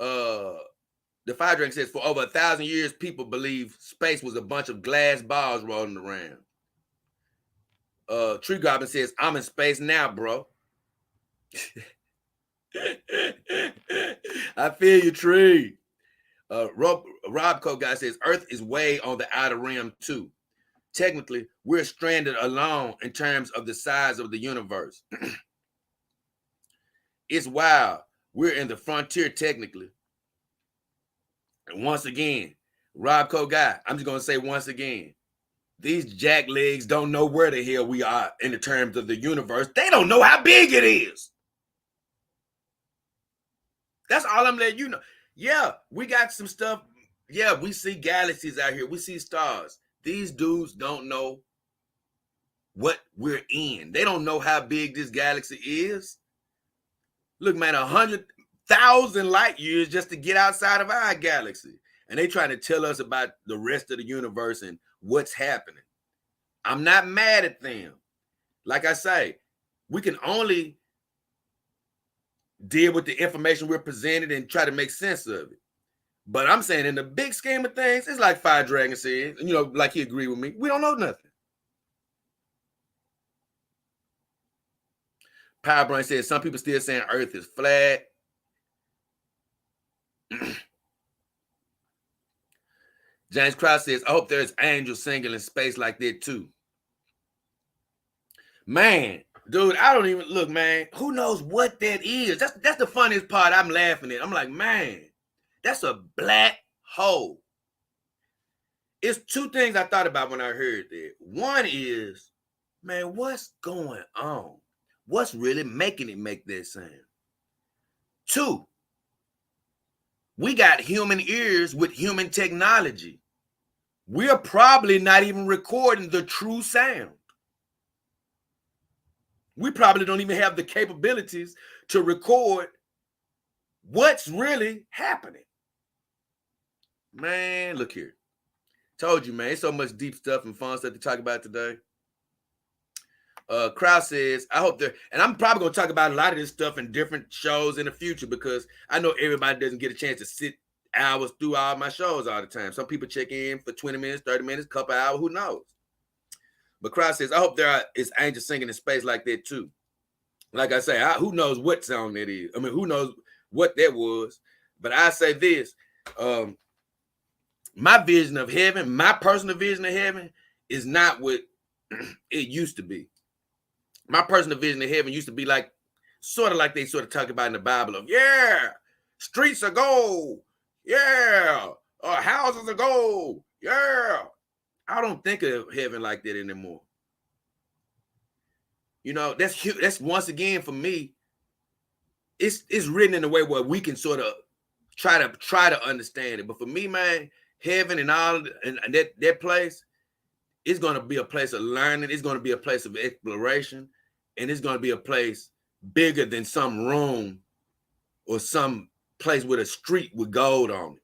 The Fire Dragon says, for over 1,000 years, people believe space was a bunch of glass balls rolling around. Tree Goblin says, I'm in space now, bro. I feel you, Tree. Rob Cole guy says, Earth is way on the outer rim, too. Technically, we're stranded alone in terms of the size of the universe. It's wild. We're in the frontier, technically. And once again, Rob Cole guy, I'm just going to say once again, these jacklegs don't know where the hell we are in the terms of the universe. They don't know how big it is. That's all I'm letting you know. Yeah, we got some stuff. Yeah, we see galaxies out here. We see stars. These dudes don't know what we're in. They don't know how big this galaxy is. Look, man, 100,000 light years just to get outside of our galaxy. And they trying to tell us about the rest of the universe and what's happening. I'm not mad at them. Like I say, we can only deal with the information we're presented and try to make sense of it. But I'm saying in the big scheme of things, it's like Fire Dragon said, you know, like he agreed with me. We don't know nothing. Power Brain says some people still saying Earth is flat. James Krause says, I hope there's angels singing in space like that too. Man, Dude, I don't even look, man. Who knows what that is? That's the funniest part. I'm laughing at. I'm like, man, that's a black hole. It's two things I thought about when I heard that. One is, man, what's going on? What's really making it make that sound? Two, we got human ears with human technology. We're probably not even recording the true sound. We probably don't even have the capabilities to record what's really happening. Man, look here. Told you, man, it's so much deep stuff and fun stuff to talk about today. Krause says, I hope they're, and I'm probably going to talk about a lot of this stuff in different shows in the future because I know everybody doesn't get a chance to sit hours through all my shows all the time. Some people check in for 20 minutes, 30 minutes, couple hours, who knows? But Krause says, I hope there is angels singing in space like that too. Like I say, who knows what song that is? I mean, who knows what that was? But I say this, my vision of heaven, my personal vision of heaven is not what it used to be. My personal vision of heaven used to be like, sort of like they sort of talk about in the Bible of, yeah, streets are gold. Yeah, houses are gold. Yeah. I don't think of heaven like that anymore. You know, that's once again for me, it's written in a way where we can sort of try to understand it. But for me, man, heaven and all and that place is going to be a place of learning. It's going to be a place of exploration, and it's going to be a place bigger than some room or some place with a street with gold on it.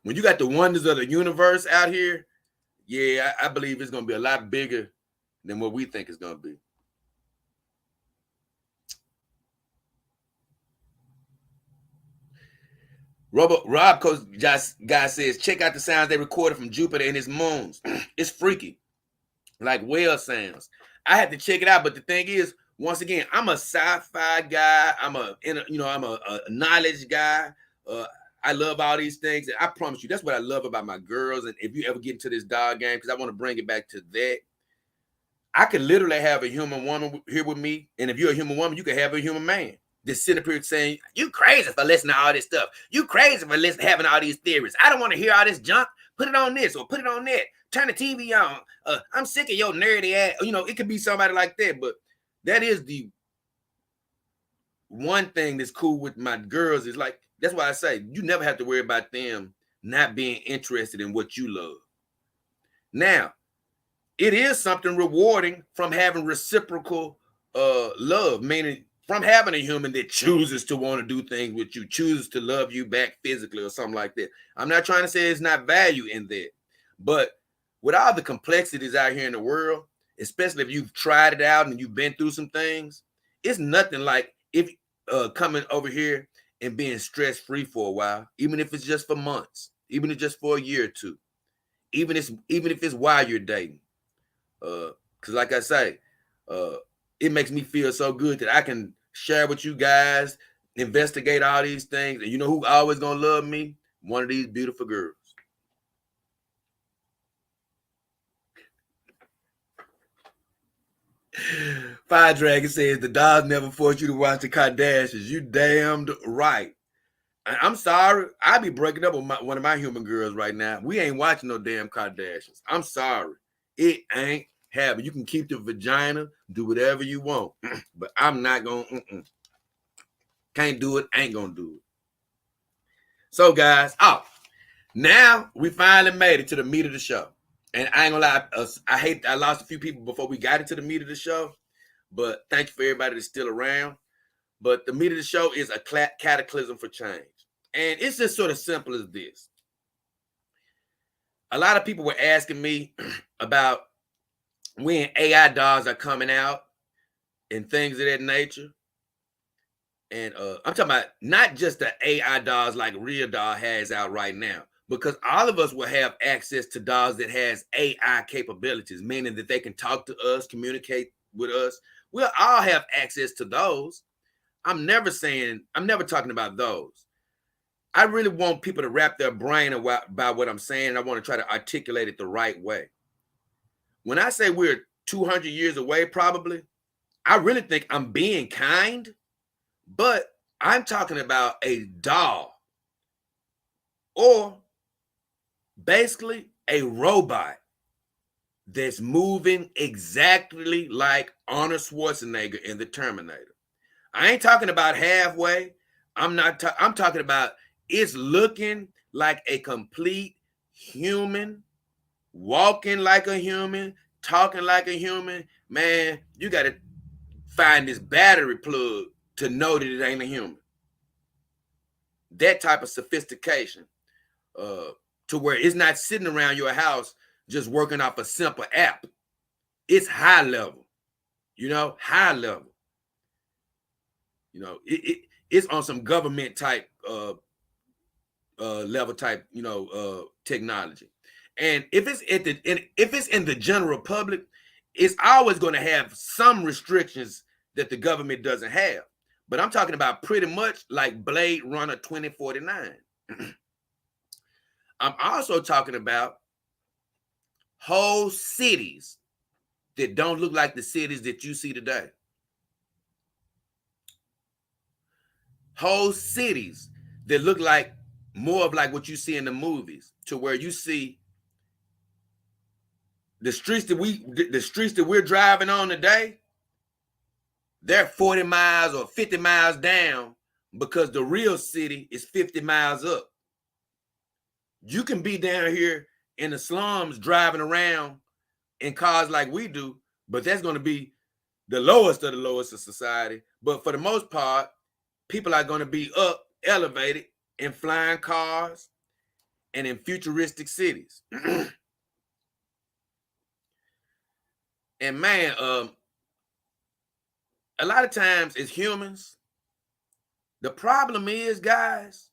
When you got the wonders of the universe out here, yeah, I believe it's going to be a lot bigger than what we think it's going to be. Rob Coach guy says, check out the sounds they recorded from Jupiter and its moons. It's freaky, like whale sounds. I had to check it out, but the thing is, once again, I'm a sci-fi guy. I'm a knowledge guy. I love all these things, and I promise you, that's what I love about my girls. And if you ever get into this dog game, because I want to bring it back to that, I could literally have a human woman here with me, and if you're a human woman, you can have a human man. This sitting up here saying, you crazy for listening to all this stuff. You crazy for having all these theories. I don't want to hear all this junk. Put it on this or put it on that. Turn the TV on. I'm sick of your nerdy ass. You know, it could be somebody like that, but that is the one thing that's cool with my girls is like, that's why I say you never have to worry about them not being interested in what you love. Now, it is something rewarding from having reciprocal love, meaning from having a human that chooses to want to do things with you, chooses to love you back physically or something like that. I'm not trying to say there's not value in that, but with all the complexities out here in the world, especially if you've tried it out and you've been through some things, it's nothing like if coming over here and being stress-free for a while, even if it's just for months, even if it's just for a year or two, even if it's while you're dating. Because like I say, it makes me feel so good that I can share with you guys, investigate all these things. And you know who always gonna love me? One of these beautiful girls. Fire Dragon says the dogs never force you to watch the Kardashians. You damned right. I'm sorry. I be breaking up with one of my human girls right now. We ain't watching no damn Kardashians. I'm sorry. It ain't happening. You can keep the vagina, do whatever you want, but I'm not going to. Can't do it, ain't going to do it. So, guys, now we finally made it to the meat of the show. And I ain't gonna lie, I lost a few people before we got into the meat of the show, but thank you for everybody that's still around. But the meat of the show is a cataclysm for change. And it's just sort of simple as this. A lot of people were asking me about when AI dolls are coming out and things of that nature. And I'm talking about not just the AI dolls like Real Doll has out right now, because all of us will have access to dolls that has AI capabilities, meaning that they can talk to us, communicate with us. We'll all have access to those. I'm never talking about those. I really want people to wrap their brain about what I'm saying. I want to try to articulate it the right way. When I say we're 200 years away, probably, I really think I'm being kind, but I'm talking about a doll or basically a robot that's moving exactly like Arnold Schwarzenegger in The Terminator. I ain't talking about halfway. I'm talking about it's looking like a complete human, walking like a human, talking like a human. Man, you got to find this battery plug to know that it ain't a human. That type of sophistication, to where it's not sitting around your house just working off a simple app. It's high level, high level. It's on some government type level type, technology. And if it's in the general public, it's always going to have some restrictions that the government doesn't have. But I'm talking about pretty much like Blade Runner 2049. I'm also talking about whole cities that don't look like the cities that you see today. Whole cities that look like more of like what you see in the movies, to where you see the streets that we're driving on today, they're 40 miles or 50 miles down because the real city is 50 miles up. You can be down here in the slums driving around in cars like we do, but that's going to be the lowest of the lowest of society. But for the most part, people are going to be up, elevated in flying cars and in futuristic cities. And man, a lot of times as humans, the problem is, guys,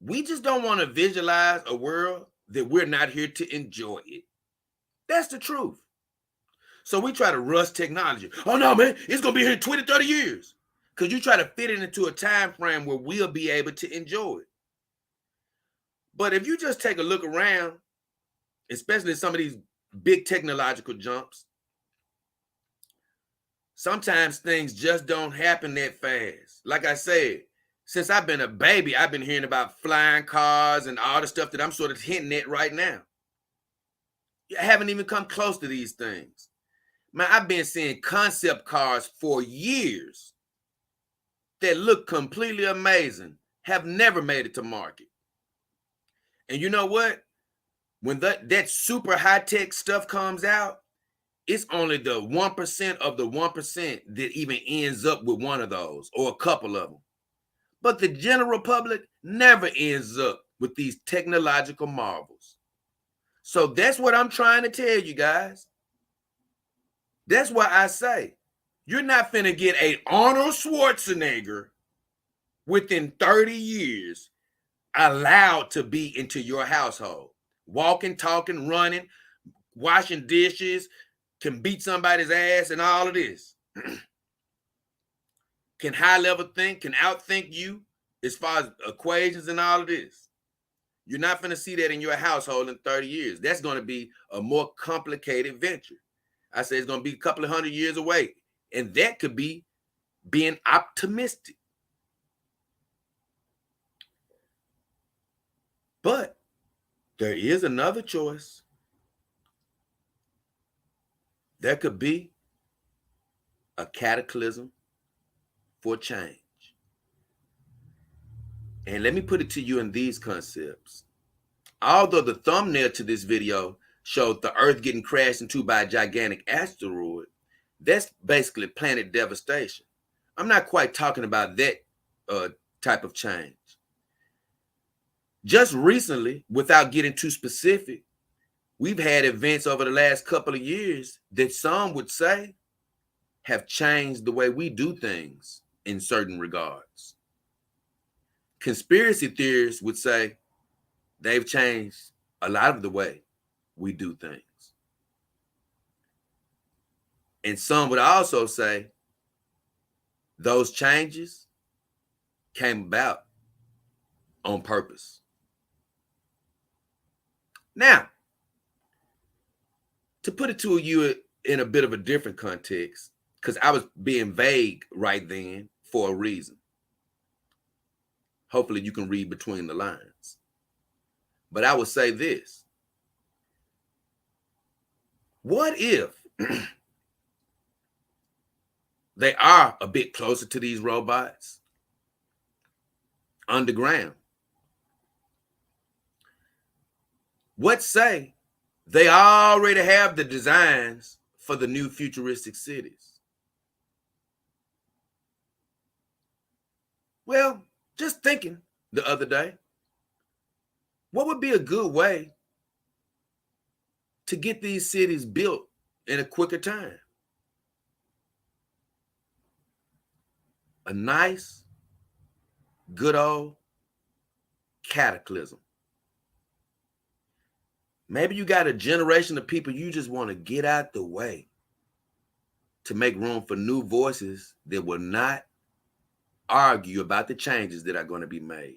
we just don't want to visualize a world that we're not here to enjoy it. That's the truth. So we try to rush technology. Oh no, man, it's going to be here in 20, 30 years. Because you try to fit it into a time frame where we'll be able to enjoy it. But if you just take a look around, especially some of these big technological jumps, sometimes things just don't happen that fast. Like I said, since I've been a baby, I've been hearing about flying cars and all the stuff that I'm sort of hinting at right now. I haven't even come close to these things. Man, I've been seeing concept cars for years that look completely amazing, have never made it to market. And you know what? When that super high-tech stuff comes out, it's only the 1% of the 1% that even ends up with one of those or a couple of them. But the general public never ends up with these technological marvels. So that's what I'm trying to tell you guys. That's why I say you're not finna get a Arnold Schwarzenegger within 30 years allowed to be into your household. Walking, talking, running, washing dishes, can beat somebody's ass and all of this. Can high level think, can outthink you as far as equations and all of this. You're not going to see that in your household in 30 years. That's going to be a more complicated venture. I say it's going to be a couple of 100 years away. And that could be being optimistic. But there is another choice. There could be a cataclysm for change. And let me put it to you in these concepts. Although the thumbnail to this video showed the Earth getting crashed into by a gigantic asteroid, that's basically planet devastation. I'm not quite talking about that type of change. Just recently, without getting too specific, we've had events over the last couple of years that some would say have changed the way we do things in certain regards. Conspiracy theorists would say they've changed a lot of the way we do things. And some would also say those changes came about on purpose. Now, to put it to you in a bit of a different context, because I was being vague right then for a reason. Hopefully you can read between the lines. But I would say this. What if they are a bit closer to these robots underground? What say they already have the designs for the new futuristic cities? Well, just thinking the other day, what would be a good way to get these cities built in a quicker time? A nice, good old cataclysm. Maybe you got a generation of people you just want to get out the way to make room for new voices that will not argue about the changes that are going to be made.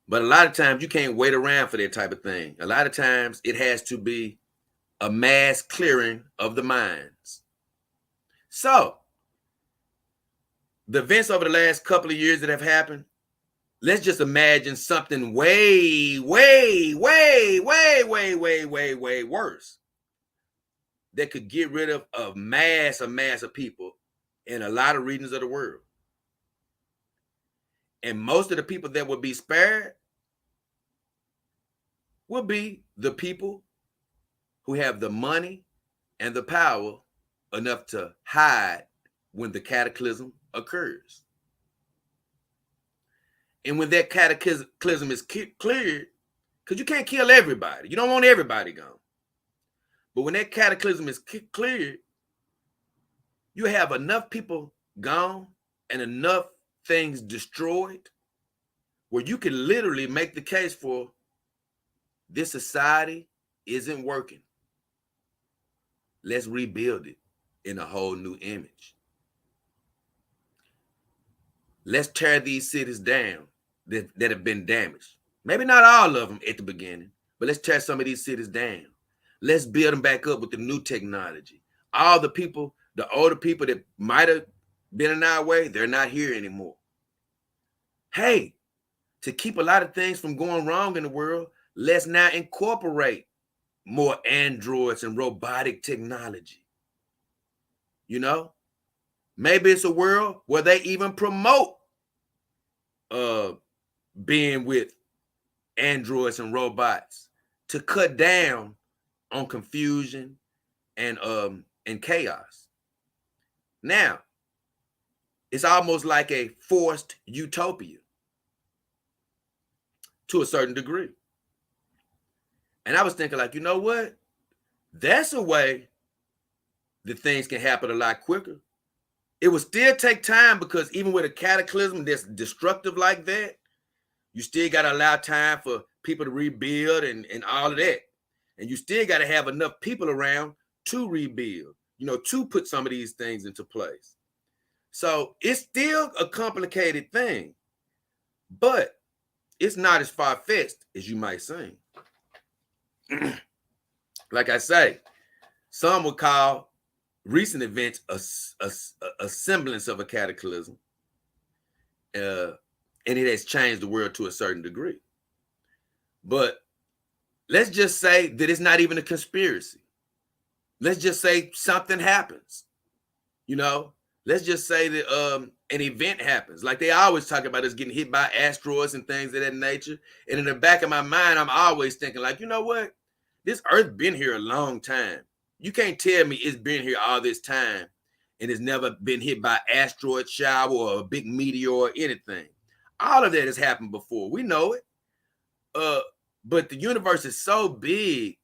But a lot of times you can't wait around for that type of thing. A lot of times it has to be a mass clearing of the minds. So the events over the last couple of years that have happened, let's just imagine something way worse that could get rid of a mass of people in a lot of regions of the world. And most of the people that would be spared will be the people who have the money and the power enough to hide when the cataclysm occurs. And when that cataclysm is cleared, because you can't kill everybody. You don't want everybody gone. But when that cataclysm is cleared, you have enough people gone and enough things destroyed where you can literally make the case for this society isn't working. Let's rebuild it in a whole new image. Let's tear these cities down that have been damaged. Maybe not all of them at the beginning, but let's tear some of these cities down. Let's build them back up with the new technology. All the people, the older people that might have been in our way, they're not here anymore. Hey, to keep a lot of things from going wrong in the world, let's now incorporate more androids and robotic technology. You know, maybe it's a world where they even promote being with androids and robots to cut down on confusion and chaos. Now, it's almost like a forced utopia to a certain degree. And I was thinking, like, you know what? That's a way that things can happen a lot quicker. It will still take time because even with a cataclysm that's destructive like that, you still got to allow time for people to rebuild and all of that. And you still got to have enough people around to rebuild, you know, to put some of these things into place. So it's still a complicated thing, but it's not as far-fetched as you might think. Like I say, some would call recent events a semblance of a cataclysm, and it has changed the world to a certain degree. But let's just say that it's not even a conspiracy. Let's just say something happens. You know, let's just say that an event happens. Like they always talk about us getting hit by asteroids and things of that nature. And in the back of my mind, I'm always thinking, like, you know what? This Earth been here a long time. You can't tell me it's been here all this time and it's never been hit by asteroid shower or a big meteor or anything. All of that has happened before. We know it. But the universe is so big,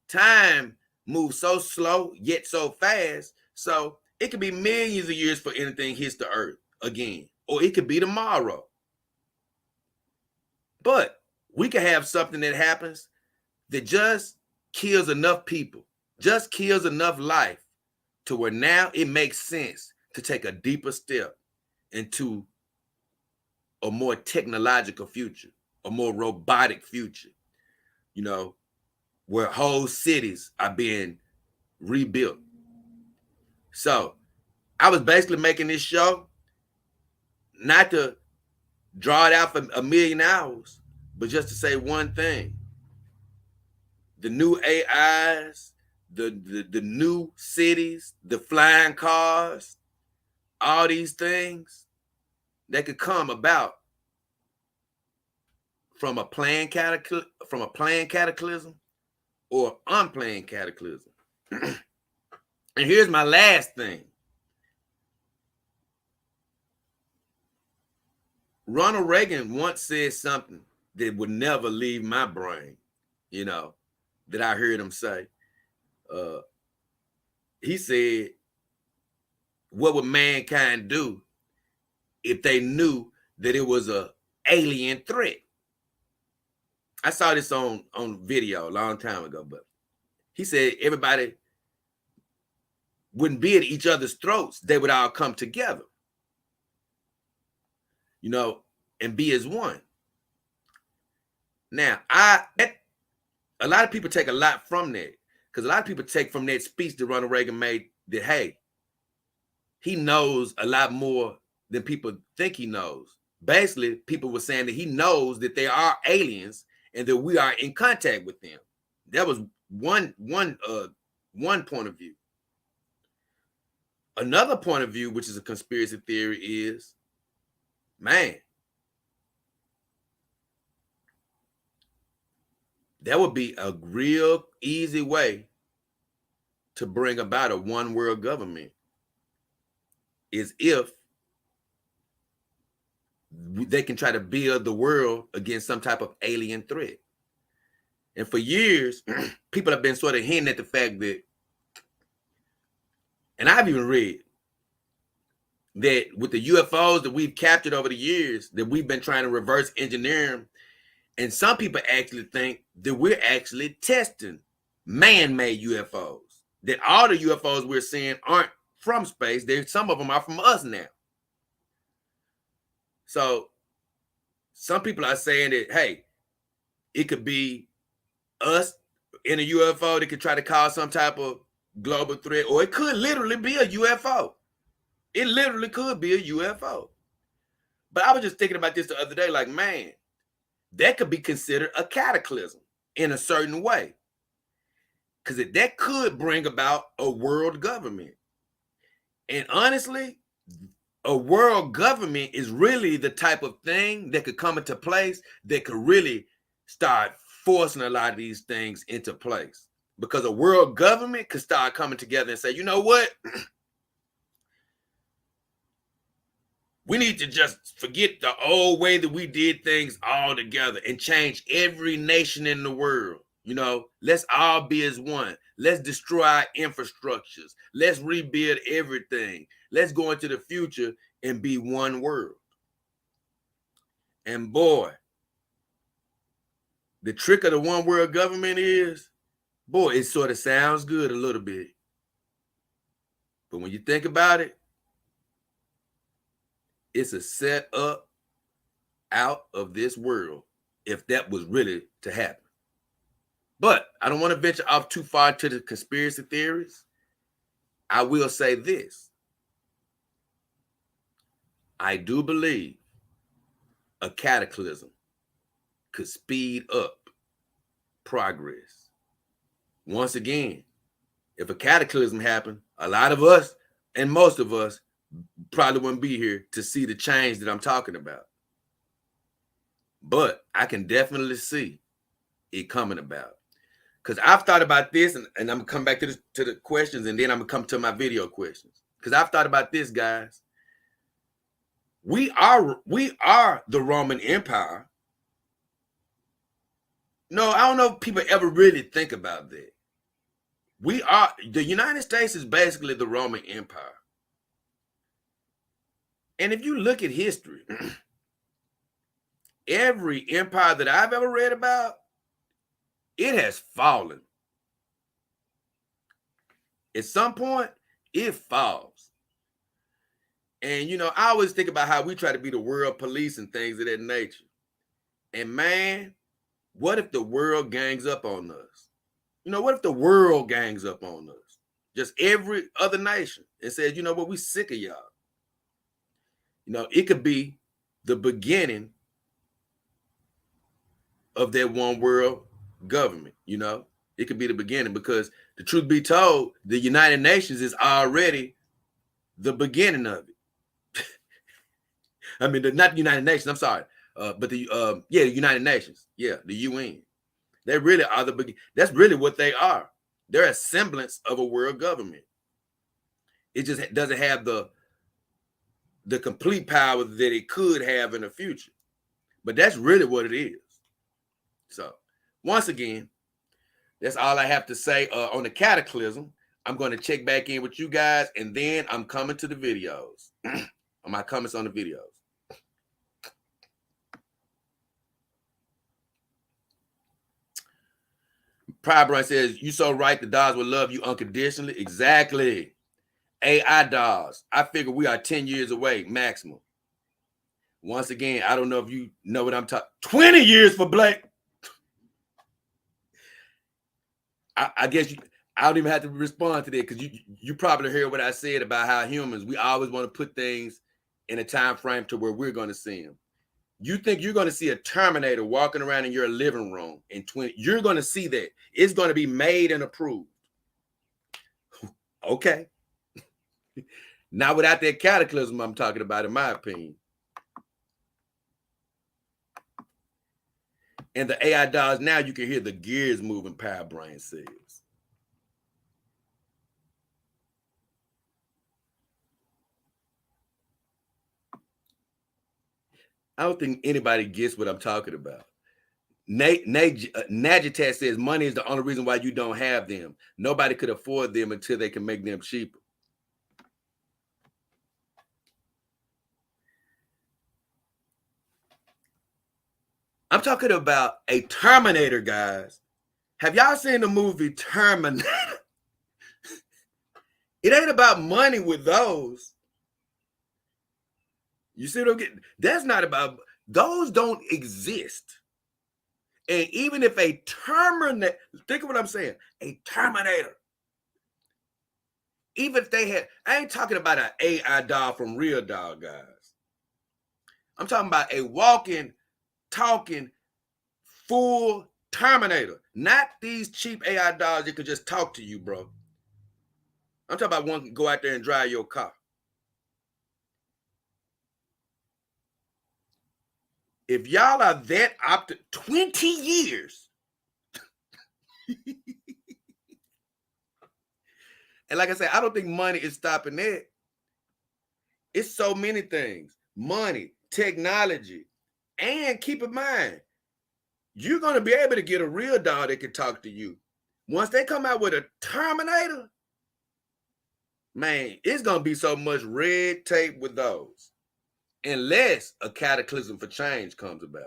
time moves so slow, yet so fast. So it could be millions of years for anything hits the Earth again, or it could be tomorrow. But we could have something that happens that just kills enough people, just kills enough life to where now it makes sense to take a deeper step into a more technological future, a more robotic future, you know, where whole cities are being rebuilt. So I was basically making this show not to draw it out for a million hours, but just to say one thing. The new AIs, the new cities, the flying cars, all these things that could come about from a planned cataclysm or unplanned cataclysm. And here's my last thing. Ronald Reagan once said something that would never leave my brain, that I heard him say. He said, what would mankind do if they knew that it was an alien threat? I saw this on video a long time ago, but he said everybody wouldn't be at each other's throats. They would all come together, and be as one. Now, a lot of people take a lot from that, because a lot of people take from that speech that Ronald Reagan made that, hey, he knows a lot more than people think he knows. Basically, people were saying that he knows that there are aliens and that we are in contact with them. That was one point of view. Another point of view, which is a conspiracy theory, is, man, that would be a real easy way to bring about a one world government, is if they can try to build the world against some type of alien threat. And for years, people have been sort of hinting at the fact that, and I've even read that with the UFOs that we've captured over the years, that we've been trying to reverse engineer them. And some people actually think that we're actually testing man-made UFOs, that all the UFOs we're seeing aren't from space. Some of them are from us now. So some people are saying that, hey, it could be us in a UFO that could try to cause some type of global threat, or it could literally be a UFO. It literally could be a UFO. But I was just thinking about this the other day, like, man, that could be considered a cataclysm in a certain way, because that could bring about a world government. And honestly, a world government is really the type of thing that could come into place that could really start forcing a lot of these things into place. Because a world government could start coming together and say, you know what? We need to just forget the old way that we did things altogether and change every nation in the world. Let's all be as one. Let's destroy our infrastructures. Let's rebuild everything. Let's go into the future and be one world. And boy, the trick of the one world government is, boy, it sort of sounds good a little bit. But when you think about it, it's a set up out of this world if that was really to happen. But I don't want to venture off too far to the conspiracy theories. I will say this. I do believe a cataclysm could speed up progress. Once again, if a cataclysm happened, a lot of us and most of us probably wouldn't be here to see the change that I'm talking about. But I can definitely see it coming about. Because I've thought about this, and I'm going to come back to the questions, and then I'm going to come to my video questions. Because I've thought about this, guys. We are the Roman Empire. No, I don't know if people ever really think about that. The United States is basically the Roman Empire. And if you look at history, every empire that I've ever read about, it has fallen. At some point, it falls. And, I always think about how we try to be the world police and things of that nature. And man, what if the world gangs up on us? What if the world gangs up on us? just every other nation, and said, you know what, we sick of y'all. You know, it could be the beginning of that one world government. You know, it could be the beginning, because the truth be told, the United Nations is already the beginning of it. I mean, not the United Nations, I'm sorry. But the United Nations. Yeah, the UN. They really are the beginning. That's really what they are. They're a semblance of a world government. It just doesn't have the complete power that it could have in the future. But that's really what it is. So, once again, that's all I have to say on the Cataclysm. I'm going to check back in with you guys, and then I'm coming to the videos. On my comments on the videos. Pride Brian says, you so right, the dolls will love you unconditionally. Exactly. AI dolls. I figure we are 10 years away, maximum. Once again, I don't know if you know what I'm talking. 20 years for Blake. I guess I don't even have to respond to that, because you probably heard what I said about how humans, we always want to put things in a time frame to where we're going to see them. You think you're going to see a Terminator walking around in your living room in 20? You're going to see that. It's going to be made and approved. Okay. Not without that cataclysm I'm talking about, in my opinion. And the AI dolls, now you can hear the gears moving, Power Brain says. I don't think anybody gets what I'm talking about. Najitat says money is the only reason why you don't have them. Nobody could afford them until they can make them cheaper. I'm talking about a Terminator, guys. Have y'all seen the movie Terminator? It ain't about money with those. You see what I'm getting? That's not about, those don't exist. And even if a Terminator, think of what I'm saying, a Terminator, even if they had, I ain't talking about an AI doll from Real Doll, guys. I'm talking about a walking, talking, full Terminator. Not these cheap AI dolls that could just talk to you, bro. I'm talking about one that can go out there and drive your car. If y'all are that 20 years. And like I said, I don't think money is stopping that. It's so many things. Money, technology, and keep in mind, you're going to be able to get a real doll that can talk to you. Once they come out with a Terminator, man, it's going to be so much red tape with those. Unless a cataclysm for change comes about.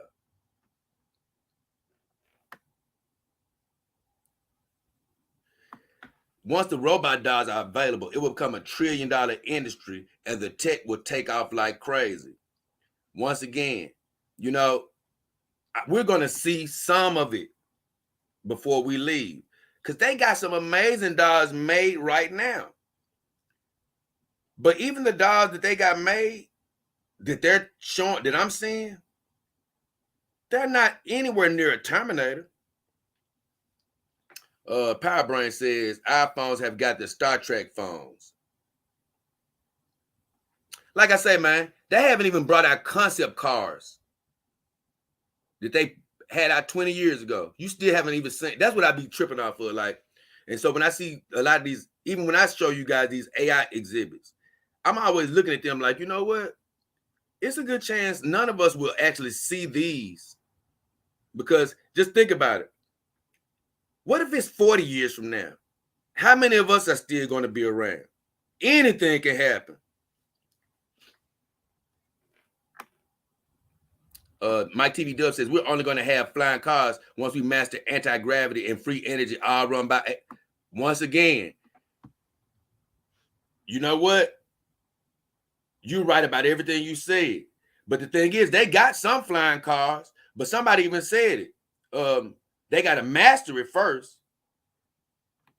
Once the robot dolls are available, it will become a $1 trillion industry, and the tech will take off like crazy. Once again, you know, we're going to see some of it before we leave, because they got some amazing dolls made right now. But even the dolls that they got made, that they're showing, that I'm seeing, they're not anywhere near a Terminator. Power Brain says iPhones have got the Star Trek phones. Like I say, man, they haven't even brought out concept cars that they had out 20 years ago. You still haven't even seen. That's what I be tripping off for. Like, and so when I see a lot of these, even when I show you guys these AI exhibits, I'm always looking at them like, you know what? It's a good chance none of us will actually see these, because just think about it. What if it's 40 years from now? How many of us are still going to be around? Anything can happen. Mike TV Dub says we're only going to have flying cars once we master anti-gravity and free energy, all run by. Once again, you know what? You're right about everything you said. But the thing is, they got some flying cars, but somebody even said it. They got to master it first.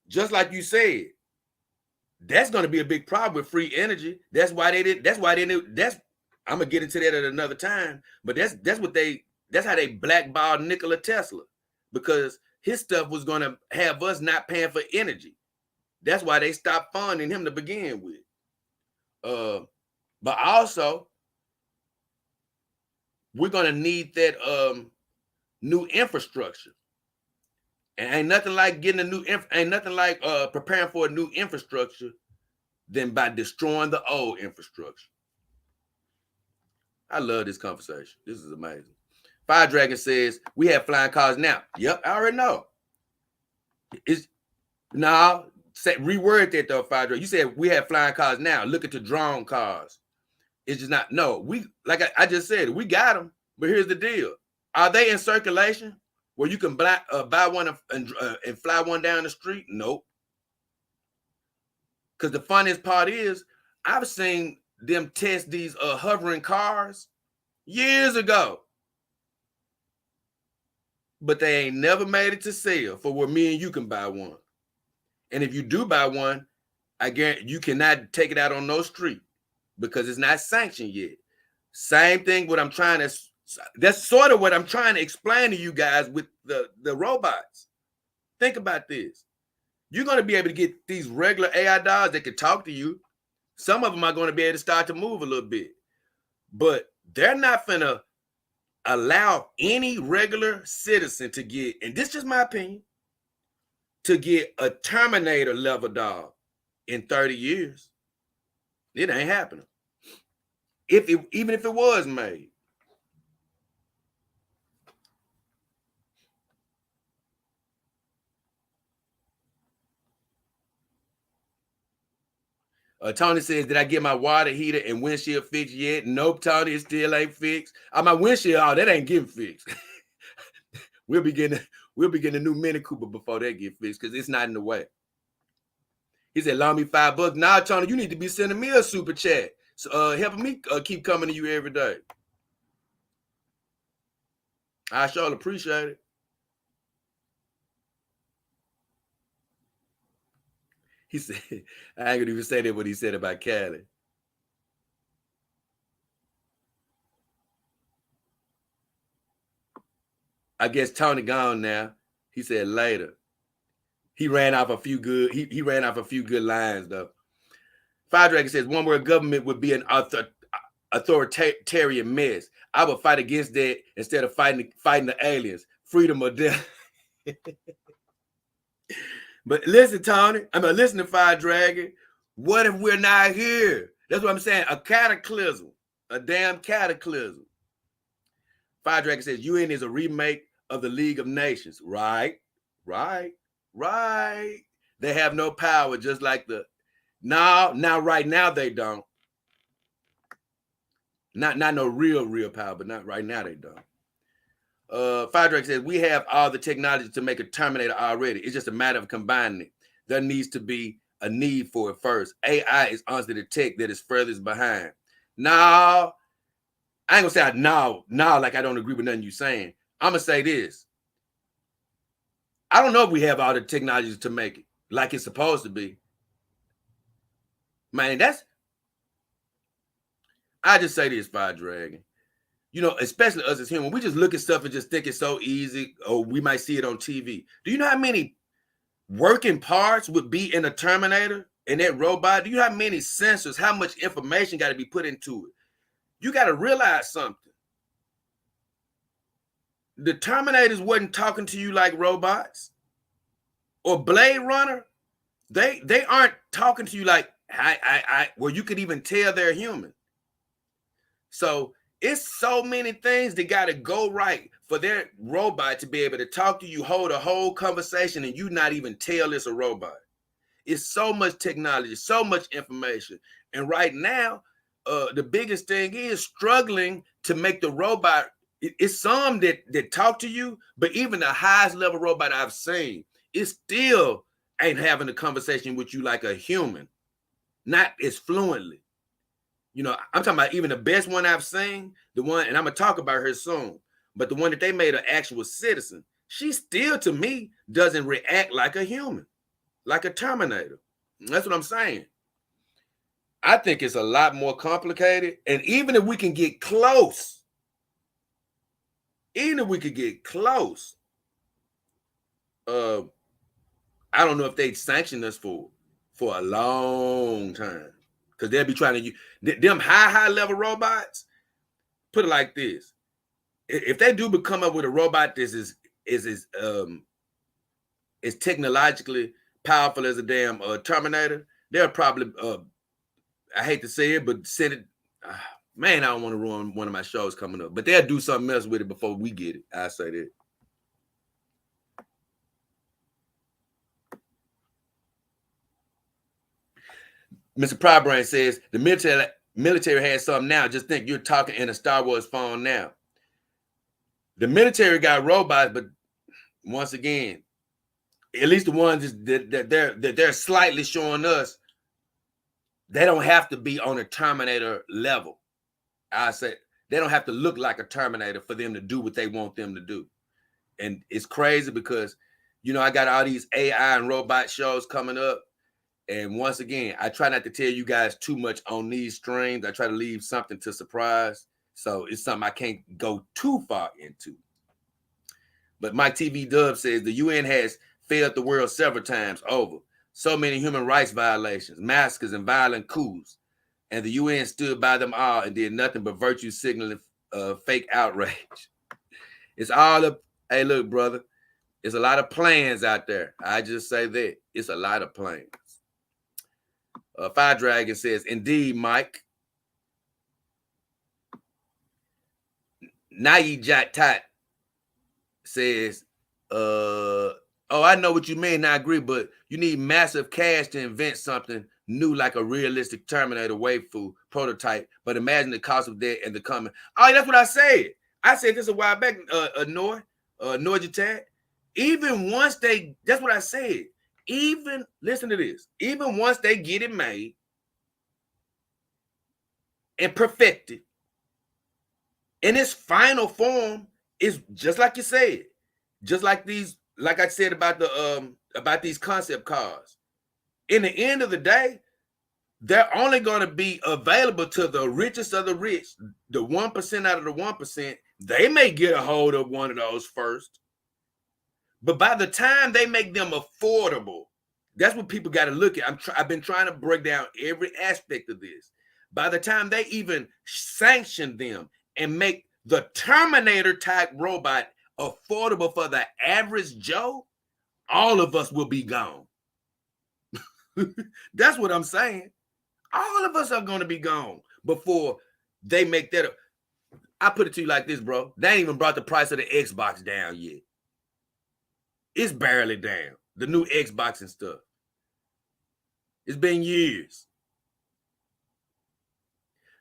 Just like you said, That's going to be a big problem with free energy. That's why they did. That's why they knew. I'm gonna get into that at another time. But that's how they blackballed Nikola Tesla, because his stuff was going to have us not paying for energy. That's why they stopped funding him to begin with. But also, we're going to need that new infrastructure. And ain't nothing like preparing for a new infrastructure than by destroying the old infrastructure. I love this conversation. This is amazing. Fire Dragon says, we have flying cars now. Yep, I already know. Reword that though, Fire Dragon. You said we have flying cars now. Look at the drone cars. It's just not, no, I just said, we got them, but here's the deal. Are they in circulation where you can buy one and fly one down the street? Nope. Because the funniest part is, I've seen them test these hovering cars years ago, but they ain't never made it to sale for where me and you can buy one. And if you do buy one, I guarantee you cannot take it out on no street because it's not sanctioned yet. Same thing. That's sort of what I'm trying to explain to you guys with the robots. Think about this. You're going to be able to get these regular AI dolls that can talk to you. Some of them are going to be able to start to move a little bit, but they're not going to allow any regular citizen to get, and this is just my opinion, to get a Terminator level doll in 30 years. It ain't happening. Even if it was made. Tony says, did I get my water heater and windshield fixed yet? Nope, Tony, it still ain't fixed. My windshield, that ain't getting fixed. We'll be getting a new Mini Cooper before that get fixed because it's not in the way. He said, loan me $5. Nah, Tony, you need to be sending me a super chat. So, helping me keep coming to you every day. I sure appreciate it. He said, I ain't gonna even say that what he said about Cali. I guess Tony gone now. He said later. He ran off a few good. He ran off a few good lines though. Fire Dragon says one word government would be an authoritarian mess. I would fight against that instead of fighting the aliens. Freedom or death. But listen, Tony. Listen to Fire Dragon. What if we're not here? That's what I'm saying. A cataclysm. A damn cataclysm. Fire Dragon says UN is a remake of the League of Nations. Right. They have no power, just like right now they don't. Not no real power, but not right now they don't. Fire Dragon says, we have all the technology to make a Terminator already. It's just a matter of combining it. There needs to be a need for it first. AI is honestly the tech that is furthest behind. No, I ain't gonna say no, like I don't agree with nothing you're saying. I'm gonna say this. I don't know if we have all the technologies to make it like it's supposed to be. Man, I just say this, Fire Dragon. Especially us as humans, we just look at stuff and just think it's so easy, or we might see it on TV. Do you know how many working parts would be in a Terminator and that robot? Do you know how many sensors, how much information got to be put into it? You got to realize something. The Terminators wasn't talking to you like robots. Or Blade Runner, they aren't talking to you like where you could even tell they're human. So it's so many things that got to go right for their robot to be able to talk to you, hold a whole conversation, and you not even tell it's a robot. It's so much technology, so much information. And right now, the biggest thing is struggling to make the robot. It's some that talk to you, but even the highest level robot I've seen, it still ain't having a conversation with you like a human, not as fluently. I'm talking about even the best one I've seen, the one, and I'm going to talk about her soon, but the one that they made an actual citizen, she still, to me, doesn't react like a human, like a Terminator. That's what I'm saying. I think it's a lot more complicated. And even if we can get close, I don't know if they'd sanction us for a long time. Because they'll be trying to use them high level robots. Put it like this. If they do come up with a robot that is technologically powerful as a damn Terminator, they'll probably I hate to say it, but send it. Man, I don't want to ruin one of my shows coming up, but they'll do something else with it before we get it. I say that. Mr. Prybrain says the military has something now. Just think you're talking in a Star Wars phone now. The military got robots, but once again, at least the ones that they're slightly showing us, they don't have to be on a Terminator level. I say they don't have to look like a Terminator for them to do what they want them to do. And it's crazy because, I got all these AI and robot shows coming up. And once again, I try not to tell you guys too much on these streams. I try to leave something to surprise. So it's something I can't go too far into. But Mike TV Dub says the UN has failed the world several times over. So many human rights violations, massacres, and violent coups. And the UN stood by them all and did nothing but virtue signaling fake outrage. It's all of, hey, look, brother, it's a lot of plans out there. I just say that. It's a lot of plans. Fire Dragon says, indeed, Mike. Nayijat Tat says, I know what you mean. I agree, but you need massive cash to invent something new like a realistic Terminator waifu prototype. But imagine the cost of that and the coming. Oh, that's what I said. I said this a while back, Norjatat. Even once that's what I said. Even, listen to this, even once they get it made and perfected, in its final form, is just like you said, just like these, like I said about these concept cars. In the end of the day, they're only going to be available to the richest of the rich, the 1% out of the 1%. They may get a hold of one of those first. But by the time they make them affordable, that's what people got to look at. I've been trying to break down every aspect of this. By the time they even sanction them and make the Terminator type robot affordable for the average Joe, all of us will be gone. That's what I'm saying. All of us are going to be gone before they make that. I put it to you like this, bro. They ain't even brought the price of the Xbox down yet. It's barely down. The new Xbox and stuff. It's been years.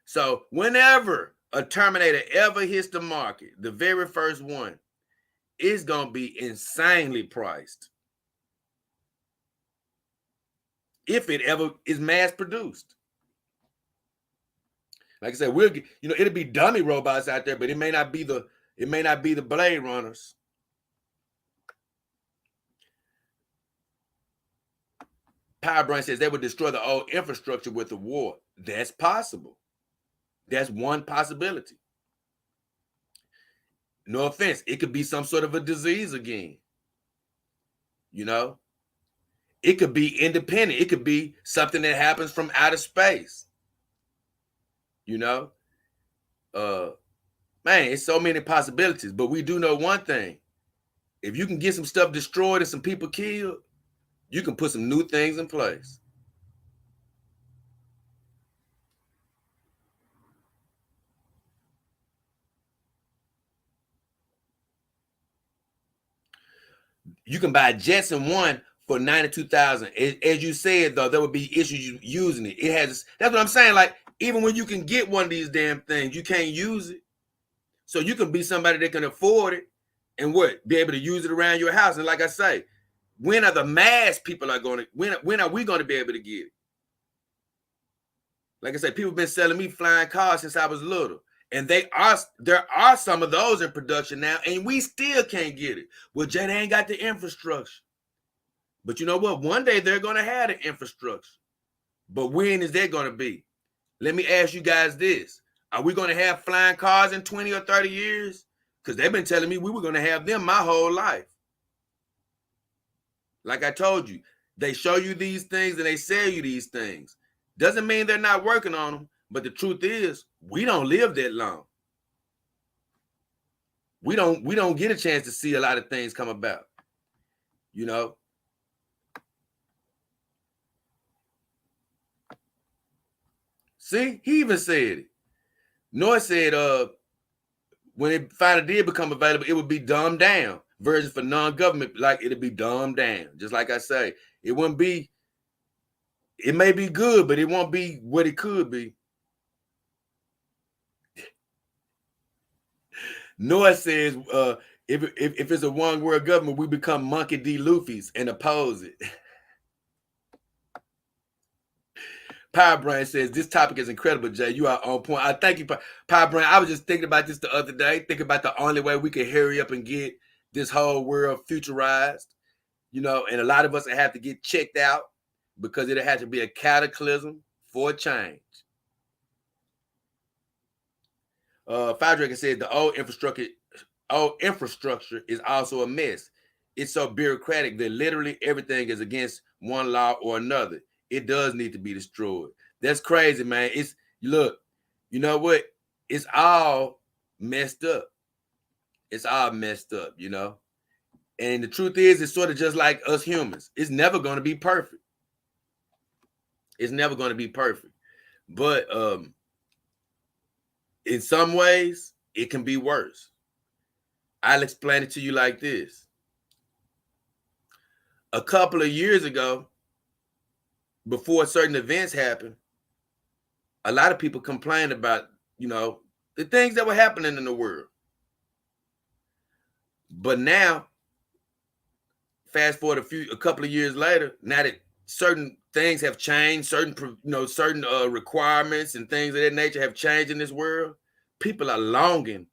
So whenever a Terminator ever hits the market, the very first one, it's going to be insanely priced. If it ever is mass produced. Like I said, we'll get, it'll be dummy robots out there, but it may not be the Blade Runners. Powerbrain says they would destroy the old infrastructure with the war. That's possible. That's one possibility. No offense. It could be some sort of a disease again. It could be independent. It could be something that happens from outer space. Man, it's so many possibilities. But we do know one thing. If you can get some stuff destroyed and some people killed, you can put some new things in place. You can buy Jetson 1 for $92,000. As you said, though, there would be issues using it. That's what I'm saying. Like, even when you can get one of these damn things, you can't use it. So you can be somebody that can afford it and be able to use it around your house. And like I say, when are the mass people are going to, when are we going to be able to get it? Like I say, people have been selling me flying cars since I was little. And there are some of those in production now, and we still can't get it. Well, Jay, they ain't got the infrastructure. But you know what? One day they're going to have the infrastructure. But when is that going to be? Let me ask you guys this. Are we going to have flying cars in 20 or 30 years? Because they've been telling me we were going to have them my whole life. Like I told you, they show you these things and they sell you these things. Doesn't mean they're not working on them. But the truth is, we don't live that long. We don't get a chance to see a lot of things come about. You know? See, he even said it. Noah said, when it finally did become available, it would be dumbed down. Version for non-government, like it'd be dumbed down. Just like I say, it wouldn't be, it may be good, but it won't be what it could be. Noah says, if it's a one world government, we become Monkey D. Luffy's and oppose it. Power Brain says, this topic is incredible, Jay. You are on point. I thank you, Power Brain. I was just thinking about this the other day, thinking about the only way we can hurry up and get this whole world futurized, you know, and a lot of us have to get checked out because it had to be a cataclysm for change. Fire said the old infrastructure is also a mess. It's so bureaucratic that literally everything is against one law or another. It does need to be destroyed. That's crazy, man. It's, look, you know what? It's all messed up. It's all messed up, you know? And the truth is, it's sort of just like us humans. It's never going to be perfect. It's never going to be perfect. But in some ways, it can be worse. I'll explain it to you like this. A couple of years ago, before certain events happened, a lot of people complained about, you know, the things that were happening in the world. But now, fast forward a couple of years later, now that certain things have changed, certain requirements and things of that nature have changed in this world, people are longing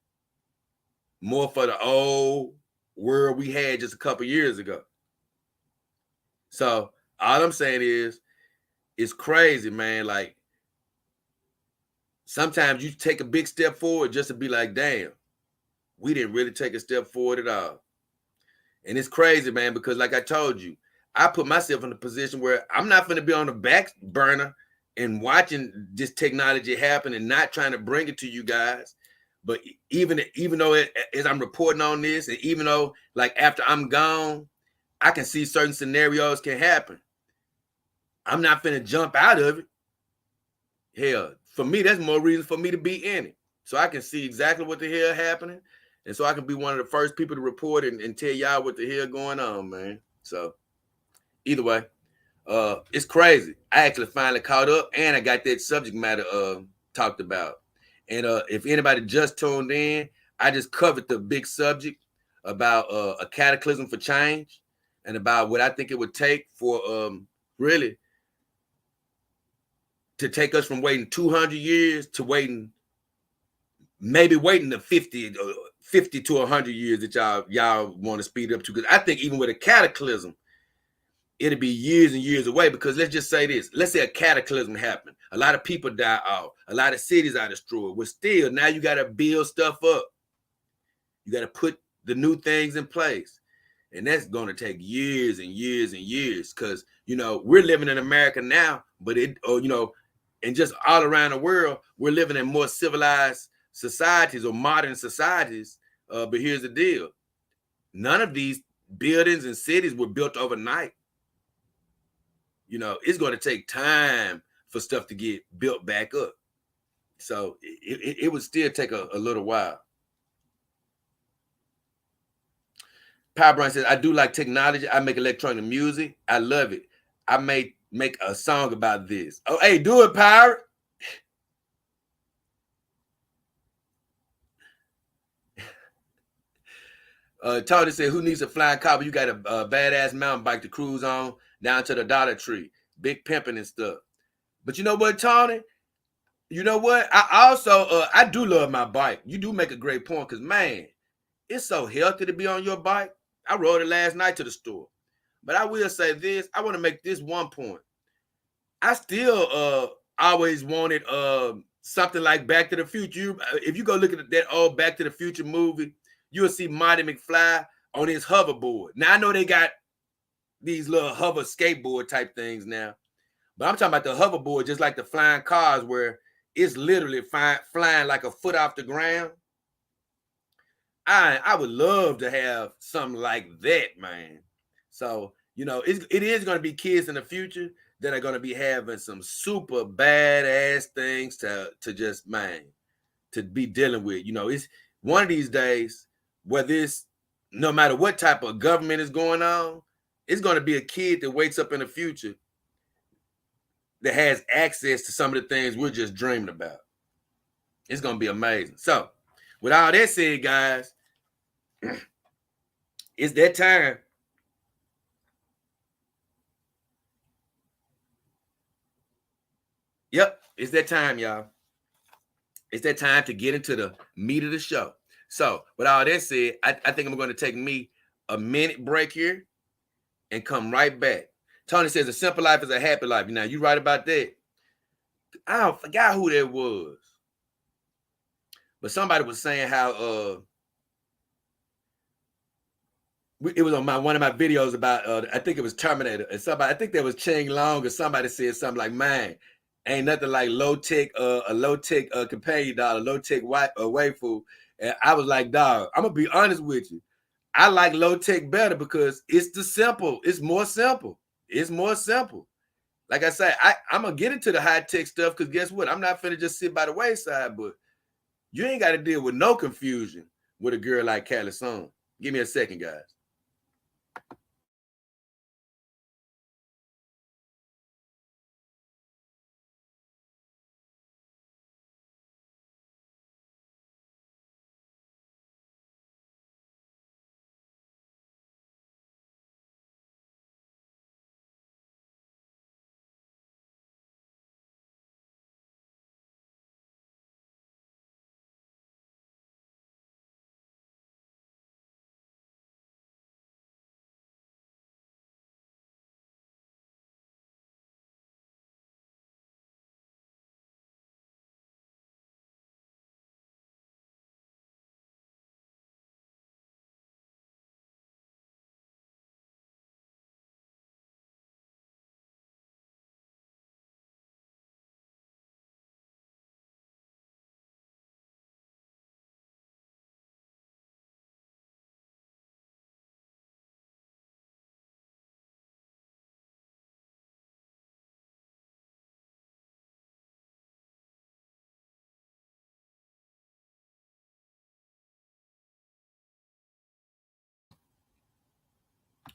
more for the old world we had just a couple of years ago. So all I'm saying is, it's crazy, man. Like, sometimes you take a big step forward just to be like, damn, we didn't really take a step forward at all. And it's crazy, man, because like I told you, I put myself in a position where I'm not going to be on the back burner and watching this technology happen and not trying to bring it to you guys. But even though as I'm reporting on this, and even though like after I'm gone, I can see certain scenarios can happen. I'm not finna jump out of it. Hell, for me, that's more reason for me to be in it. So I can see exactly what the hell happening. And so I can be one of the first people to report and tell y'all what the hell going on, man. So either way, it's crazy. I actually finally caught up and I got that subject matter talked about. And if anybody just tuned in, I just covered the big subject about a cataclysm for change and about what I think it would take for really to take us from waiting 200 years to maybe waiting to 50 to 100 years that y'all want to speed up to. Because I think even with a cataclysm, it'll be years and years away. Because let's just say this. Let's say a cataclysm happened. A lot of people die off. A lot of cities are destroyed. But still, now you got to build stuff up. You got to put the new things in place. And that's going to take years and years and years. Because, you know, we're living in America now. But and just all around the world, we're living in more civilized societies or modern societies. But here's the deal. None of these buildings and cities were built overnight. You know, it's going to take time for stuff to get built back up. So it would still take a little while. Power Brian says, I do like technology. I make electronic music. I love it. I may make a song about this. Oh, hey, do it, Pirate. Tony said, who needs a flying car? You got a badass mountain bike to cruise on down to the Dollar Tree. Big pimping and stuff. But you know what, Tony? You know what? I also, I do love my bike. You do make a great point because, man, it's so healthy to be on your bike. I rode it last night to the store. But I will say this. I want to make this one point. I still always wanted something like Back to the Future. If you go look at that old Back to the Future movie, you'll see Marty McFly on his hoverboard. Now I know they got these little hover skateboard type things now, but I'm talking about the hoverboard, just like the flying cars, where it's literally flying like a foot off the ground. I would love to have something like that, man. So, it is going to be kids in the future that are going to be having some super badass things to just, man, to be dealing with. It's one of these days, whether it's no matter what type of government is going on, it's going to be a kid that wakes up in the future that has access to some of the things we're just dreaming about. It's going to be amazing. So, with all that said, guys, it's that time. Yep, it's that time, y'all. It's that time to get into the meat of the show. So, with all that said, I think I'm going to take me a minute break here and come right back. Tony says a simple life is a happy life. Now, you right about that. I forgot who that was. But somebody was saying how it was on one of my videos about I think it was Terminator, and somebody, I think that was Ching Long, or somebody said something like, man, ain't nothing like a low tech companion doll, a low tech waifu. And I was like, dog, I'm gonna be honest with you. I like low tech better because it's more simple. It's more simple. Like I said, I'm gonna get into the high tech stuff because guess what? I'm not finna just sit by the wayside, but you ain't got to deal with no confusion with a girl like Cataclysm. Give me a second, guys.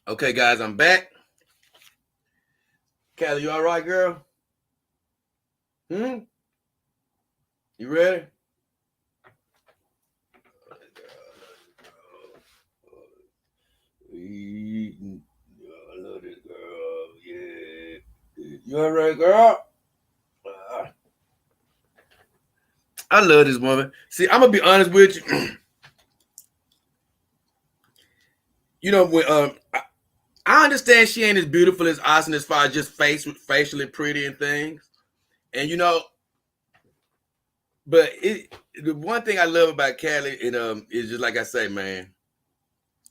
Okay, guys, I'm back. Callie, you all right, girl? You ready? I love this girl. Yeah. You all right, girl? I love this woman. See, I'm gonna be honest with you. When I understand she ain't as beautiful as Austin as far as just facially pretty and things, and but the one thing I love about Callie is just like I say, man.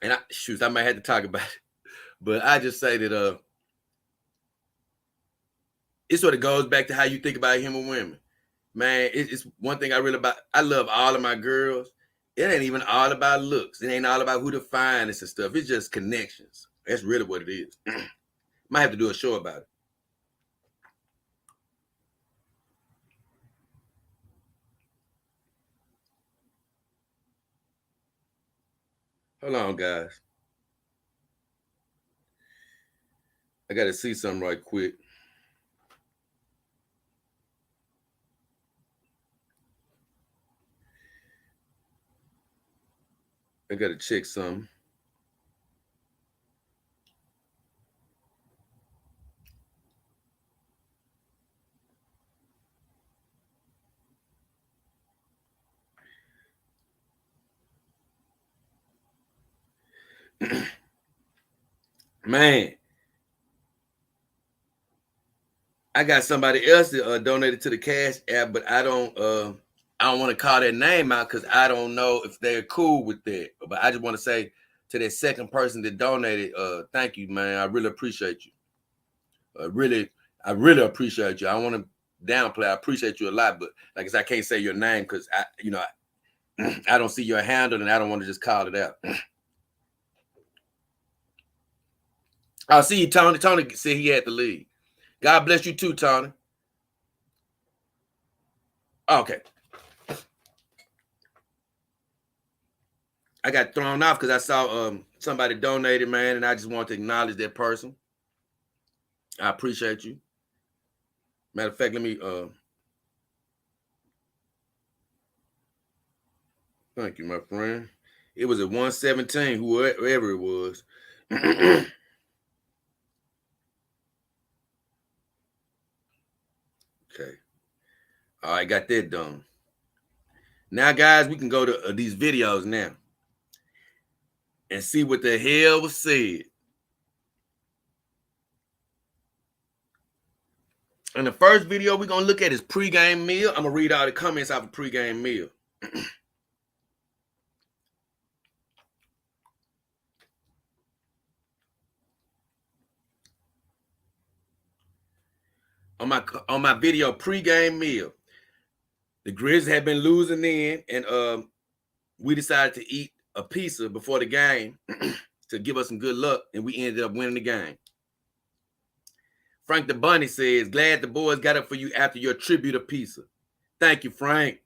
And I might have to talk about it, but I just say that it sort of goes back to how you think about him and women. Man, it's one thing I love all of my girls. It ain't even all about looks. It ain't all about who the finest and stuff. It's just connections. That's really what it is. Might have to do a show about it. Hold on, guys. I got to see something right quick. I got to check something. Man, I got somebody else that donated to the Cash App, but I don't want to call their name out because I don't know if they're cool with that. But I just want to say to that second person that donated, thank you, man. I really appreciate you. I really appreciate you. I want to downplay. I appreciate you a lot, but like I said, I can't say your name because I don't see your handle and I don't want to just call it out. I'll see you, Tony. Tony said he had to leave. God bless you too, Tony. Okay. I got thrown off because I saw somebody donated, man, and I just want to acknowledge that person. I appreciate you. Matter of fact, let me thank you, my friend. It was at 117, whoever it was. Okay. All right, got that done. Now, guys, we can go to these videos now and see what the hell was said. And the first video we're going to look at is pregame meal. I'm going to read all the comments off of pregame meal. on my video pregame meal, the Grizzlies had been losing in, and we decided to eat a pizza before the game to give us some good luck, and we ended up winning the game. Frank the Bunny says, glad the boys got up for you after your tribute of pizza. Thank you, Frank.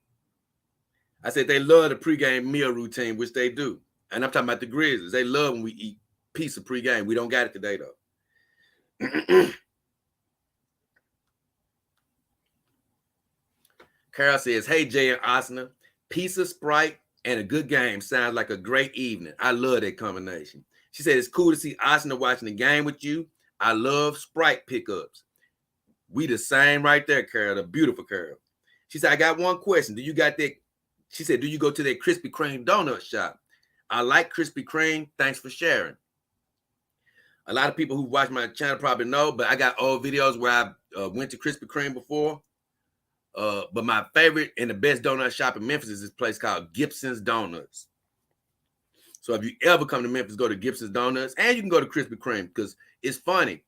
I said they love the pregame meal routine, which they do. And I'm talking about the Grizzlies. They love when we eat pizza pregame. We don't got it today, though. Carol says, hey, Jay and Asna, pizza, Sprite, and a good game sounds like a great evening. I love that combination. She said, it's cool to see Asna watching the game with you. I love Sprite pickups. We the same right there, Carol, the beautiful Carol. She said, I got one question. Do you got that? She said, do you go to that Krispy Kreme donut shop? I like Krispy Kreme. Thanks for sharing. A lot of people who watch my channel probably know, but I got old videos where I went to Krispy Kreme before. But my favorite and the best donut shop in Memphis is this place called Gibson's Donuts. So if you ever come to Memphis, go to Gibson's Donuts, and you can go to Krispy Kreme because it's funny.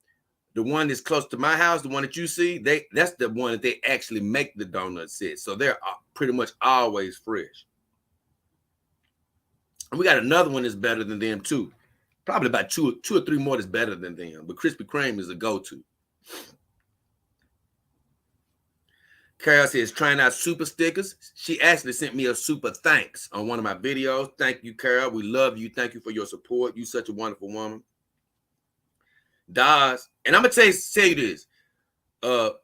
The one that's close to my house, the one that you see, that's the one that they actually make the donut set. So they're pretty much always fresh. And we got another one that's better than them too. Probably about two or three more that's better than them. But Krispy Kreme is a go-to. Carol says, trying out super stickers. She actually sent me a super thanks on one of my videos. Thank you, Carol. We love you. Thank you for your support. You're such a wonderful woman. Daz, and I'm gonna tell you this. I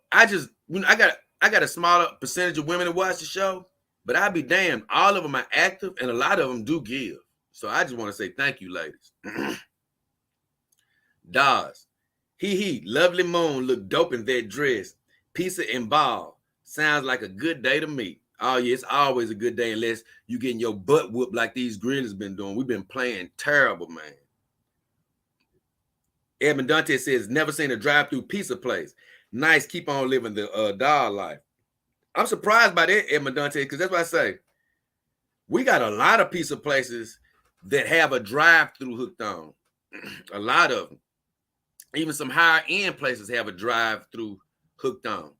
got a smaller percentage of women that watch the show, but I'll be damned. All of them are active, and a lot of them do give. So I just want to say thank you, ladies. Daz, lovely moon, look dope in that dress. Pizza and ball. Sounds like a good day to me. Oh, yeah, it's always a good day unless you getting your butt whooped like these Grizzlies been doing. We've been playing terrible, man. Edmund Dante says, never seen a drive-through pizza place. Nice, keep on living the dog life. I'm surprised by that, Edmund Dante, because that's what I say. We got a lot of pizza places that have a drive-through hooked on. A lot of them. Even some higher-end places have a drive-through hooked on.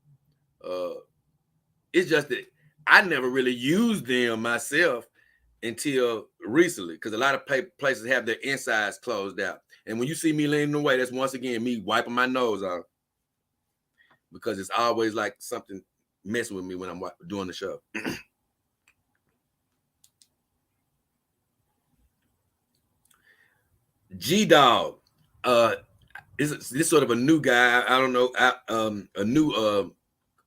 It's just that I never really used them myself until recently, because a lot of places have their insides closed out. And when you see me leaning away, that's once again me wiping my nose off, because it's always like something messing with me when I'm doing the show. G-Dog, this sort of a new guy. I don't know, a new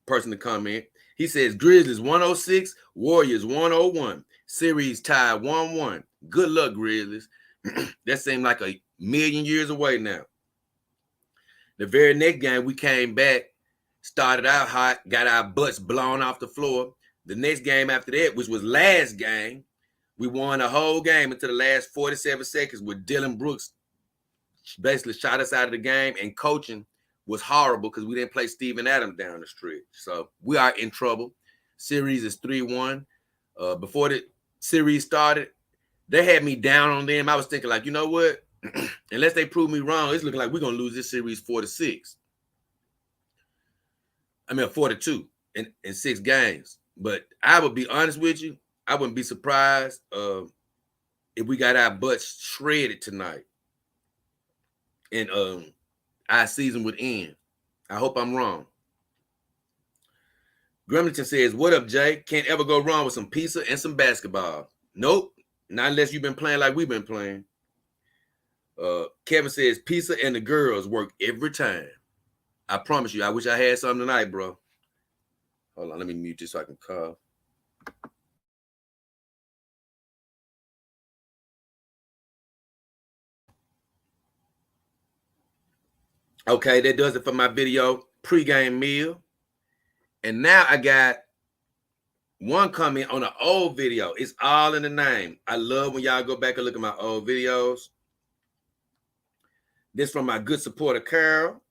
person to comment. He says, Grizzlies 106, Warriors 101. Series tied 1-1. Good luck, Grizzlies. That seemed like a million years away now. The very next game, we came back, started out hot, got our butts blown off the floor. The next game after that, which was last game, we won the whole game until the last 47 seconds, where Dylan Brooks basically shot us out of the game, and coaching was horrible because we didn't play Steven Adams down the stretch. So we are in trouble. Series is 3-1. Before the series started, they had me down on them. I was thinking, like, you know what? Unless they prove me wrong, it's looking like we're going to lose this series 4-6. I mean, 4-2 in 6 games. But I would be honest with you, I wouldn't be surprised if we got our butts shredded tonight and our season would end. I hope I'm wrong. Gremlington says, what up, Jay? Can't ever go wrong with some pizza and some basketball. Nope, not unless you've been playing like we've been playing. Kevin says, pizza and the girls work every time. I promise you, I wish I had something tonight, bro. Hold on, let me mute this so I can call. Okay, that does it for my video pregame meal. And now I got one comment on an old video. It's all in the name. I love when y'all go back and look at my old videos. This from my good supporter, Carol.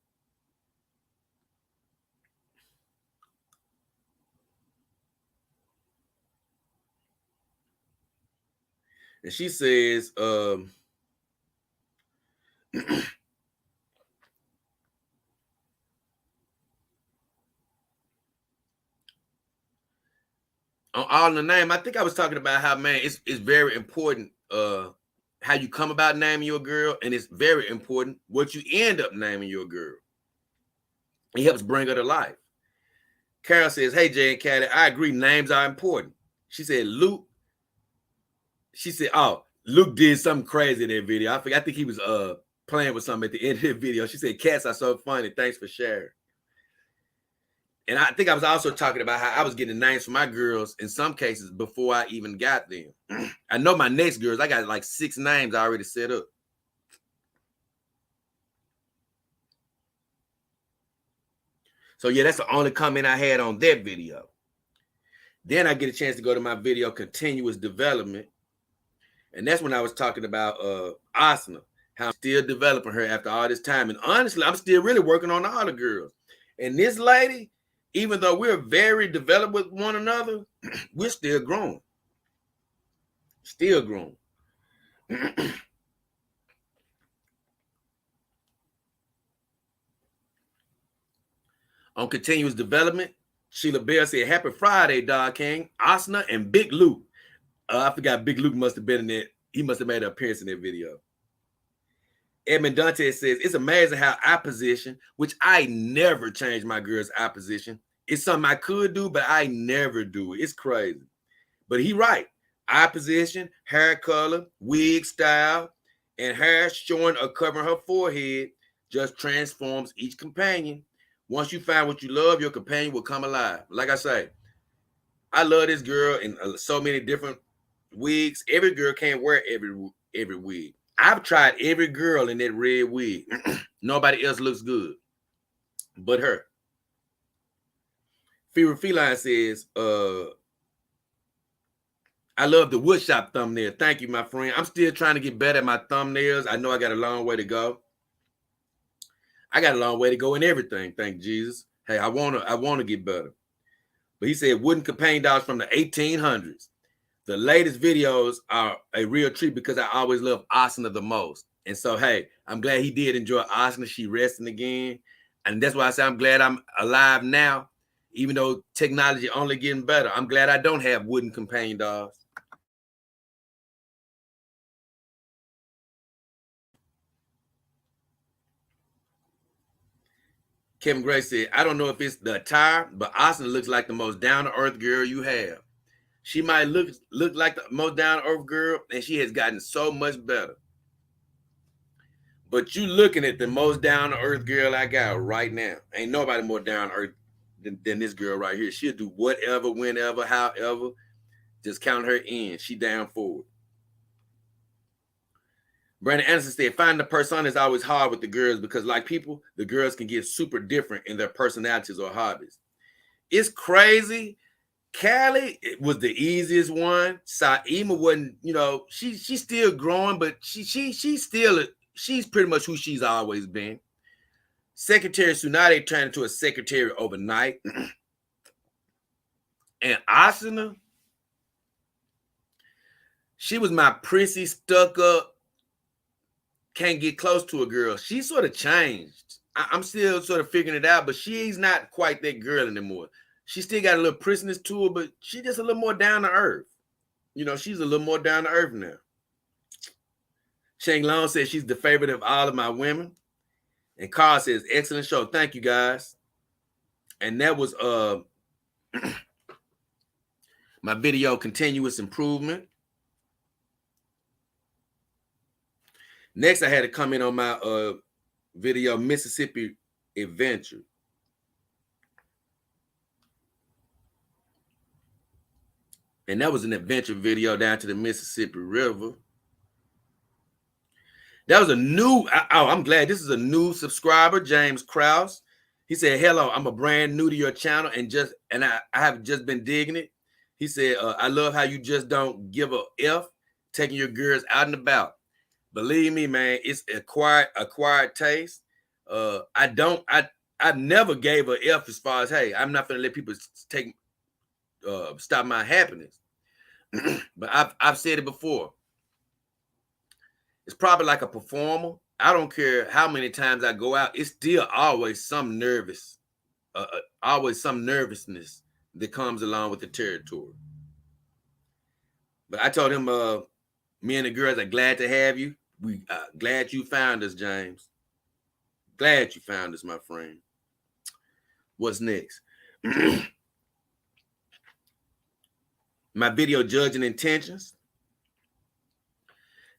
And she says, on all in the name, I think I was talking about how, man, it's very important how you come about naming your girl, and it's very important what you end up naming your girl. It helps bring her to life. Carol says, hey, Jay and Caddy, I agree, names are important. She said, Luke. She said, oh, Luke did something crazy in that video. I think he was playing with something at the end of the video. She said, cats are so funny. Thanks for sharing. And I think I was also talking about how I was getting names for my girls in some cases before I even got them. I know my next girls, I got like 6 names already set up. So yeah, that's the only comment I had on that video. Then I get a chance to go to my video, Continuous Development. And that's when I was talking about Asana, how I'm still developing her after all this time. And honestly, I'm still really working on all the girls. And this lady, even though we're very developed with one another, we're still growing. Still growing. On Continuous Development, Sheila Bell said, happy Friday, Dog King, Asana, and Big Luke. I forgot Big Luke must have been in it. He must have made an appearance in that video. Edmund Dante says, it's amazing how eye position, which I never change my girl's eye position. It's something I could do, but I never do it. It's crazy. But he right. Eye position, hair color, wig style, and hair showing or covering her forehead just transforms each companion. Once you find what you love, your companion will come alive. Like I say, I love this girl in so many different wigs. Every girl can't wear every wig. I've tried every girl in that red wig. Nobody else looks good but her. Fever Feline says, I love the woodshop thumbnail. Thank you, my friend. I'm still trying to get better at my thumbnails. I know I got a long way to go. I got a long way to go in everything, thank Jesus. Hey, I wanna get better. But he said wooden companion dogs from the 1800s. The latest videos are a real treat because I always love Asana the most. And so, hey, I'm glad he did enjoy Asana. She resting again. And that's why I say I'm glad I'm alive now, even though technology only getting better. I'm glad I don't have wooden companion dogs. Kevin Gray said, I don't know if it's the attire, but Asana looks like the most down-to-earth girl you have. She might look like the most down-to-earth girl, and she has gotten so much better. But you looking at the most down-to-earth girl I got right now. Ain't nobody more down-to-earth than this girl right here. She'll do whatever, whenever, however. Just count her in. She down for it. Brandon Anderson said, finding the person is always hard with the girls because, like people, the girls can get super different in their personalities or hobbies. It's crazy. Callie was the easiest one. Saima wasn't, she's still growing, but she's pretty much who she's always been. Secretary Tsunade turned into a secretary overnight. And Asuna, she was my prissy, stuck up, can't get close to a girl. She sort of changed. I'm still sort of figuring it out, but she's not quite that girl anymore. She still got a little prissiness to her, but she's just a little more down to earth. You know, she's a little more down to earth now. Shang Long says she's the favorite of all of my women. And Carl says, excellent show. Thank you, guys. And that was my video, Continuous Improvement. Next, I had to comment on my video, Mississippi Adventure. And that was an adventure video down to the Mississippi River. That was a new, I'm glad this is a new subscriber, James Krause. He said, hello, I'm a brand new to your channel and I have just been digging it. He said, I love how you just don't give a F, taking your girls out and about. Believe me, man, it's acquired taste. I've never gave a F as far as, hey, I'm not gonna let people stop my happiness. But I've said it before. It's probably like a performer. I don't care how many times I go out. It's still always some nervousness that comes along with the territory. But I told him, me and the girls are glad to have you. We glad you found us, James. Glad you found us, my friend. What's next? My video, Judging Intentions.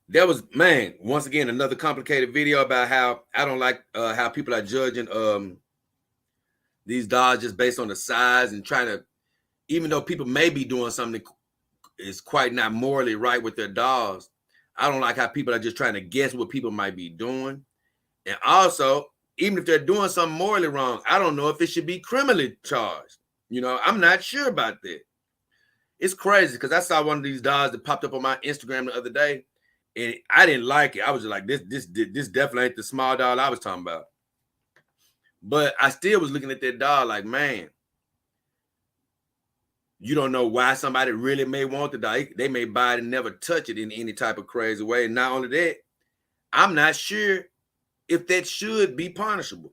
That was, man, once again, another complicated video about how I don't like how people are judging these dolls just based on the size and trying to, even though people may be doing something that is quite not morally right with their dolls, I don't like how people are just trying to guess what people might be doing. And also, even if they're doing something morally wrong, I don't know if it should be criminally charged. You know, I'm not sure about that. It's crazy because I saw one of these dolls that popped up on my Instagram the other day. And I didn't like it. I was just like, this definitely ain't the small doll I was talking about. But I still was looking at that doll like, man, you don't know why somebody really may want the doll. They may buy it and never touch it in any type of crazy way. And not only that, I'm not sure if that should be punishable.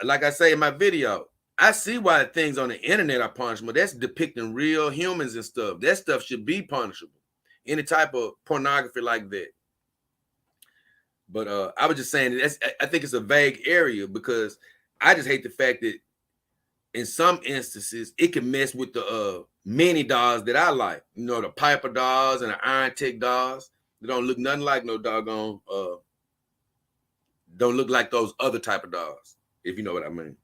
Like I say in my video, I see why things on the internet are punishable. That's depicting real humans and stuff. That stuff should be punishable. Any type of pornography like that. But I was just saying, I think it's a vague area because I just hate the fact that in some instances, it can mess with the mini dolls that I like. You know, the Piper dolls and the Iron Tech dolls. They don't look nothing like no doggone, don't look like those other type of dolls, if you know what I mean.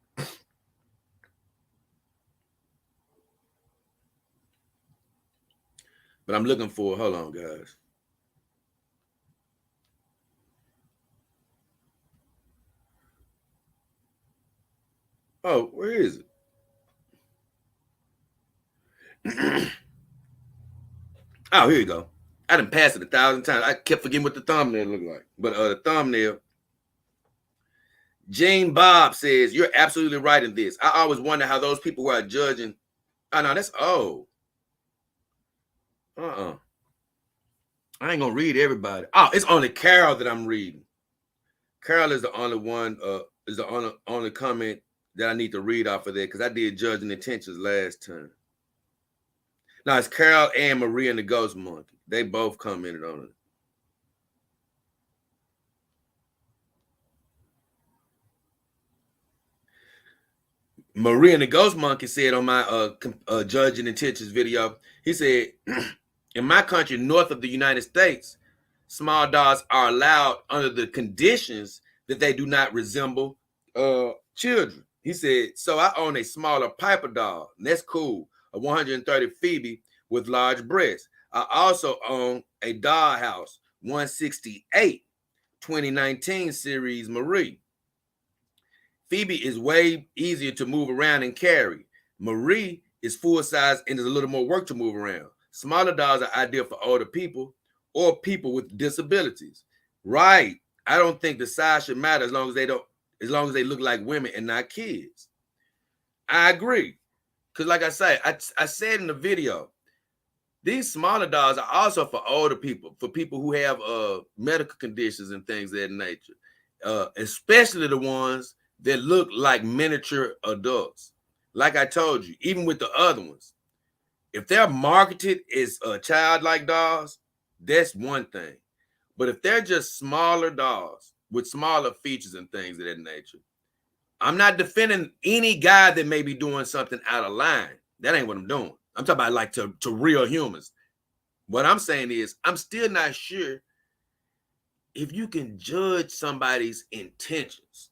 But I'm looking for, hold on, guys. Oh, where is it? Oh, here you go. I done passed it 1,000 times. I kept forgetting what the thumbnail looked like. But the thumbnail, Jane Bob says, you're absolutely right in this. I always wonder how those people who are judging, oh, no, that's old. I ain't gonna read everybody. Oh, it's only Carol that I'm reading. Carol is the only one, is the only comment that I need to read off of there because I did Judging Intentions last time. Now it's Carol and Maria and the Ghost Monkey. They both commented on it. Maria and the Ghost Monkey said on my Judging Intentions video, he said, in my country, north of the United States, small dolls are allowed under the conditions that they do not resemble children. He said, so I own a smaller Piper doll, and that's cool, a 130 Phoebe with large breasts. I also own a Dollhouse 168 2019 series Marie. Phoebe is way easier to move around and carry. Marie is full size and there's a little more work to move around. Smaller dolls are ideal for older people or people with disabilities. Right. I don't think the size should matter as long as they don't, as long as they look like women and not kids. I agree. Because like I say, I said in the video, these smaller dolls are also for older people, for people who have medical conditions and things of that nature, especially the ones that look like miniature adults. Like I told you, even with the other ones, if they're marketed as childlike dolls, that's one thing. But if they're just smaller dolls with smaller features and things of that nature, I'm not defending any guy that may be doing something out of line. That ain't what I'm doing. I'm talking about like to real humans. What I'm saying is, I'm still not sure if you can judge somebody's intentions,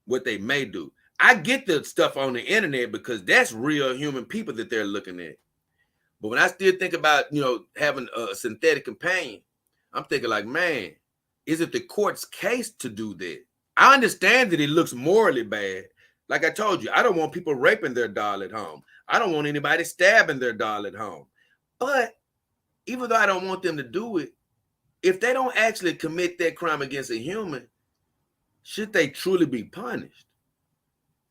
what they may do. I get the stuff on the internet because that's real human people that they're looking at. But when I still think about, having a synthetic companion, I'm thinking like, man, is it the court's case to do that? I understand that it looks morally bad. Like I told you, I don't want people raping their doll at home. I don't want anybody stabbing their doll at home. But even though I don't want them to do it, if they don't actually commit that crime against a human, should they truly be punished?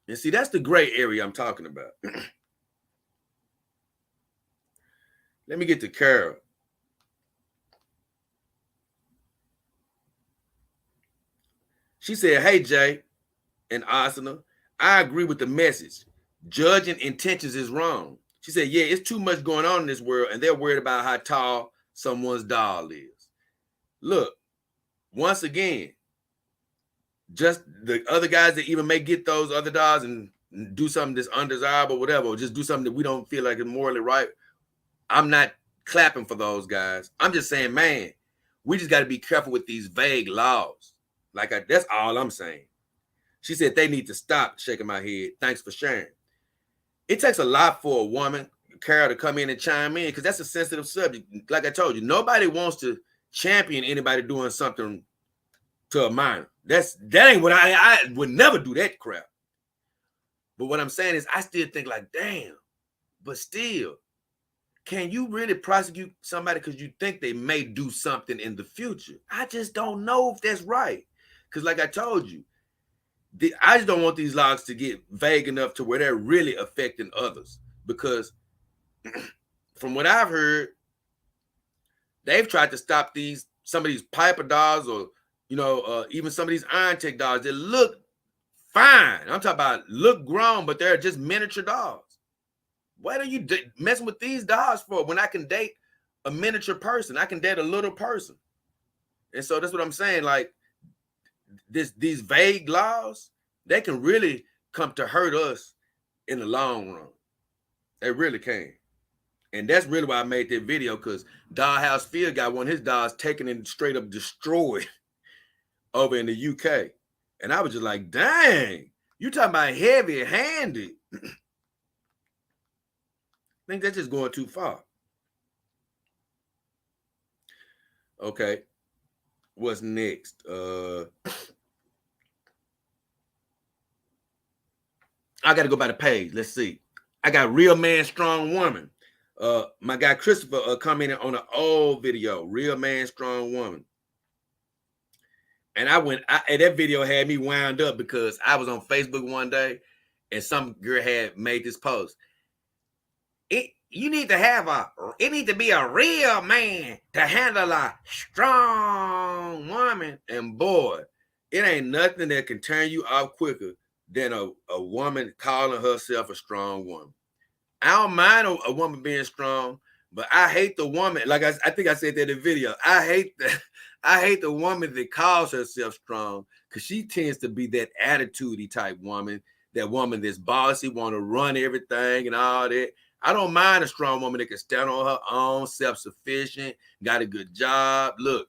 And see, that's the gray area I'm talking about. Let me get to Carol. She said, hey, Jay and Arsenal, I agree with the message. Judging intentions is wrong. She said, yeah, it's too much going on in this world, and they're worried about how tall someone's doll is. Look, once again, just the other guys that even may get those other dolls and do something that's undesirable, whatever, or just do something that we don't feel like is morally right, I'm not clapping for those guys. I'm just saying, man, we just got to be careful with these vague laws. That's all I'm saying. She said they need to stop. Shaking my head. Thanks for sharing. It takes a lot for a woman, Carol, to come in and chime in because that's a sensitive subject. Like I told you, nobody wants to champion anybody doing something to a minor. That ain't what I would never do that crap. But what I'm saying is I still think like, damn, but still, can you really prosecute somebody because you think they may do something in the future? I just don't know if that's right. Because like I told you, I just don't want these laws to get vague enough to where they're really affecting others. Because from what I've heard, they've tried to stop some of these Piper dolls or, even some of these Iron Tech dolls that look fine. I'm talking about look grown, but they're just miniature dolls. What are you messing with these dolls for when I can date a miniature person? I can date a little person. And so that's what I'm saying. Like these vague laws, they can really come to hurt us in the long run. They really can. And that's really why I made that video, because Dollhouse Field got one of his dolls taken and straight up destroyed over in the UK. And I was just like, dang, you talking about heavy-handed. I think that's just going too far. Okay. What's next? I got to go by the page. Let's see. I got Real Man, Strong Woman. My guy Christopher commented on an old video, Real Man, Strong Woman. And that video had me wound up because I was on Facebook one day and some girl had made this post. It need to be a real man to handle a strong woman. And boy, it ain't nothing that can turn you off quicker than a woman calling herself a strong woman. I don't mind a woman being strong, but I hate the woman. Like I think I said that in the video. I hate the woman that calls herself strong, because she tends to be that attitude-y type woman, that woman that's bossy, want to run everything and all that. I don't mind a strong woman that can stand on her own, self-sufficient, got a good job. Look,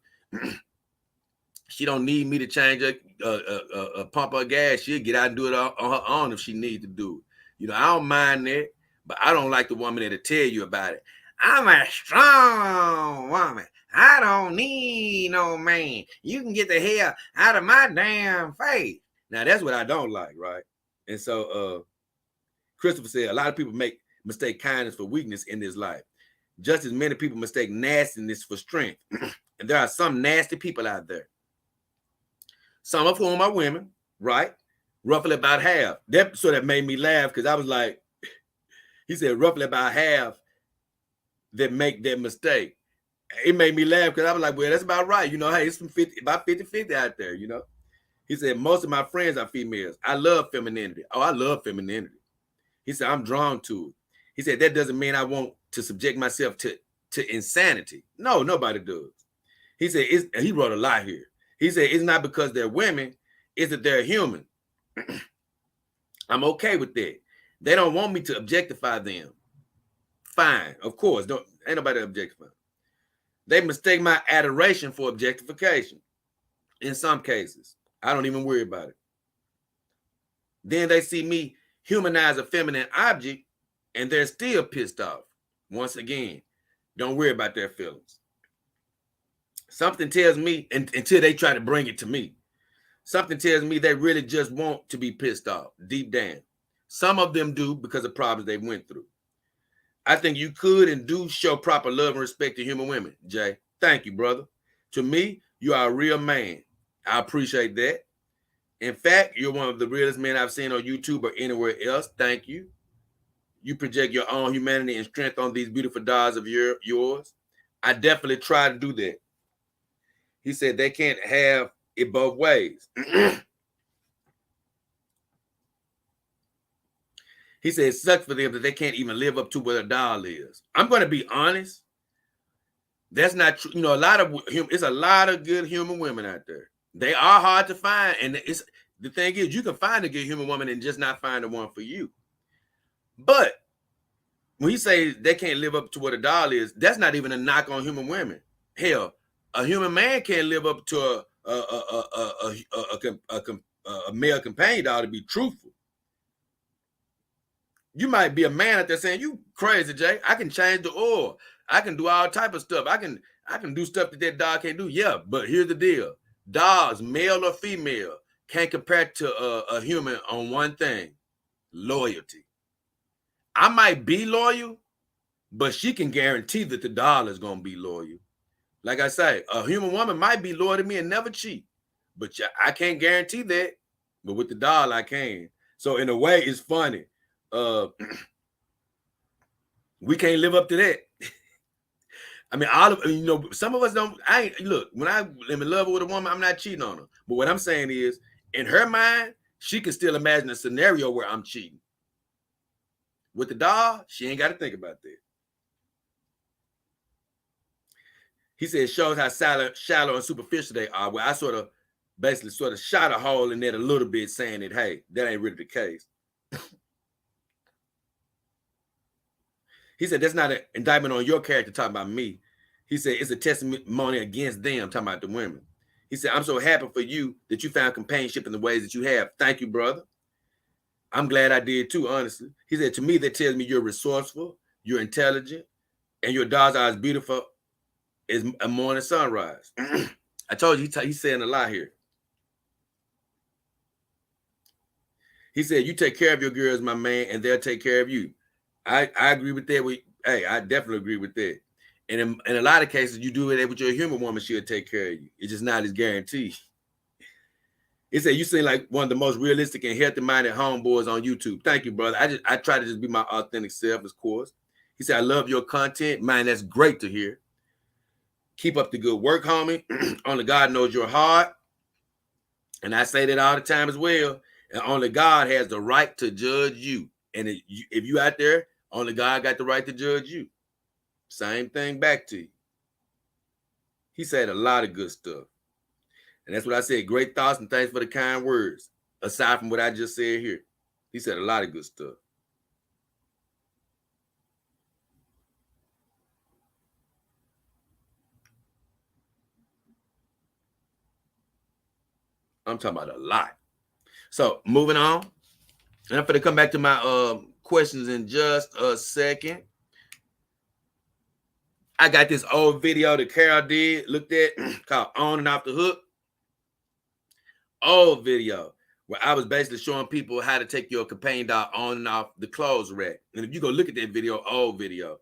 she don't need me to change her, pump her gas. She'll get out and do it on her own if she needs to do it. I don't mind that, but I don't like the woman that'll tell you about it. I'm a strong woman. I don't need no man. You can get the hell out of my damn face. Now, that's what I don't like, right? And so Christopher said, a lot of people mistake kindness for weakness in this life. Just as many people mistake nastiness for strength. And there are some nasty people out there. Some of whom are women, right? roughly about half. That sort of made me laugh because I was like, he said roughly about half that make that mistake. It made me laugh because I was like, well, that's about right. You know, hey, it's about 50-50 out there, you know. He said, most of my friends are females. I love femininity. Oh, I love femininity. He said, I'm drawn to it. He said, that doesn't mean I want to subject myself to insanity. No, nobody does. He said, he wrote a lot here. He said, it's not because they're women, it's that they're human. I'm okay with that. They don't want me to objectify them. Fine, of course. Ain't nobody objectifying. They mistake my adoration for objectification. In some cases, I don't even worry about it. Then they see me humanize a feminine object and they're still pissed off. Once again, don't worry about their feelings. Something tells me, until they try to bring it to me, something tells me they really just want to be pissed off deep down. Some of them do because of problems they went through. I think you could and do show proper love and respect to human women, Jay. Thank you, brother. To me, you are a real man. I appreciate that. In fact, you're one of the realest men I've seen on YouTube or anywhere else. Thank you. You project your own humanity and strength on these beautiful daughters of yours. I definitely try to do that. He said they can't have it both ways. He said it sucks for them that they can't even live up to what a doll is. I'm going to be honest. That's not true. You know, it's a lot of good human women out there. They are hard to find. And the thing is, you can find a good human woman and just not find the one for you. But when he says they can't live up to what a doll is, that's not even a knock on human women. Hell, a human man can't live up to a male companion doll, to be truthful. You might be a man out there saying, you crazy, Jay. I can change the oil. I can do all type of stuff. I can do stuff that dog can't do. Yeah, but here's the deal. Dogs, male or female, can't compare to a human on one thing: loyalty. I might be loyal, but she can guarantee that the doll is going to be loyal. Like I say, a human woman might be loyal to me and never cheat, but I can't guarantee that. But with the doll, I can. So in a way, it's funny. We can't live up to that. I mean, some of us don't. Look, when I am in love with a woman, I'm not cheating on her. But what I'm saying is, in her mind, she can still imagine a scenario where I'm cheating. With the doll, she ain't got to think about that. He said it shows how shallow and superficial they are. Well, I basically shot a hole in that a little bit, saying that, hey, that ain't really the case. He said, that's not an indictment on your character talking about me. He said, it's a testimony against them, talking about the women. He said, I'm so happy for you that you found companionship in the ways that you have. Thank you, brother. I'm glad I did too, honestly. He said, to me, that tells me you're resourceful, you're intelligent, and your daughters are as beautiful as a morning sunrise. I told you, he's saying a lot here. He said, you take care of your girls, my man, and they'll take care of you. I agree with that. I definitely agree with that. And in a lot of cases, you do it with your human woman, she'll take care of you. It's just not as guaranteed. He said, you seem like one of the most realistic and healthy-minded homeboys on YouTube. Thank you, brother. I try to just be my authentic self, of course. He said, I love your content. Man, that's great to hear. Keep up the good work, homie. Only God knows your heart. And I say that all the time as well. And only God has the right to judge you. And if you out there, only God got the right to judge you. Same thing back to you. He said a lot of good stuff. And that's what I said. Great thoughts and thanks for the kind words. Aside from what I just said here. He said a lot of good stuff. I'm talking about a lot. So moving on. And I'm going to come back to my questions in just a second. I got this old video that Carol looked at called On and Off the Hook. Old video where I was basically showing people how to take your companion dog on and off the clothes rack. And if you go look at that video, old video,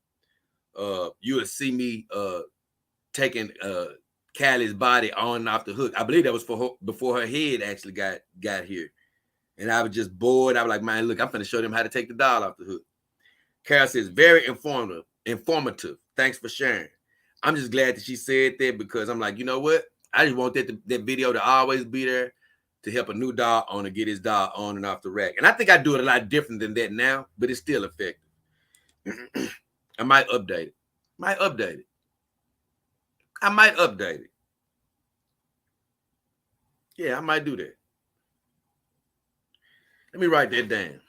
you will see me taking Callie's body on and off the hook. I believe that was before her head actually got here. And I was just bored. I was like, man, look, I'm finna show them how to take the doll off the hook. Carol says, very informative. Thanks for sharing. I'm just glad that she said that because I'm like, you know what? I just want that video to always be there to help a new doll owner get his doll on and off the rack. And I think I do it a lot different than that now, but it's still effective. I might update it. I might update it. Yeah, I might do that. Let me write that down.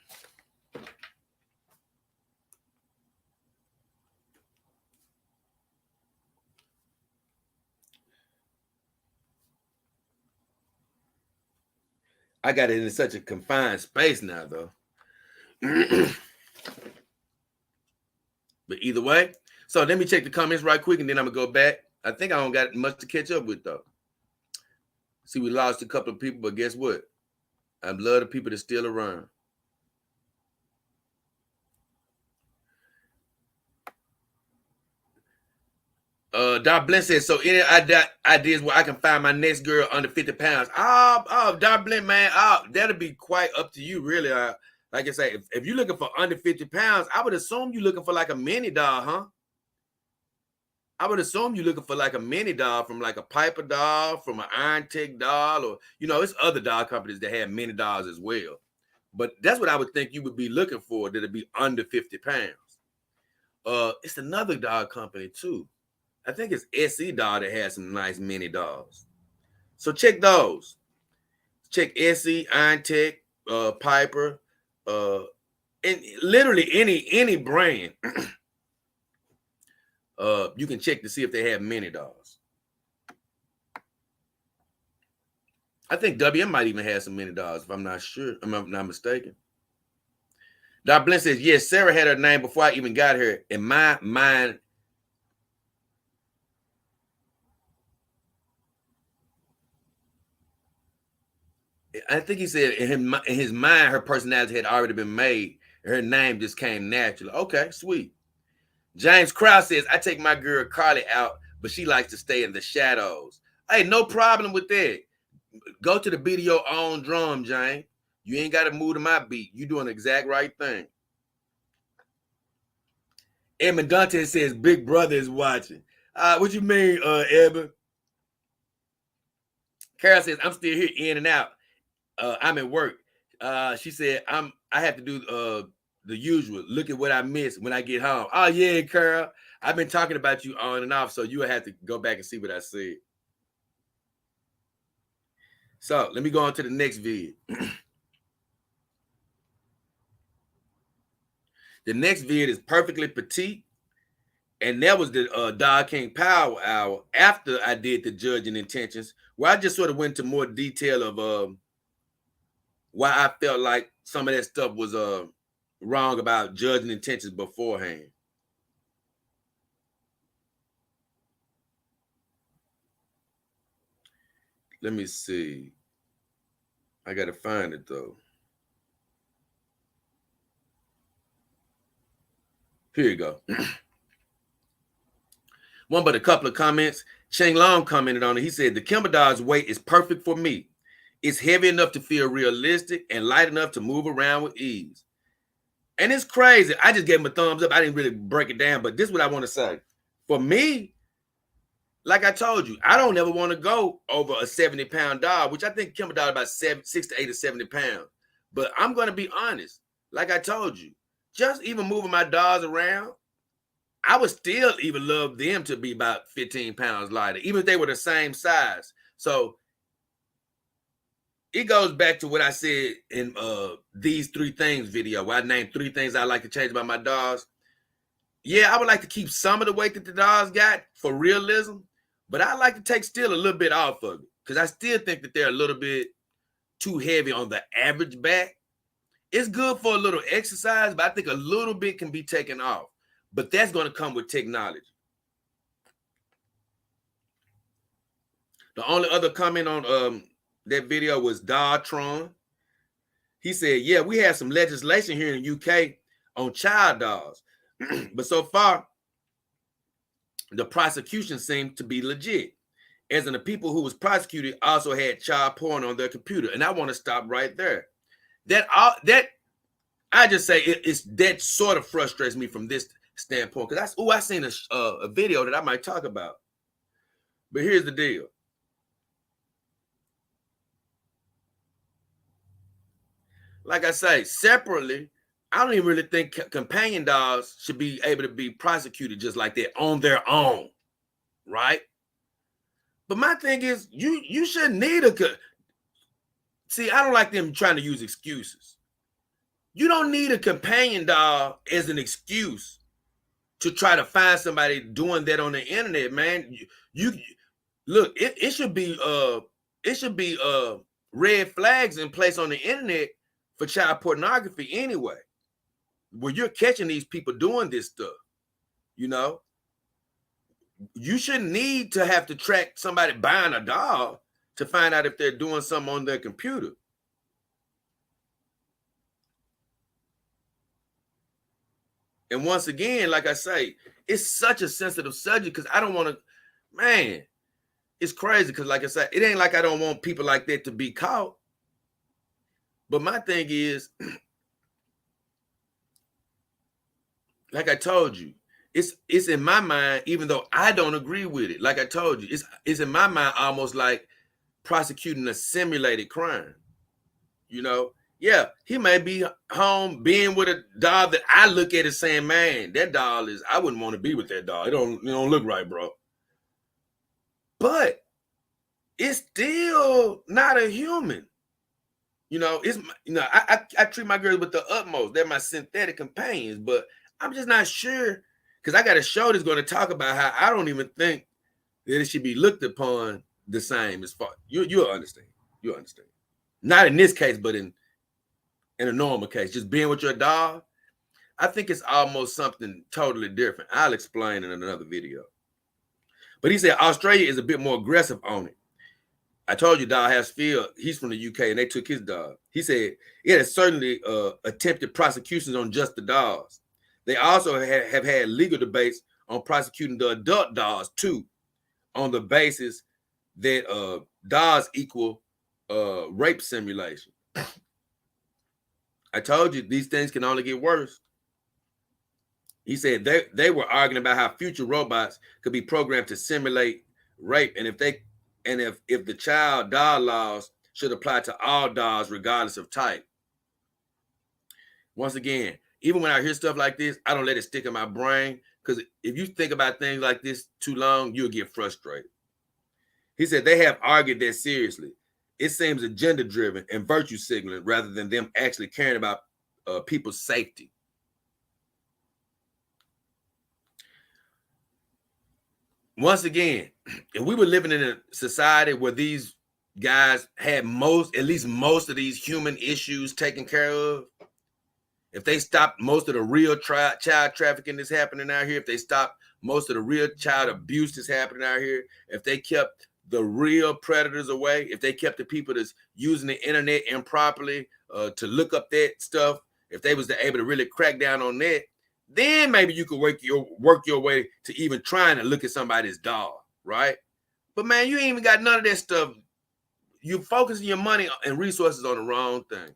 I got it in such a confined space now, though. But either way, so let me check the comments right quick, and then I'm gonna go back. I think I don't got much to catch up with, though. See, we lost a couple of people, but guess what? I love the people that's still around. Doc Blint says, so any ideas where I can find my next girl under 50 pounds? Oh, Doc Blint, man, that'll be quite up to you, really. Like I say, if you're looking for under 50 pounds, I would assume you're looking for like a mini doll, huh? I would assume you're looking for like a mini doll from like a Piper doll, from an Iron Tech doll, or, it's other doll companies that have mini dolls as well. But that's what I would think you would be looking for, that'd be under 50 pounds. It's another doll company too. I think it's SE Doll that has some nice mini dolls. So check those. Check SE, Iron Tech, Piper, and literally any brand. You can check to see if they have mini dolls. I think WM might even have some mini dolls, if I'm not sure. I'm not mistaken. Doc Blint says, yes, Sarah had her name before I even got here. In my mind, I think he said in his mind, her personality had already been made. Her name just came naturally. Okay, sweet. James Krause says, I take my girl Carly out, but she likes to stay in the shadows. Hey, no problem with that. Go to the beat of your own drum, James. You ain't got to move to my beat. You doing the exact right thing. Edmund Dante says, Big Brother is watching. What you mean, Edmund? Carol says, I'm still here in and out. I'm at work. She said, I have to do the usual. Look at what I missed when I get home. Oh, yeah, Carol. I've been talking about you on and off, so you will have to go back and see what I said. So let me go on to the next vid. The next vid is Perfectly Petite. And that was the Dog King Power Hour after I did the judging intentions, where I just sort of went into more detail of why I felt like some of that stuff was wrong about judging intentions beforehand. Let me see. I got to find it, though. Here you go. One but a couple of comments. Cheng Long commented on it. He said, the Kimber Doll's weight is perfect for me. It's heavy enough to feel realistic and light enough to move around with ease. And it's crazy. I just gave him a thumbs up. I didn't really break it down, but this is what I want to say. For me, like I told you, I don't ever want to go over a 70-pound doll, which I think Kimber Doll about 60 to 80 to 70 pounds. But I'm going to be honest. Like I told you, just even moving my dolls around, I would still even love them to be about 15 pounds lighter, even if they were the same size. So it goes back to what I said in these 3 things video, where I named 3 things I like to change about my dolls. Yeah, I would like to keep some of the weight that the dolls got for realism, but I like to take still a little bit off of it because I still think that they're a little bit too heavy on the average back. It's good for a little exercise, but I think a little bit can be taken off. But that's going to come with technology. The only other comment on that video was Tron. He said, yeah, we have some legislation here in the UK on child dolls. But so far, the prosecution seemed to be legit. As in, the people who was prosecuted also had child porn on their computer. And I want to stop right there. that I just say it's that sort of frustrates me from this standpoint, because I seen a video that I might talk about. But here's the deal. Like I say, separately, I don't even really think companion dogs should be able to be prosecuted just like that on their own, right? But my thing is, you shouldn't need see, I don't like them trying to use excuses. You don't need a companion dog as an excuse to try to find somebody doing that on the internet, man. You look, it should be red flags in place on the internet for child pornography anyway, where you're catching these people doing this stuff. You know, you shouldn't need to have to track somebody buying a dog to find out if they're doing something on their computer. And once again, like I say, it's such a sensitive subject because I don't want to, man, it's crazy because, like I said, it ain't like I don't want people like that to be caught. But my thing is, like I told you, it's in my mind, even though I don't agree with it. Like I told you, it's in my mind almost like prosecuting a simulated crime. You know, yeah, he may be home being with a dog that I look at as saying, man, that dog is, I wouldn't want to be with that dog. It don't look right, bro. But it's still not a human. You know, I treat my girls with the utmost. They're my synthetic companions, but I'm just not sure, because I got a show that's going to talk about how I don't even think that it should be looked upon the same as far. You'll understand. You'll understand. Not in this case, but in a normal case, just being with your dog, I think it's almost something totally different. I'll explain in another video. But he said Australia is a bit more aggressive on it. I told you, Dog Hasfield, he's from the UK, and they took his dog. He said it has certainly attempted prosecutions on just the dogs. They also have had legal debates on prosecuting the adult dogs too, on the basis that dogs equal rape simulation. I told you these things can only get worse. He said they were arguing about how future robots could be programmed to simulate rape, and if the child dog laws should apply to all dogs regardless of type. Once again, even when I hear stuff like this, I don't let it stick in my brain, because if you think about things like this too long, you'll get frustrated. He said they have argued that seriously. It seems agenda-driven and virtue signaling rather than them actually caring about people's safety. Once again, if we were living in a society where these guys had at least most of these human issues taken care of, if they stopped most of the real child trafficking that's happening out here, if they stopped most of the real child abuse that's happening out here, if they kept the real predators away, if they kept the people that's using the internet improperly to look up that stuff, if they was able to really crack down on that, then maybe you could work your way to even trying to look at somebody's dog, right? But man, you ain't even got none of that stuff. You focusing your money and resources on the wrong thing.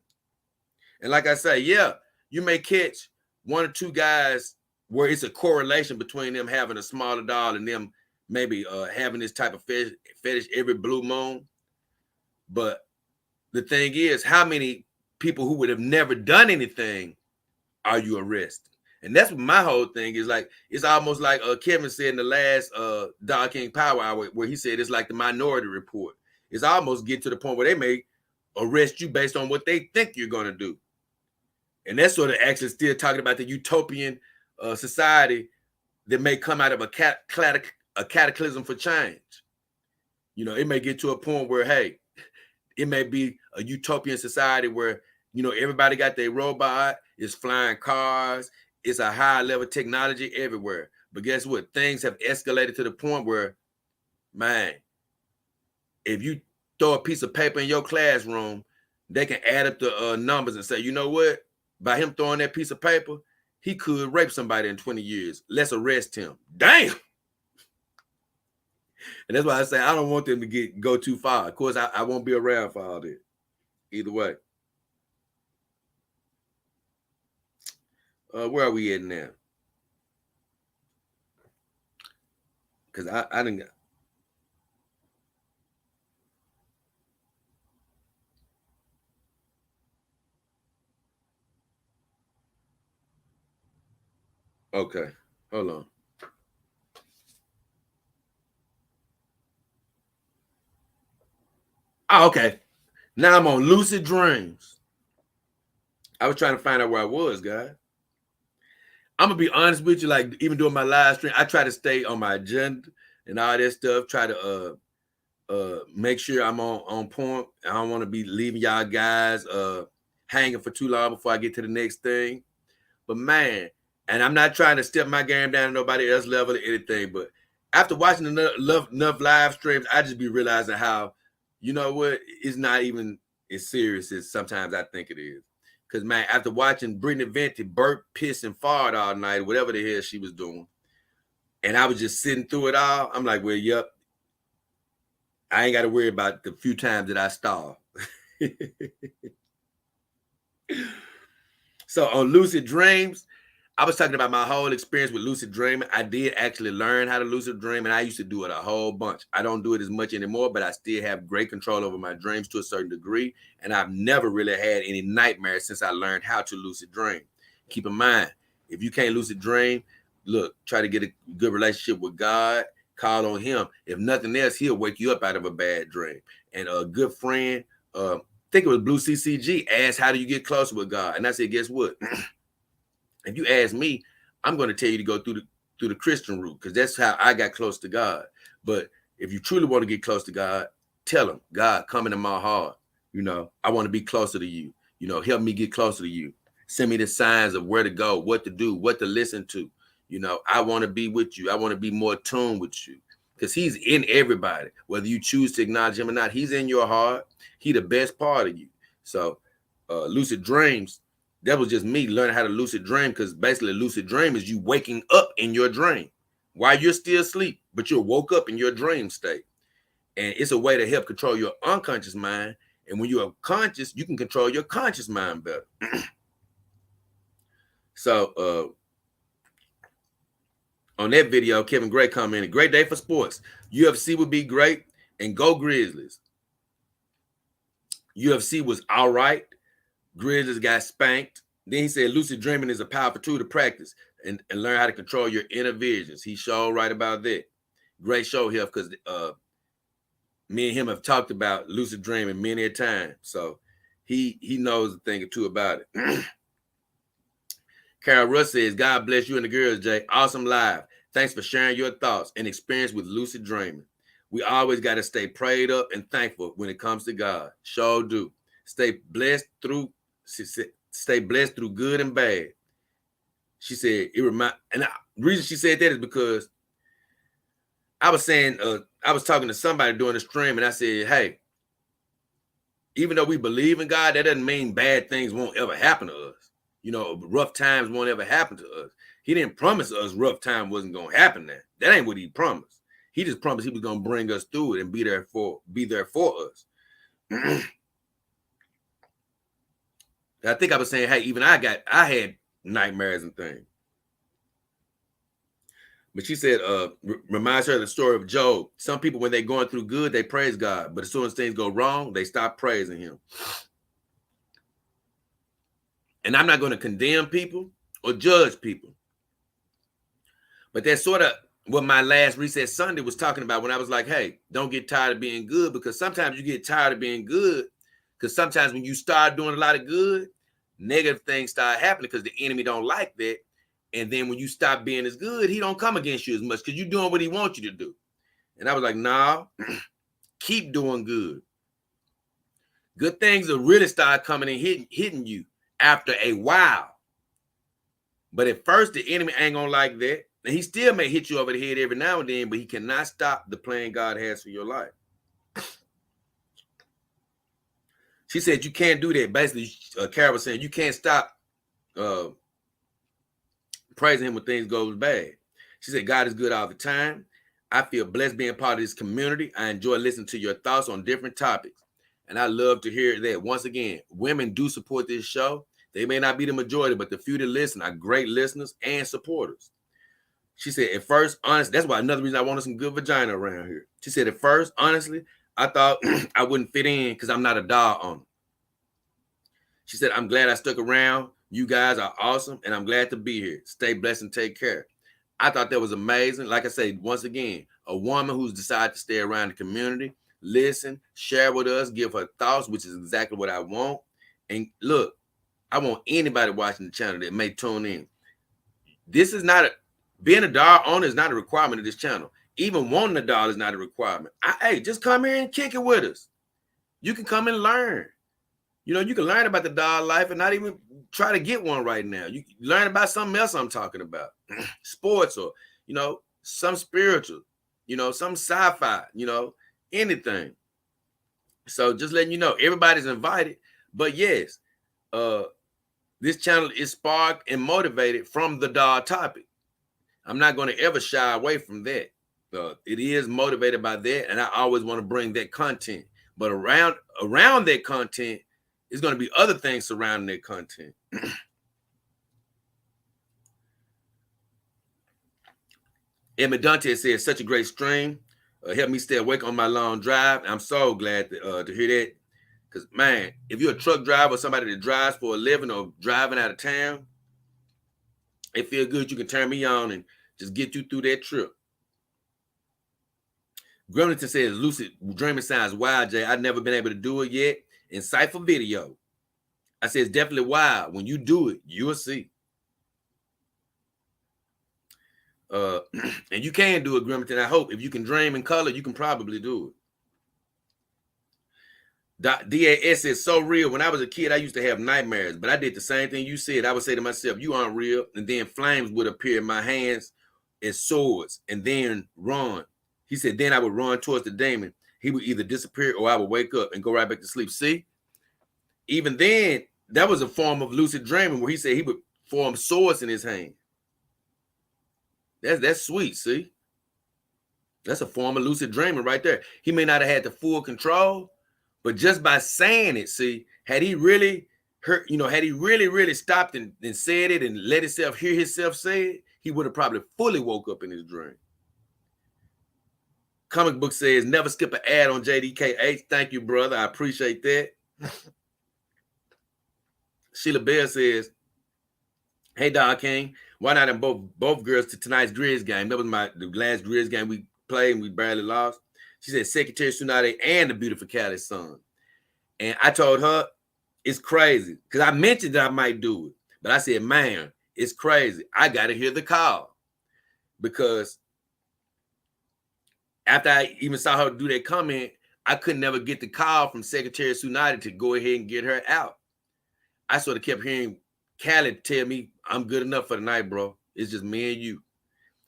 And like I say, yeah, you may catch one or two guys where it's a correlation between them having a smaller dog and them maybe having this type of fetish every blue moon. But the thing is, how many people who would have never done anything are you arresting? And that's what my whole thing is like. It's almost like Kevin said in the last Dog King Power Hour, where he said it's like the Minority Report. It's almost get to the point where they may arrest you based on what they think you're going to do. And that's sort of actually still talking about the utopian society that may come out of a cataclysm for change. You know, it may get to a point where, hey, it may be a utopian society where, you know, everybody got their robot, it's flying cars, it's a high level technology everywhere. But guess what? Things have escalated to the point where, man, if you throw a piece of paper in your classroom, they can add up the numbers and say, you know what? By him throwing that piece of paper, he could rape somebody in 20 years. Let's arrest him. Damn. And that's why I say I don't want them to go too far. Of course, I won't be around for all that. Either way. Where are we at now? Because I didn't. Okay, hold on. Oh, okay. Now I'm on lucid dreams. I was trying to find out where I was, guys. I'm gonna be honest with you. Like even doing my live stream, I try to stay on my agenda and all that stuff. Try to make sure I'm on point. I don't want to be leaving y'all guys hanging for too long before I get to the next thing. But man, and I'm not trying to step my game down to nobody else level or anything. But after watching enough live streams, I just be realizing how, you know what, it's not even as serious as sometimes I think it is. Because man, after watching Britney Venti burp, piss, and fart all night, whatever the hell she was doing, and I was just sitting through it all, I'm like, well, yep, I ain't got to worry about the few times that I starve. So on lucid dreams, I was talking about my whole experience with lucid dreaming. I did actually learn how to lucid dream, and I used to do it a whole bunch. I don't do it as much anymore, but I still have great control over my dreams to a certain degree, and I've never really had any nightmares since I learned how to lucid dream. Keep in mind, if you can't lucid dream, look, try to get a good relationship with God, call on him. If nothing else, he'll wake you up out of a bad dream. And a good friend, I think it was Blue CCG, asked, how do you get closer with God? And I said, guess what? If you ask me, I'm going to tell you to go through the Christian route, because that's how I got close to God. But if you truly want to get close to God, tell him, God, come into my heart. You know, I want to be closer to you. You know, help me get closer to you. Send me the signs of where to go, what to do, what to listen to. You know, I want to be with you. I want to be more tuned with you, because he's in everybody. Whether you choose to acknowledge him or not, he's in your heart. He the best part of you. So lucid dreams, that was just me learning how to lucid dream, because basically a lucid dream is you waking up in your dream while you're still asleep, but you're woke up in your dream state. And it's a way to help control your unconscious mind. And when you're conscious, you can control your conscious mind better. So on that video, Kevin Gray commented, great day for sports. UFC would be great, and go Grizzlies. UFC was all right. Grizzlies got spanked. Then he said lucid dreaming is a powerful tool to practice and learn how to control your inner visions. He showed right about that. Great show here, because me and him have talked about lucid dreaming many a time. So he knows a thing or two about it. Carol Russ says, God bless you and the girls, Jay. Awesome live. Thanks for sharing your thoughts and experience with lucid dreaming. We always got to stay prayed up and thankful when it comes to God. Sure do. Stay blessed through good and bad. She said the reason she said that is because I was saying, I was talking to somebody during the stream, and I said, hey, even though we believe in God, that doesn't mean bad things won't ever happen to us. You know, rough times won't ever happen to us. He didn't promise us rough time wasn't going to happen there. That ain't what he promised. He just promised he was going to bring us through it and be there for us. I think I was saying, hey, even I had nightmares and things. But she said, reminds her of the story of Job. Some people, when they're going through good, they praise God. But as soon as things go wrong, they stop praising him. And I'm not going to condemn people or judge people. But that's sort of what my last Reset Sunday was talking about, when I was like, hey, don't get tired of being good, because sometimes you get tired of being good, because sometimes when you start doing a lot of good, negative things start happening because the enemy don't like that. And then when you stop being as good, he don't come against you as much because you're doing what he wants you to do. And I was like, nah, keep doing good. Good things will really start coming and hitting you after a while. But at first, the enemy ain't gonna like that. And he still may hit you over the head every now and then, but he cannot stop the plan God has for your life. She said you can't do that. Basically, Carol was saying you can't stop praising him when things go bad. She said God is good all the time. I feel blessed being part of this community. I enjoy listening to your thoughts on different topics. And I love to hear that. Once again, women do support this show. They may not be the majority, but the few that listen are great listeners and supporters. She said, at first, honestly, that's why another reason I wanted some good vagina around here. She said, at first, honestly, I thought I wouldn't fit in because I'm not a doll owner. She said, I'm glad I stuck around. You guys are awesome, and I'm glad to be here. Stay blessed and take care. I thought that was amazing. Like I said, once again, a woman who's decided to stay around the community, listen, share with us, give her thoughts, which is exactly what I want. And look, I want anybody watching the channel that may tune in. This is not being a doll owner is not a requirement of this channel. Even wanting a doll is not a requirement. Hey, just come here and kick it with us. You can come and learn. You know, you can learn about the doll life and not even try to get one right now. You learn about something else I'm talking about. Sports or, you know, some spiritual, you know, some sci-fi, you know, anything. So just letting you know, everybody's invited. But yes, this channel is sparked and motivated from the doll topic. I'm not going to ever shy away from that. It is motivated by that, and I always want to bring that content. But around that content, is going to be other things surrounding that content. Emma Dante says, such a great stream. Helped me stay awake on my long drive. I'm so glad to hear that. Because, man, if you're a truck driver or somebody that drives for a living or driving out of town, it feels good. You can turn me on and just get you through that trip. Gremlington says, lucid dreaming sounds wild, Jay. I've never been able to do it yet. Insightful video. I said, it's definitely wild. When you do it, you'll see. And you can do it, Gremlington. I hope if you can dream in color, you can probably do it. DAS is so real. When I was a kid, I used to have nightmares, but I did the same thing you said. I would say to myself, you aren't real. And then flames would appear in my hands as swords and then run. He said, then I would run towards the demon. He would either disappear or I would wake up and go right back to sleep. See, even then, that was a form of lucid dreaming where he said he would form swords in his hand. That's sweet, see? That's a form of lucid dreaming right there. He may not have had the full control, but just by saying it, see, had he really heard, you know, had he really stopped and said it and let himself hear himself say it, he would have probably fully woke up in his dream. Comic book says, never skip an ad on JDKH. Thank you, brother. I appreciate that. Sheila Bell says, hey, Dog King, why not in both girls to tonight's Grizz game? That was the last Grizz game we played and we barely lost. She said, Secretary Tsunade and the beautiful Cali son. And I told her, it's crazy. Because I mentioned that I might do it. But I said, man, it's crazy. I got to hear the call. Because after I even saw her do that comment, I could never get the call from Secretary Tsunade to go ahead and get her out. I sort of kept hearing Callie tell me, I'm good enough for the night, bro. It's just me and you.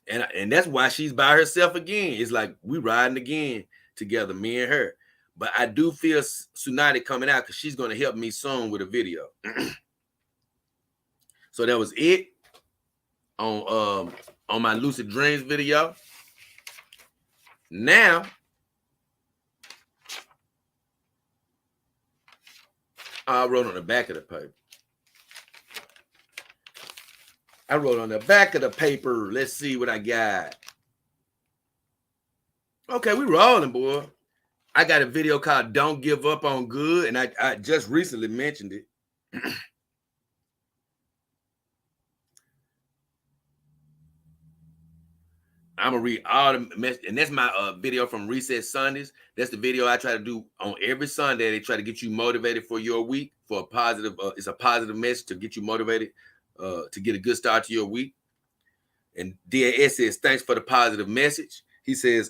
And that's why she's by herself again. It's like we riding again together, me and her. But I do feel Tsunade coming out because she's going to help me soon with a video. So that was it on my Lucid Dreams video. Now, I wrote on the back of the paper. Let's see what I got. Okay, we rolling, boy. I got a video called Don't Give Up on Good, and I just recently mentioned it. I'm going to read all the messages, and that's my video from Reset Sundays. That's the video I try to do on every Sunday. They try to get you motivated for your week, for a positive, it's a positive message to get you motivated to get a good start to your week. And DAS says, thanks for the positive message. He said,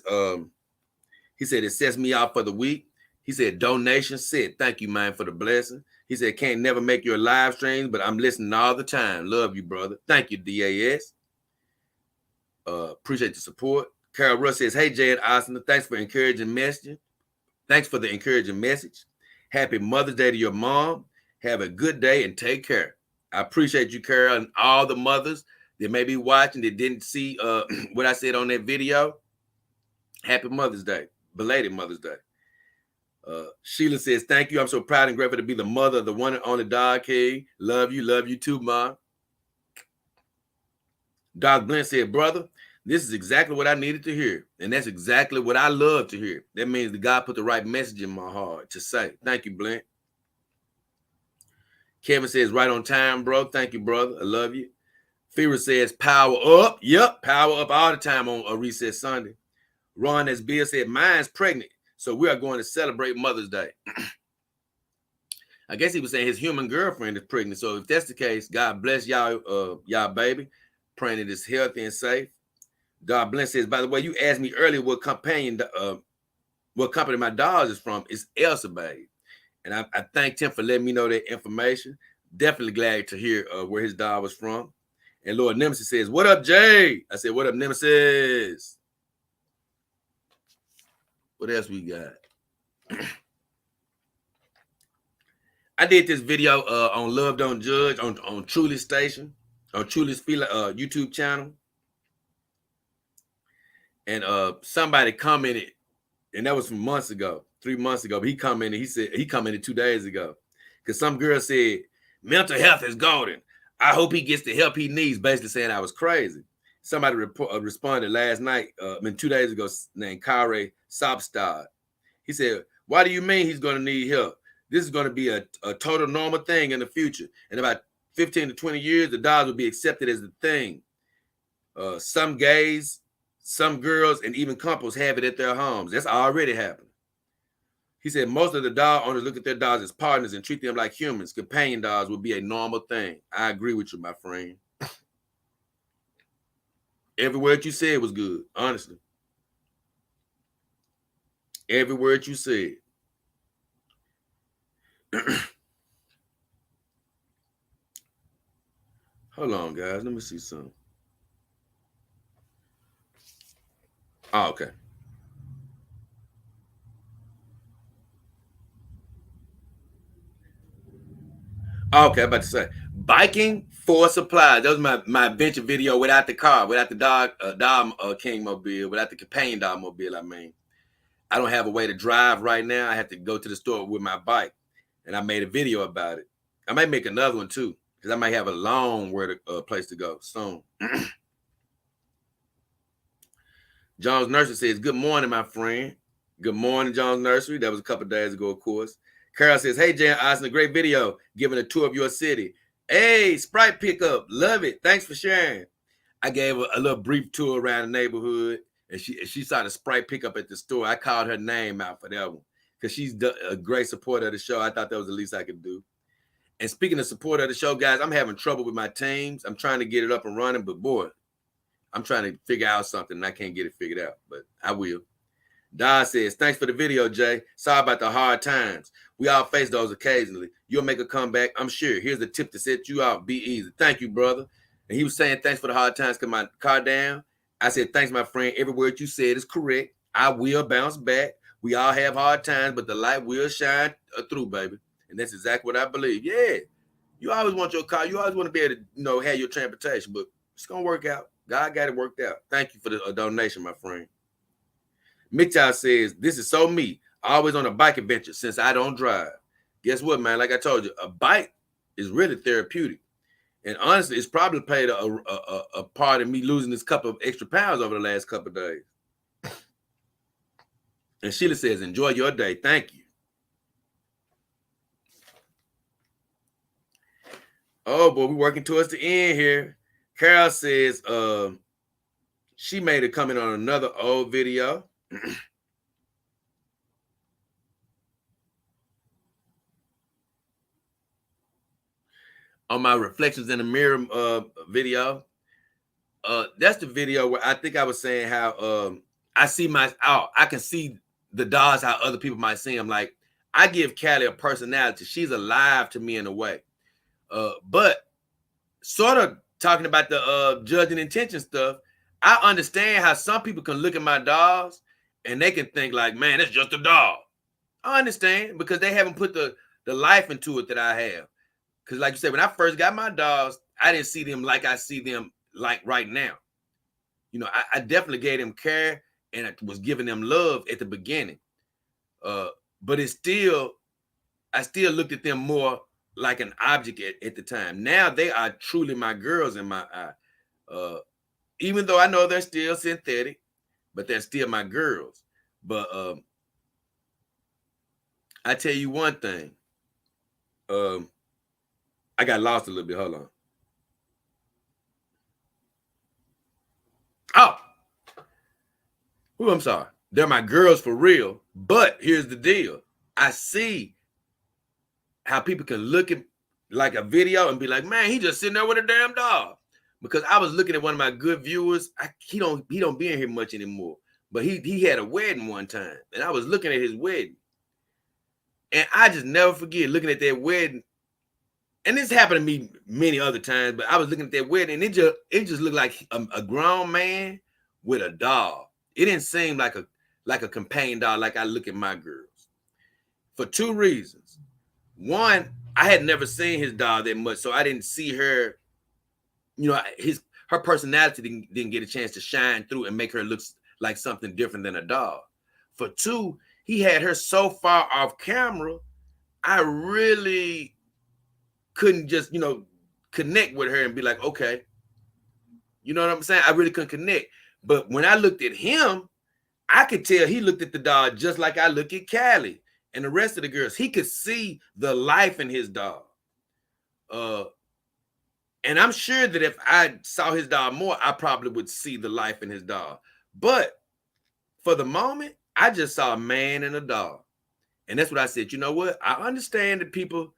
it sets me out for the week. He said, donation said, thank you, man, for the blessing. He said, can't never make your live streams, but I'm listening all the time. Love you, brother. Thank you, DAS. Appreciate the support. Carol Russ says, hey, Jay and Austin, thanks for encouraging messaging. Thanks for the encouraging message. Happy Mother's Day to your mom. Have a good day and take care. I appreciate you, Carol, and all the mothers that may be watching that didn't see what I said on that video. Happy Mother's Day. Belated Mother's Day. Sheila says, thank you. I'm so proud and grateful to be the mother of the one and only Dog King. Love you too, Ma. Doc Blint said, brother, this is exactly what I needed to hear. And that's exactly what I love to hear. That means that God put the right message in my heart to say. Thank you, Blint. Kevin says, right on time, bro. Thank you, brother. I love you. Fira says, power up. Yep, power up all the time on a Reset Sunday. Ron as Bill said, mine's pregnant, so we are going to celebrate Mother's Day. I guess he was saying his human girlfriend is pregnant. So if that's the case, God bless y'all, y'all baby. Praying it is healthy and safe. God bless says, by the way, you asked me earlier what company my dog is from. It's Elsa, babe. And I thanked him for letting me know that information. Definitely glad to hear where his dog was from. And Lord Nemesis says, what up, Jay? I said, what up, Nemesis? What else we got? I did this video on Love Don't Judge on Truly's station, on Truly's YouTube channel. And somebody commented, and that was from months ago, 3 months ago. But he commented 2 days ago. Because some girl said, mental health is golden. I hope he gets the help he needs, basically saying I was crazy. Somebody responded last night, 2 days ago, named Kare Sobstad. He said, why do you mean he's going to need help? This is going to be a total normal thing in the future. In about 15 to 20 years, the dogs will be accepted as the thing. Some gays, some girls, and even couples have it at their homes. That's already happening. He said most of the dog owners look at their dogs as partners and treat them like humans. Companion dogs will be a normal thing. I agree with you, my friend. Every word you said was good, honestly. Every word you said. Hold on, guys. Let me see something. Oh, okay. Okay, I'm about to say biking for supplies. That was my adventure video without the car, without the dog king mobile, without the companion dog mobile. I mean, I don't have a way to drive right now. I have to go to the store with my bike, and I made a video about it. I might make another one too, because I might have a long place to go soon. Jones Nursery says, good morning, my friend. Good morning, Jones Nursery. That was a couple days ago, of course. Carol says, hey, Jan Austin, a great video, giving a tour of your city. Hey, Sprite pickup, love it. Thanks for sharing. I gave a little brief tour around the neighborhood, and she saw the Sprite pickup at the store. I called her name out for that one because she's a great supporter of the show. I thought that was the least I could do. And speaking of support of the show, guys, I'm having trouble with my teams. I'm trying to get it up and running, but boy, I'm trying to figure out something and I can't get it figured out, but I will. Don says, thanks for the video, Jay. Sorry about the hard times. We all face those occasionally. You'll make a comeback, I'm sure. Here's a tip to set you out. Be easy. Thank you, brother. And he was saying, thanks for the hard times, because my car down. I said, thanks, my friend. Every word you said is correct. I will bounce back. We all have hard times, but the light will shine through, baby. And that's exactly what I believe. Yeah, you always want your car. You always want to be able to, have your transportation, but it's going to work out. God got it worked out. Thank you for the donation, my friend. Mitchell says, this is so me. Always on a bike adventure since I don't drive. Guess what, man? Like I told you, a bike is really therapeutic. And honestly, it's probably played a part in me losing this couple of extra pounds over the last couple of days. And Sheila says, enjoy your day. Thank you. Oh, boy, we're working towards the end here. Carol says she made a comment on another old video. On my reflections in the mirror video. That's the video where I think I was saying how I see I can see the dogs how other people might see them. Like, I give Callie a personality. She's alive to me in a way. But sort of talking about the judging intention stuff, I understand how some people can look at my dogs and they can think like, man, that's just a dog. I understand, because they haven't put the life into it that I have. Because like you said, when I first got my dogs, I didn't see them like I see them like right now. I definitely gave them care and I was giving them love at the beginning. but I still looked at them more like an object at the time. Now they are truly my girls in my eye. Even though I know they're still synthetic, but they're still my girls. But I tell you one thing. I got lost a little bit. Hold on. Oh, I'm sorry. They're my girls for real. But here's the deal. I see how people can look at like a video and be like, man, he just sitting there with a damn dog. Because I was looking at one of my good viewers. He don't be in here much anymore. But he had a wedding one time. And I was looking at his wedding. And I just never forget looking at that wedding. And this happened to me many other times, but I was looking at that wedding and it just looked like a grown man with a dog. It didn't seem like a companion dog like I look at my girls. For two reasons. One, I had never seen his dog that much, so I didn't see her, her personality didn't get a chance to shine through and make her look like something different than a dog. For two, he had her so far off camera, I really couldn't just, connect with her and be like, okay. You know what I'm saying? I really couldn't connect. But when I looked at him, I could tell he looked at the dog just like I look at Callie and the rest of the girls. He could see the life in his dog. And I'm sure that if I saw his dog more, I probably would see the life in his dog. But for the moment, I just saw a man and a dog. And that's what I said. You know what? I understand that people,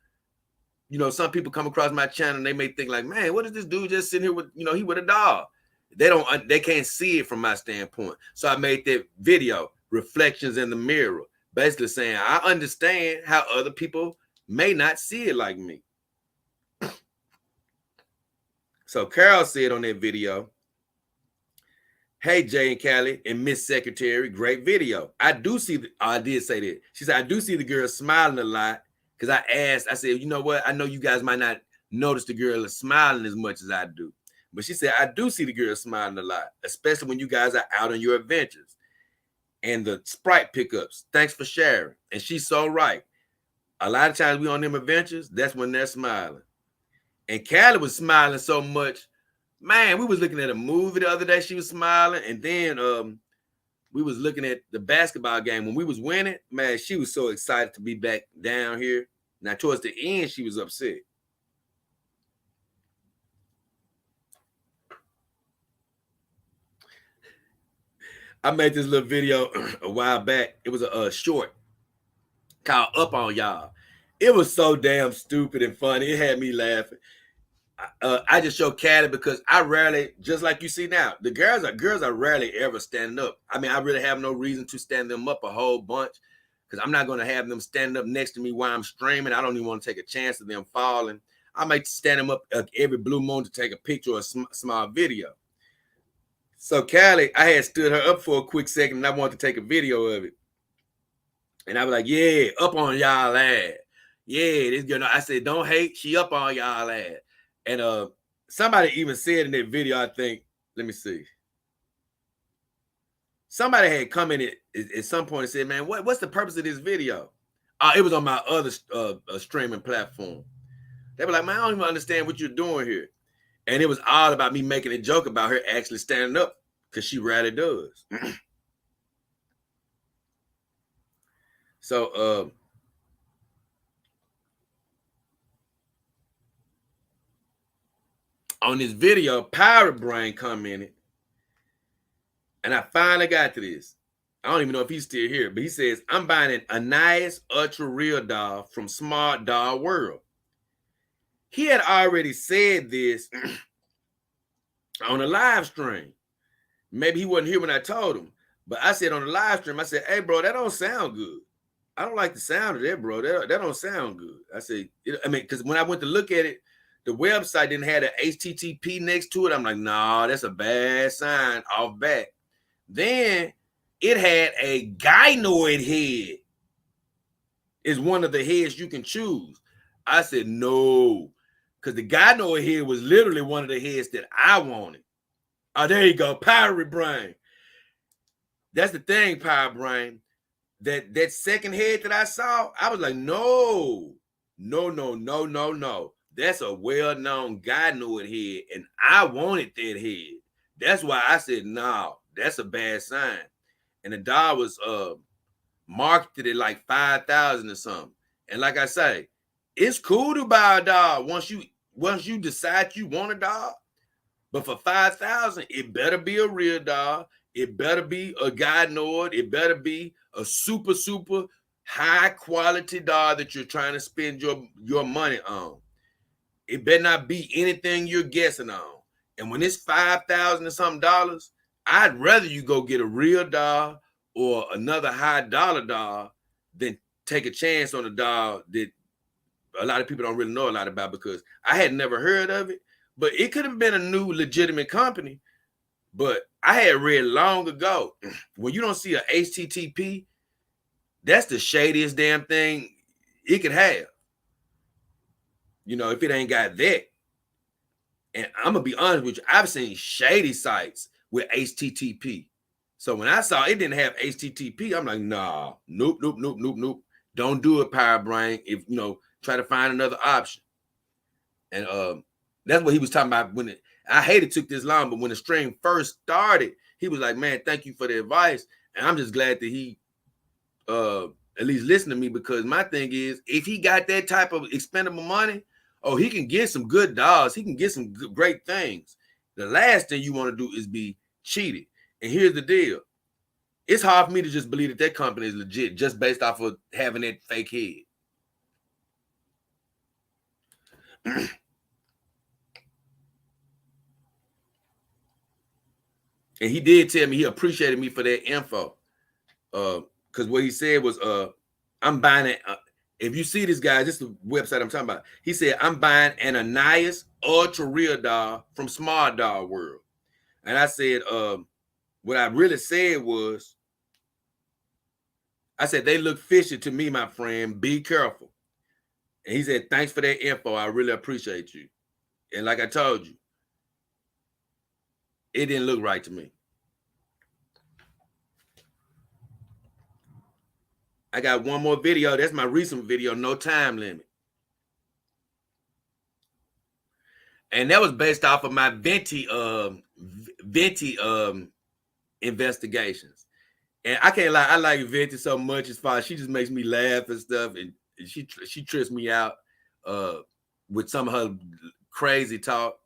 some people come across my channel and they may think like, man, what is this dude just sitting here with, he with a dog? They can't see it from my standpoint. So I made that video, Reflections in the Mirror, basically saying I understand how other people may not see it like me. So Carol said on that video, hey, Jay and Callie and Miss Secretary, great video. I did say that. She said, I do see the girl smiling a lot because I said, you know what? I know you guys might not notice the girl is smiling as much as I do. But she said, I do see the girl smiling a lot, especially when you guys are out on your adventures. And the Sprite pickups, thanks for sharing. And she's so right. A lot of times we on them adventures, that's when they're smiling. And Callie was smiling so much. Man, we was looking at a movie the other day. She was smiling. And then we was looking at the basketball game. When we was winning, man, she was so excited to be back down here. Now, towards the end, she was upset. I made this little video a while back. It was a short called Up on Y'all. It was so damn stupid and funny. It had me laughing. I just show Callie because I rarely, just like you see now, the girls are rarely ever standing up. I mean, I really have no reason to stand them up a whole bunch because I'm not going to have them stand up next to me while I'm streaming. I don't even want to take a chance of them falling. I might stand them up every blue moon to take a picture or a small video. So Callie, I had stood her up for a quick second and I wanted to take a video of it. And I was like, yeah, up on y'all ass. Yeah, this girl, I said, don't hate, she up on y'all ass. And somebody even said in that video, I think, let me see. Somebody had commented at some point and said, man, what's the purpose of this video? It was on my other streaming platform. They were like, man, I don't even understand what you're doing here. And it was all about me making a joke about her actually standing up because she rarely does. So on this video, Pirate Brain commented, and I finally got to this. I don't even know if he's still here, but he says, I'm buying a nice ultra real doll from Smart Doll World. He had already said this on a live stream. Maybe he wasn't here when I told him, but I said on the live stream, I said, hey, bro, that don't sound good. I don't like the sound of that, bro. That don't sound good. I said, because when I went to look at it, the website didn't have an HTTP next to it. I'm like, nah, that's a bad sign off bat. Then it had a gynoid head. Is one of the heads you can choose. I said, no, because the gynoid head was literally one of the heads that I wanted. Oh, there you go, Pirate Brain. That's the thing, Pirate Brain. that second head that I saw, I was like, no. That's a well-known gynoid head, and I wanted that head. That's why I said, no, that's a bad sign. And the dog was marketed at like 5,000 or something. And like I say, it's cool to buy a dog once you decide you want a dog. But for 5,000, it better be a real dog. It better be a gynoid. It better be a super high quality dog that you're trying to spend your money on. It better not be anything you're guessing on. And when it's 5,000 or something dollars, I'd rather you go get a real dog or another high dollar dog than take a chance on a dog that a lot of people don't really know a lot about, because I had never heard of it. But it could have been a new legitimate company. But I had read long ago, when you don't see a HTTP, that's the shadiest damn thing it could have. You know, if it ain't got that. And I'm going to be honest with you, I've seen shady sites with HTTP. So when I saw it didn't have HTTP, I'm like, nah, nope. Don't do it, Power Brain. If, you know, try to find another option. And that's what he was talking about when I hate it took this long, but when the stream first started, he was like, man, thank you for the advice. And I'm just glad that he at least listened to me, because my thing is, if he got that type of expendable money, oh, he can get some good dogs. He can get some great things. The last thing you want to do is be cheated. And here's the deal. It's hard for me to just believe that company is legit just based off of having that fake head. And he did tell me he appreciated me for that info. Because what he said was, I'm buying it. If you see this guy, this is the website I'm talking about. He said, I'm buying an Anais Ultra Real Dog from Smart Dog World. And I said, what I really said was, I said, they look fishy to me, my friend. Be careful. And he said, thanks for that info. I really appreciate you. And like I told you, it didn't look right to me. I got one more video. That's my recent video, no time limit. And that was based off of my Venti investigations. And I can't lie, I like Venti so much as far as she just makes me laugh and stuff. And she trips me out with some of her crazy talk.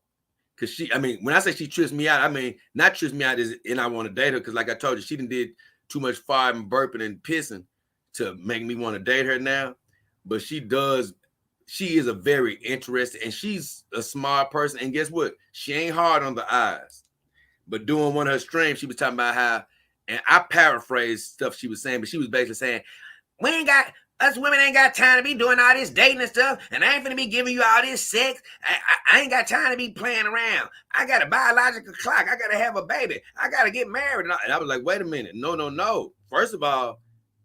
Cause when I say she trips me out, I mean, not trips me out and I want to date her. Cause like I told you, she did too much farting, burping, and pissing to make me want to date her now. But she is a very interesting, and she's a smart person. And guess what? She ain't hard on the eyes. But doing one of her streams, she was talking about how, and I paraphrased stuff she was saying, but she was basically saying, us women ain't got time to be doing all this dating and stuff, and I ain't finna be giving you all this sex. I ain't got time to be playing around. I got a biological clock. I gotta have a baby. I gotta get married. And I was like, wait a minute. No. First of all,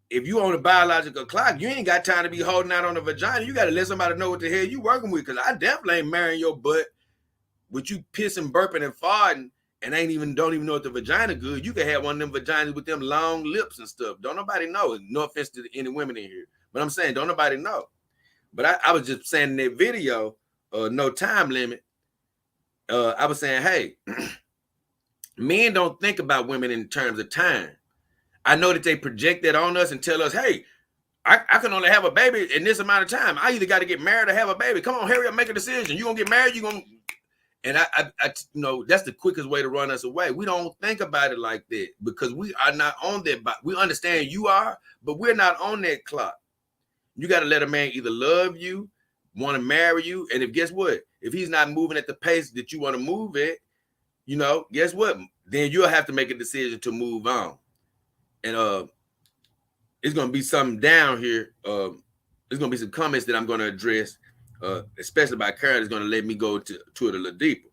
if you on a biological clock, you ain't got time to be holding out on a vagina. You got to let somebody know what the hell you working with, because I definitely ain't marrying your butt with you pissing, burping, and farting, and don't even know if the vagina good. You can have one of them vaginas with them long lips and stuff. Don't nobody know. No offense to any women in here, but I'm saying don't nobody know. But I was just saying in that video, no time limit, I was saying, hey, men don't think about women in terms of time. I know that they project that on us and tell us, hey, I can only have a baby in this amount of time. I either got to get married or have a baby. Come on, hurry up, make a decision. You gonna get married? And I that's the quickest way to run us away. We don't think about it like that, because we are not on that. We understand you are, but we're not on that clock. You got to let a man either love you, want to marry you, and guess what? If he's not moving at the pace that you want to move at, guess what? Then you'll have to make a decision to move on. And it's going to be something down here. There's going to be some comments that I'm going to address, especially by Karen. Is going to let me go to it a little deeper.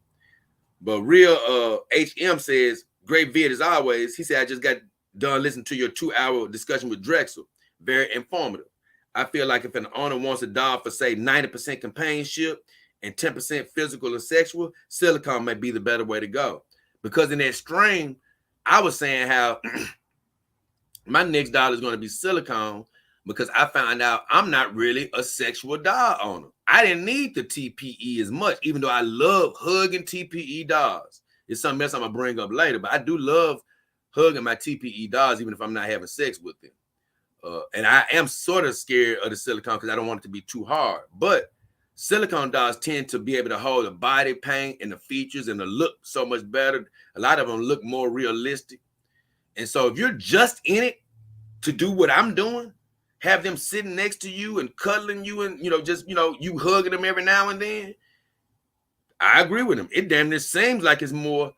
But real HM says, great vid as always. He said, I just got done listening to your 2-hour discussion with Drexel. Very informative. I feel like if an owner wants a dog for, say, 90% companionship and 10% physical or sexual, silicone may be the better way to go. Because in that stream, I was saying how My next doll is going to be silicone because I found out I'm not really a sexual doll owner. I didn't need the TPE as much, even though I love hugging TPE dolls. It's something else I'm going to bring up later, but I do love hugging my TPE dolls, even if I'm not having sex with them. And I am sort of scared of the silicone because I don't want it to be too hard. But silicone dolls tend to be able to hold the body paint and the features and the look so much better. A lot of them look more realistic. And so if you're just in it to do what I'm doing, have them sitting next to you and cuddling you and, just, you hugging them every now and then, I agree with them. It damn near seems like it's more,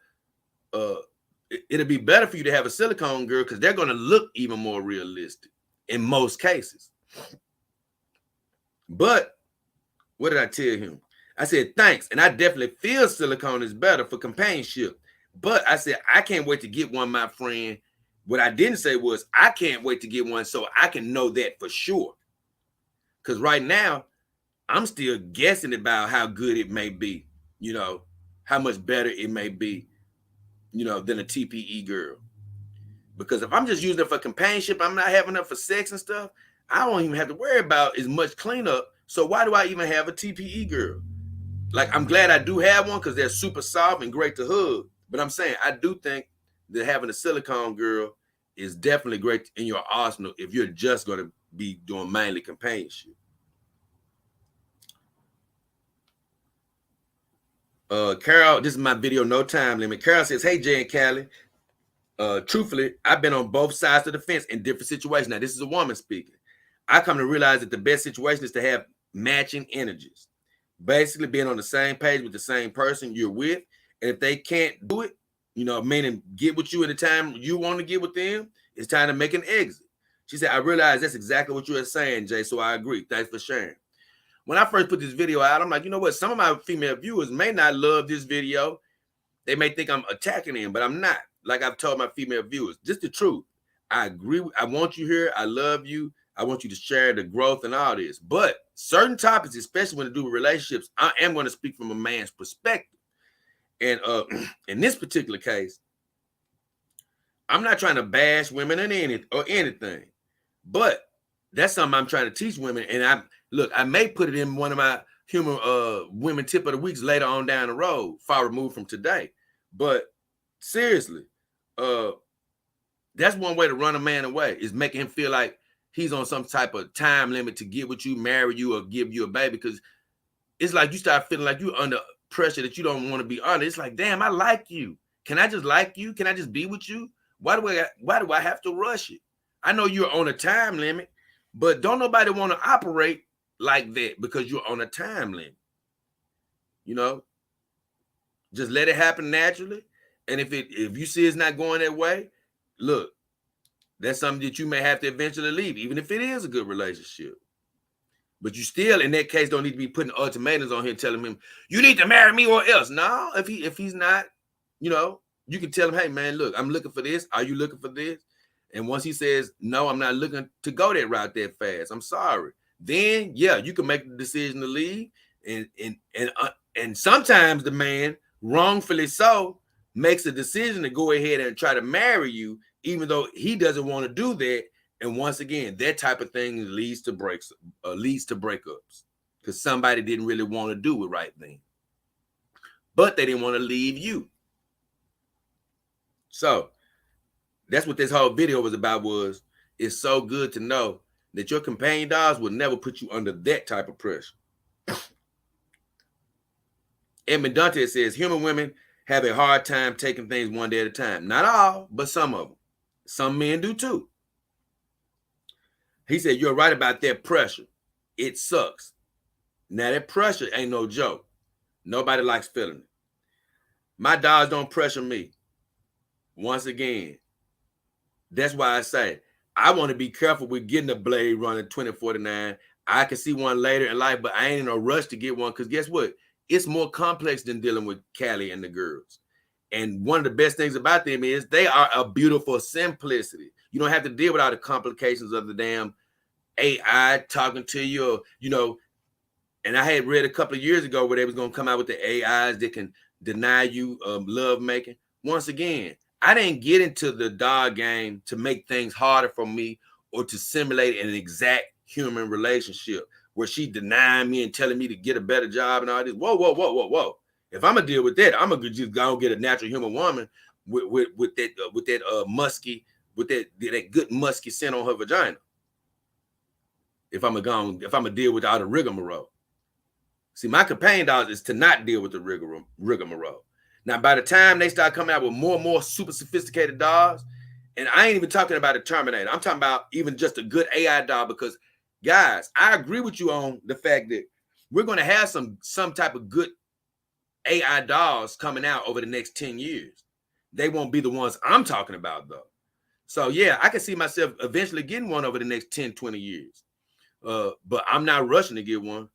it'll be better for you to have a silicone girl because they're going to look even more realistic in most cases. But what did I tell him? I said, thanks. And I definitely feel silicone is better for companionship. But I said, I can't wait to get one, my friend. What I didn't say was I can't wait to get one so I can know that for sure. Because right now, I'm still guessing about how good it may be, how much better it may be, than a TPE girl. Because if I'm just using it for companionship, I'm not having it for sex and stuff, I don't even have to worry about as much cleanup. So why do I even have a TPE girl? Like, I'm glad I do have one because they're super soft and great to hug. But I'm saying I do think that having a silicone girl is definitely great in your arsenal if you're just going to be doing mainly companionship. Carol, this is my video, no time limit. Carol says, hey, Jay and Callie, truthfully, I've been on both sides of the fence in different situations. Now, this is a woman speaking. I come to realize that the best situation is to have matching energies. Basically being on the same page with the same person you're with. And if they can't do it, meaning get with you at the time you want to get with them, it's time to make an exit. She said, I realize that's exactly what you were saying, Jay, so I agree. Thanks for sharing. When I first put this video out, I'm like, you know what? Some of my female viewers may not love this video. They may think I'm attacking them, but I'm not. Like I've told my female viewers, just the truth. I agree. I want you here. I love you. I want you to share the growth and all this. But certain topics, especially when to do with relationships, I am going to speak from a man's perspective. And in this particular case, I'm not trying to bash women or anything. But that's something I'm trying to teach women. And I may put it in one of my human women tip of the weeks later on down the road, far removed from today. But seriously, that's one way to run a man away, is making him feel like he's on some type of time limit to get with you, marry you, or give you a baby. Because it's like you start feeling like you're under pressure that you don't want to be under. It's like, damn, I like you. Can I just like you? Can I just be with you? Why do I have to rush it? I know you're on a time limit, but don't nobody want to operate like that because you're on a time limit. Just let it happen naturally. And if you see it's not going that way, look, that's something that you may have to eventually leave, even if it is a good relationship. But you still, in that case, don't need to be putting ultimatums on him, telling him, you need to marry me or else. No, if he's not, you can tell him, hey, man, look, I'm looking for this. Are you looking for this? And once he says, no, I'm not looking to go that route that fast, I'm sorry. Then, yeah, you can make the decision to leave. And sometimes the man, wrongfully so, makes a decision to go ahead and try to marry you, even though he doesn't want to do that. And once again, that type of thing leads to breakups because somebody didn't really want to do it right then. But they didn't want to leave you. So that's what this whole video was about. It's so good to know that your companion dolls will never put you under that type of pressure. Edmund Dante says, human women have a hard time taking things one day at a time. Not all, but some of them. Some men do too. He said, you're right about that pressure. It sucks. Now, that pressure ain't no joke. Nobody likes feeling it. My dolls don't pressure me. Once again, that's why I say, I want to be careful with getting a Blade Runner 2049. I can see one later in life, but I ain't in a rush to get one because guess what? It's more complex than dealing with Callie and the girls. And one of the best things about them is they are a beautiful simplicity. You don't have to deal with all the complications of the damn AI talking to you, or, and I had read a couple of years ago where they was going to come out with the AIs that can deny you love making. Once again, I didn't get into the dog game to make things harder for me or to simulate an exact human relationship where she denying me and telling me to get a better job and all this. Whoa, whoa, whoa, whoa, whoa. If I'm gonna deal with that, I'm gonna just go and get a natural human woman with that musky, with that good musky scent on her vagina. If I'm gonna deal with all the rigmarole. See, my companion dogs is to not deal with the rigmarole. Now, by the time they start coming out with more and more super sophisticated dogs, and I ain't even talking about a Terminator, I'm talking about even just a good AI dog, because guys, I agree with you on the fact that we're going to have some type of good AI dogs coming out over the next 10 years. They won't be the ones I'm talking about, though. So, yeah, I can see myself eventually getting one over the next 10, 20 years. But I'm not rushing to get one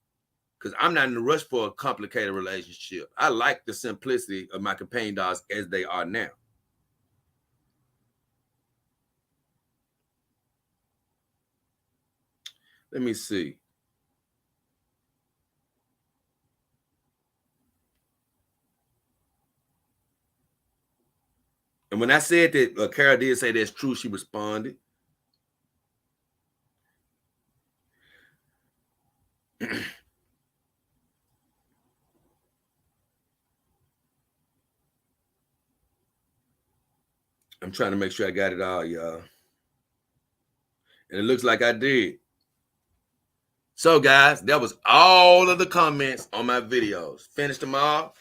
because I'm not in a rush for a complicated relationship. I like the simplicity of my companion dogs as they are now. Let me see. And when I said that Kara did say that's true, she responded. I'm trying to make sure I got it all, y'all. And it looks like I did. So, guys, that was all of the comments on my videos. Finished them all.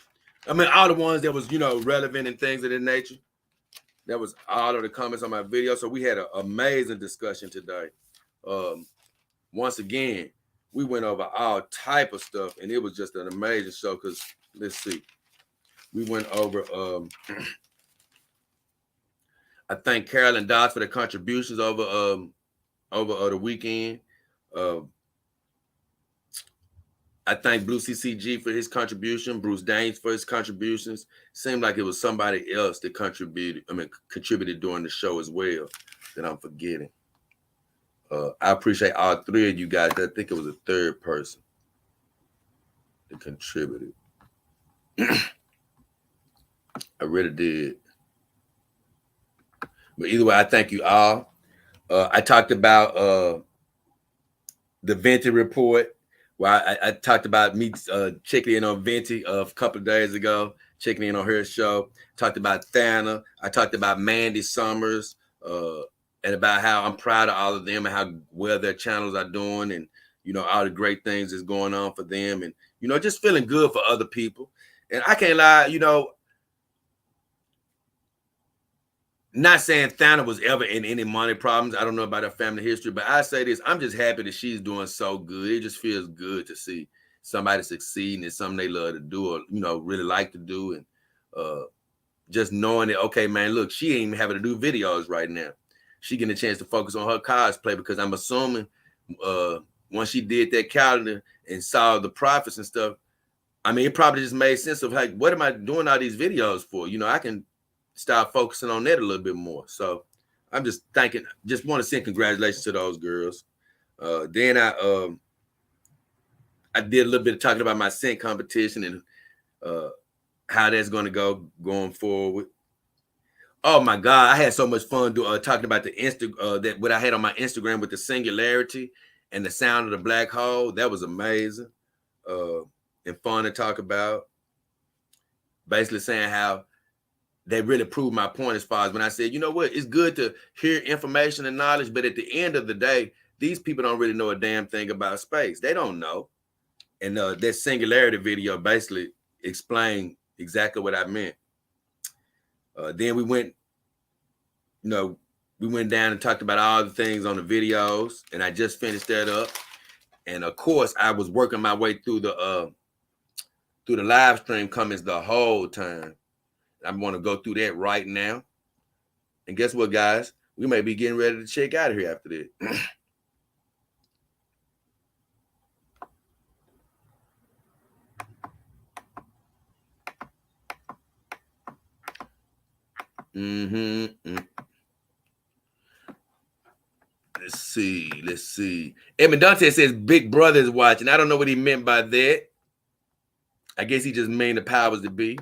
I mean, all the ones that was, relevant and things of that nature. That was all of the comments on my video. So we had an amazing discussion today. Once again, we went over all type of stuff, and it was just an amazing show because, let's see. We went over, I thank Carolyn Dodds for the contributions over the weekend. I thank Blue CCG for his contribution, Bruce Daines for his contributions. Seemed like it was somebody else that contributed during the show as well that I'm forgetting. I appreciate all three of you guys. I think it was a third person that contributed. I really did. But either way, I thank you all. I talked about the Venti report. Well, I talked about me checking in on Venti a couple of days ago, checking in on her show. Talked about Thana. I talked about Mandy Summers and about how I'm proud of all of them and how well their channels are doing and, all the great things that's going on for them and, just feeling good for other people. And I can't lie, not saying Thana was ever in any money problems. I don't know about her family history, but I say this, I'm just happy that she's doing so good. It just feels good to see somebody succeeding in something they love to do or, really like to do. And just knowing that, okay, man, look, she ain't even having to do videos right now. She getting a chance to focus on her cosplay because I'm assuming once she did that calendar and saw the profits and stuff, I mean, it probably just made sense of like, what am I doing all these videos for? I can start focusing on that a little bit more. So I'm just want to send congratulations to those girls. Then I did a little bit of talking about my scent competition and how that's going to go going forward. Oh my God, I had so much fun talking about that what I had on my Instagram with the singularity and the sound of the black hole. That was amazing and fun to talk about. Basically saying how they really proved my point as far as when I said, you know what, it's good to hear information and knowledge, but at the end of the day, these people don't really know a damn thing about space. They don't know. And that singularity video basically explained exactly what I meant. Then we went down and talked about all the things on the videos, and I just finished that up. And of course, I was working my way through the live stream comments the whole time. I want to go through that right now. And guess what, guys? We may be getting ready to check out of here after this. Let's see. Edmund Dante says Big Brother is watching. I don't know what he meant by that. I guess he just meant the powers that be.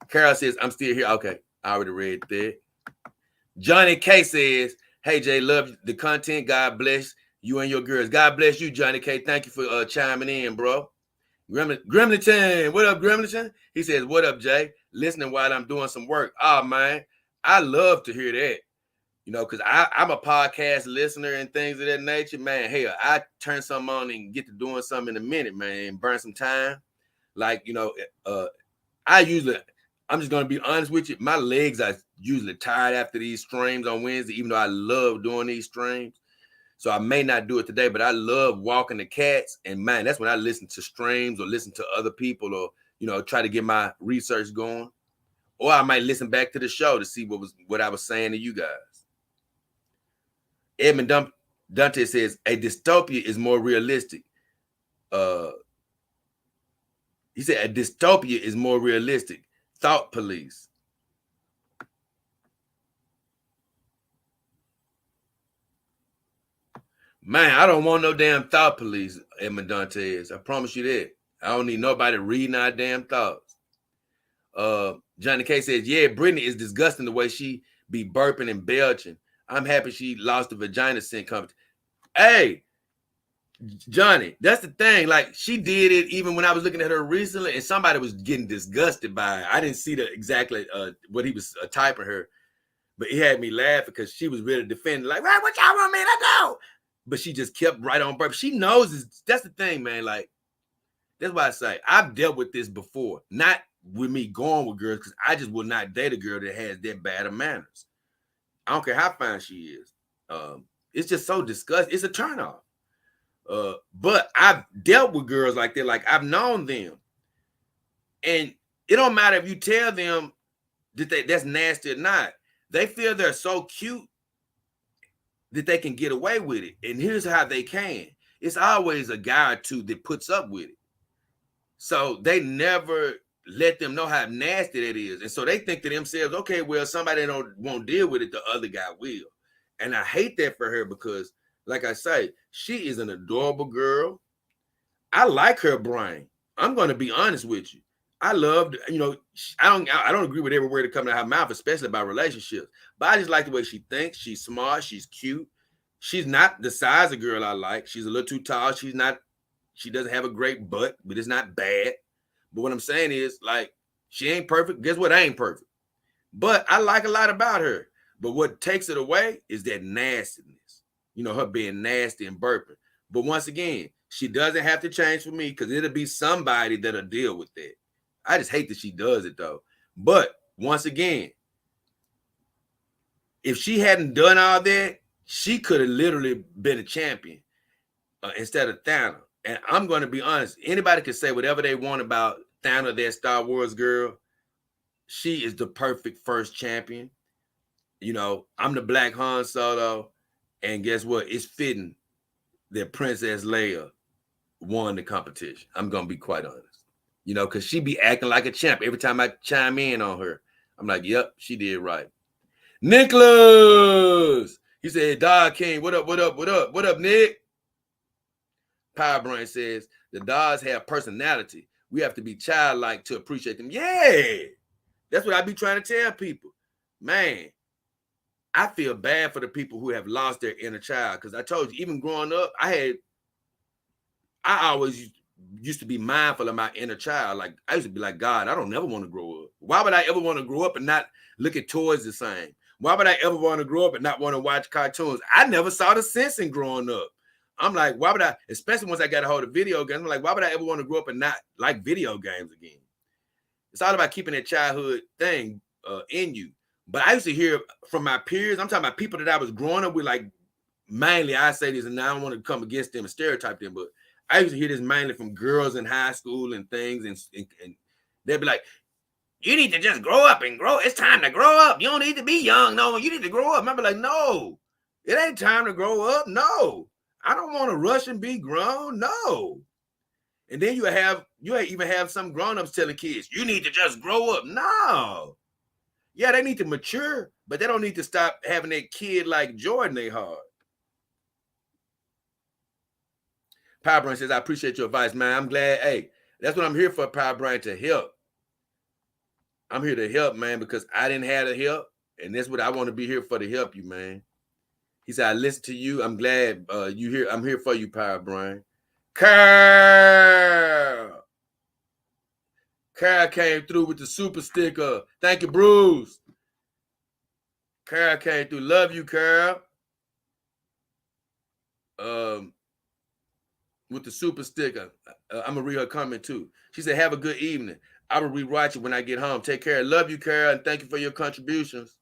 Carol says, I'm still here. Okay, I already read that. Johnny K says, hey, Jay, love the content. God bless you and your girls. God bless you, Johnny K. Thank you for chiming in, bro. Gremlington, what up, Gremlington? He says, what up, Jay? Listening while I'm doing some work. Oh, man, I love to hear that. You know, because I'm a podcast listener and things of that nature. Man, hell, I turn something on and get to doing something in a minute, man, burn some time. Like, you know, I'm just going to be honest with you. My legs are usually tired after these streams on Wednesday, even though I love doing these streams. So I may not do it today, but I love walking the cats. And man, that's when I listen to streams or listen to other people or, you know, try to get my research going. Or I might listen back to the show to see what I was saying to you guys. Edmund Dante says, a dystopia is more realistic. He said, a dystopia is more realistic. Thought police. Man, I don't want no damn thought police, Edmund Dantes. I promise you that. I don't need nobody reading our damn thoughts. Johnny K says, yeah, Britney is disgusting the way she be burping and belching. I'm happy she lost the vagina scent company. Hey, Johnny, that's the thing. Like, she did it even when I was looking at her recently, and somebody was getting disgusted by it. I didn't see exactly what he was typing her, but he had me laughing because she was ready to defend, like, right, what y'all want me to do? But she just kept right on burp. She knows that's the thing, man. Like, that's why I say I've dealt with this before. Not with me going with girls, because I just will not date a girl that has that bad of manners. I don't care how fine she is. It's just so disgusting. It's a turnoff. But I've dealt with girls like that. Like, I've known them. And it don't matter if you tell them that that's nasty or not. They feel they're so cute that they can get away with it. And here's how they can. It's always a guy or two that puts up with it. So they never let them know how nasty that is. And so they think to themselves, okay, well, somebody won't deal with it, the other guy will. And I hate that for her because, like I say, she is an adorable girl. I like her brain. I'm going to be honest with you. I loved, you know, I don't agree with every word that comes out of her mouth, especially about relationships. But I just like the way she thinks. She's smart. She's cute. She's not the size of girl I like. She's a little too tall. She doesn't have a great butt, but it's not bad. But what I'm saying is, like, she ain't perfect. Guess what? I ain't perfect. But I like a lot about her. But what takes it away is that nastiness. You know, her being nasty and burping. But once again, she doesn't have to change for me because it'll be somebody that'll deal with that. I just hate that she does it, though. But once again, if she hadn't done all that, she could have literally been a champion instead of Thanos. And I'm going to be honest. Anybody can say whatever they want about Thanos, that Star Wars girl. She is the perfect first champion. You know, I'm the Black Han Solo. And guess what? It's fitting that Princess Leia won the competition. I'm going to be quite honest. You know, because she be acting like a champ every time I chime in on her. I'm like, yep, she did right. Nicholas! He said, Dog King, what up, what up, what up? What up, Nick? Power Brain says, the dogs have personality. We have to be childlike to appreciate them. Yeah, that's what I be trying to tell people. Man, I feel bad for the people who have lost their inner child. Because I told you, even growing up, I always used to be mindful of my inner child. Like, I used to be like, God, I don't never want to grow up. Why would I ever want to grow up and not look at toys the same? Why would I ever want to grow up and not want to watch cartoons? I never saw the sense in growing up. I'm like, why would I, especially once I got a hold of video games, I'm like, why would I ever want to grow up and not like video games again? It's all about keeping that childhood thing in you. But I used to hear from my peers, I'm talking about people that I was growing up with, like, mainly, I say this, and I don't want to come against them and stereotype them, but I used to hear this mainly from girls in high school and things, and they'd be like, you need to just grow up and grow. It's time to grow up. You don't need to be young. No, you need to grow up. I'd be like, no, it ain't time to grow up. No, I don't want to rush and be grown. No. And then you even have some grown-ups telling kids, you need to just grow up. No. Yeah, they need to mature, but they don't need to stop having that kid like Jordan they heart. Power Brain says, I appreciate your advice, man. I'm glad. Hey, that's what I'm here for, Power Brain, to help. I'm here to help, man, because I didn't have the help. And that's what I want to be here for, to help you, man. He said, I listen to you. I'm glad you here. I'm here for you, Power Brain. Carl came through with the super sticker. Thank you, Bruce. Carl came through. Love you, Carl. With the super sticker. I'm going to read her comment too. She said, have a good evening. I will rewatch it when I get home. Take care. Love you, Carol, and thank you for your contributions.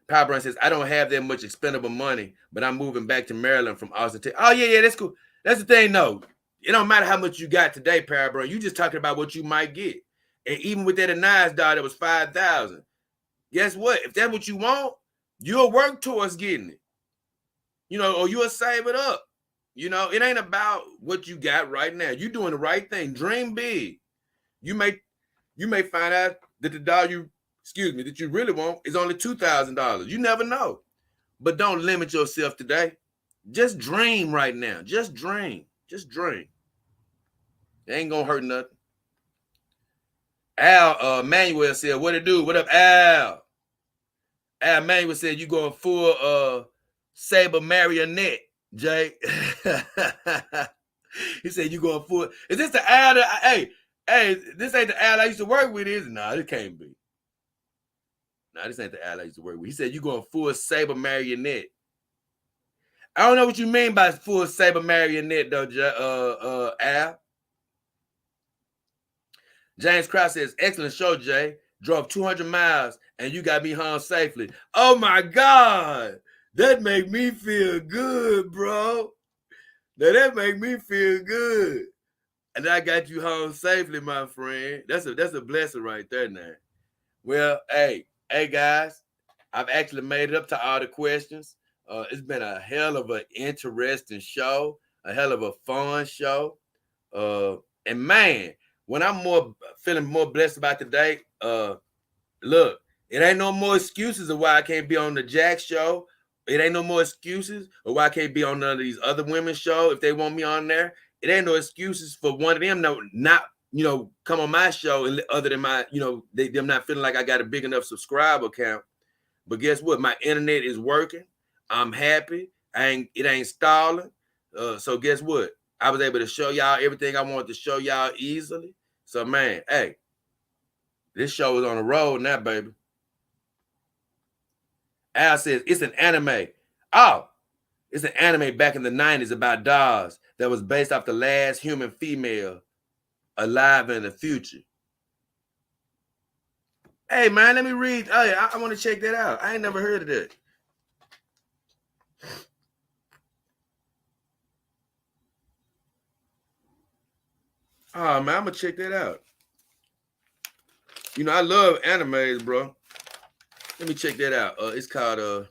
Power Brand says, I don't have that much expendable money, but I'm moving back to Maryland from Austin, Texas. Oh, yeah, that's cool. That's the thing, no. It don't matter how much you got today, Power Brand. You just talking about what you might get. And even with that Anais dollar that was $5,000, guess what? If that's what you want, you'll work towards getting it. Or you'll save it up. It ain't about what you got right now. You're doing the right thing. Dream big. You may find out that the dollar that you really want is only $2,000. You never know. But don't limit yourself today. Just dream right now. Just dream. Just dream. It ain't gonna hurt nothing. Al Manuel said, what it do? What up, Al? Al Manuel said, you going full saber marionette, Jay. He said, you going full. Is this the Al that, hey, this ain't the Al I used to work with, is it? Nah, it can't be. Nah, this ain't the Al I used to work with. He said, you going full saber marionette. I don't know what you mean by full saber marionette, though, Al. James Krause says, excellent show, Jay. Drove 200 miles and you got me home safely. Oh, my God. That make me feel good, bro. Now, that make me feel good. And I got you home safely, my friend. That's a blessing right there now. Well, hey, guys, I've actually made it up to all the questions. It's been a hell of an interesting show, a hell of a fun show. And man, when I'm feeling more blessed about today, look, it ain't no more excuses of why I can't be on the Jack show. It ain't no more excuses of why I can't be on none of these other women's show if they want me on there. It ain't no excuses for one of them not come on my show, and other than my, them not feeling like I got a big enough subscriber count. But guess what? My internet is working. I'm happy. It ain't stalling. So guess what? I was able to show y'all everything I wanted to show y'all easily. So man, hey, this show is on the road now, baby. Al says it's an anime. Oh, it's an anime back in the 90s about dolls that was based off the last human female alive in the future. Hey, man, let me read. Hey, I want to check that out. I ain't never heard of that. Oh, man, I'm going to check that out. I love animes, bro. Let me check that out. It's called, look.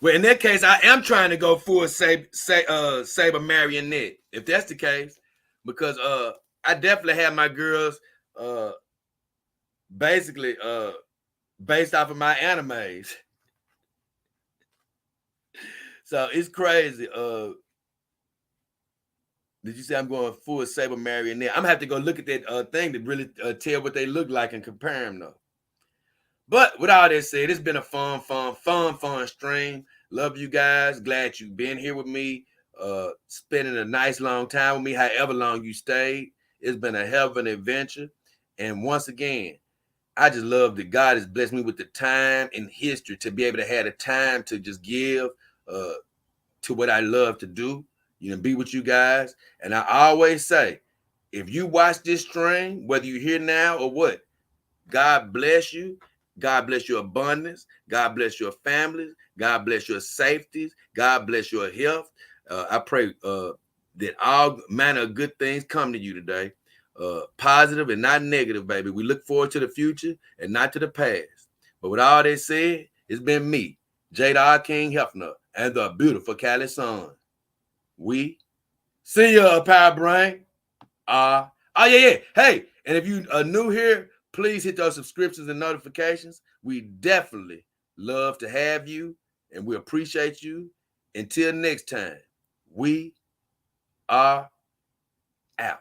Well, in that case, I am trying to go full saber marionette, if that's the case, because I definitely have my girls basically based off of my animes. So it's crazy. Did you say I'm going full saber marionette? I'm gonna have to go look at that thing to really tell what they look like and compare them though. But with all that said, it's been a fun stream. Love you guys. Glad you've been here with me, spending a nice long time with me, however long you stayed. It's been a hell of an adventure. And once again, I just love that God has blessed me with the time in history to be able to have the time to just give to what I love to do, be with you guys. And I always say, if you watch this stream, whether you're here now or what, God bless you. God bless your abundance. God bless your families. God bless your safeties. God bless your health. I pray that all manner of good things come to you today. Positive and not negative, baby. We look forward to the future and not to the past. But with all that said, it's been me, J. King Hefner, and the beautiful Cali Sun. We see ya, Power Brain. Yeah. Hey, and if you are new here, please hit those subscriptions and notifications. We definitely love to have you, and we appreciate you. Until next time, we are out.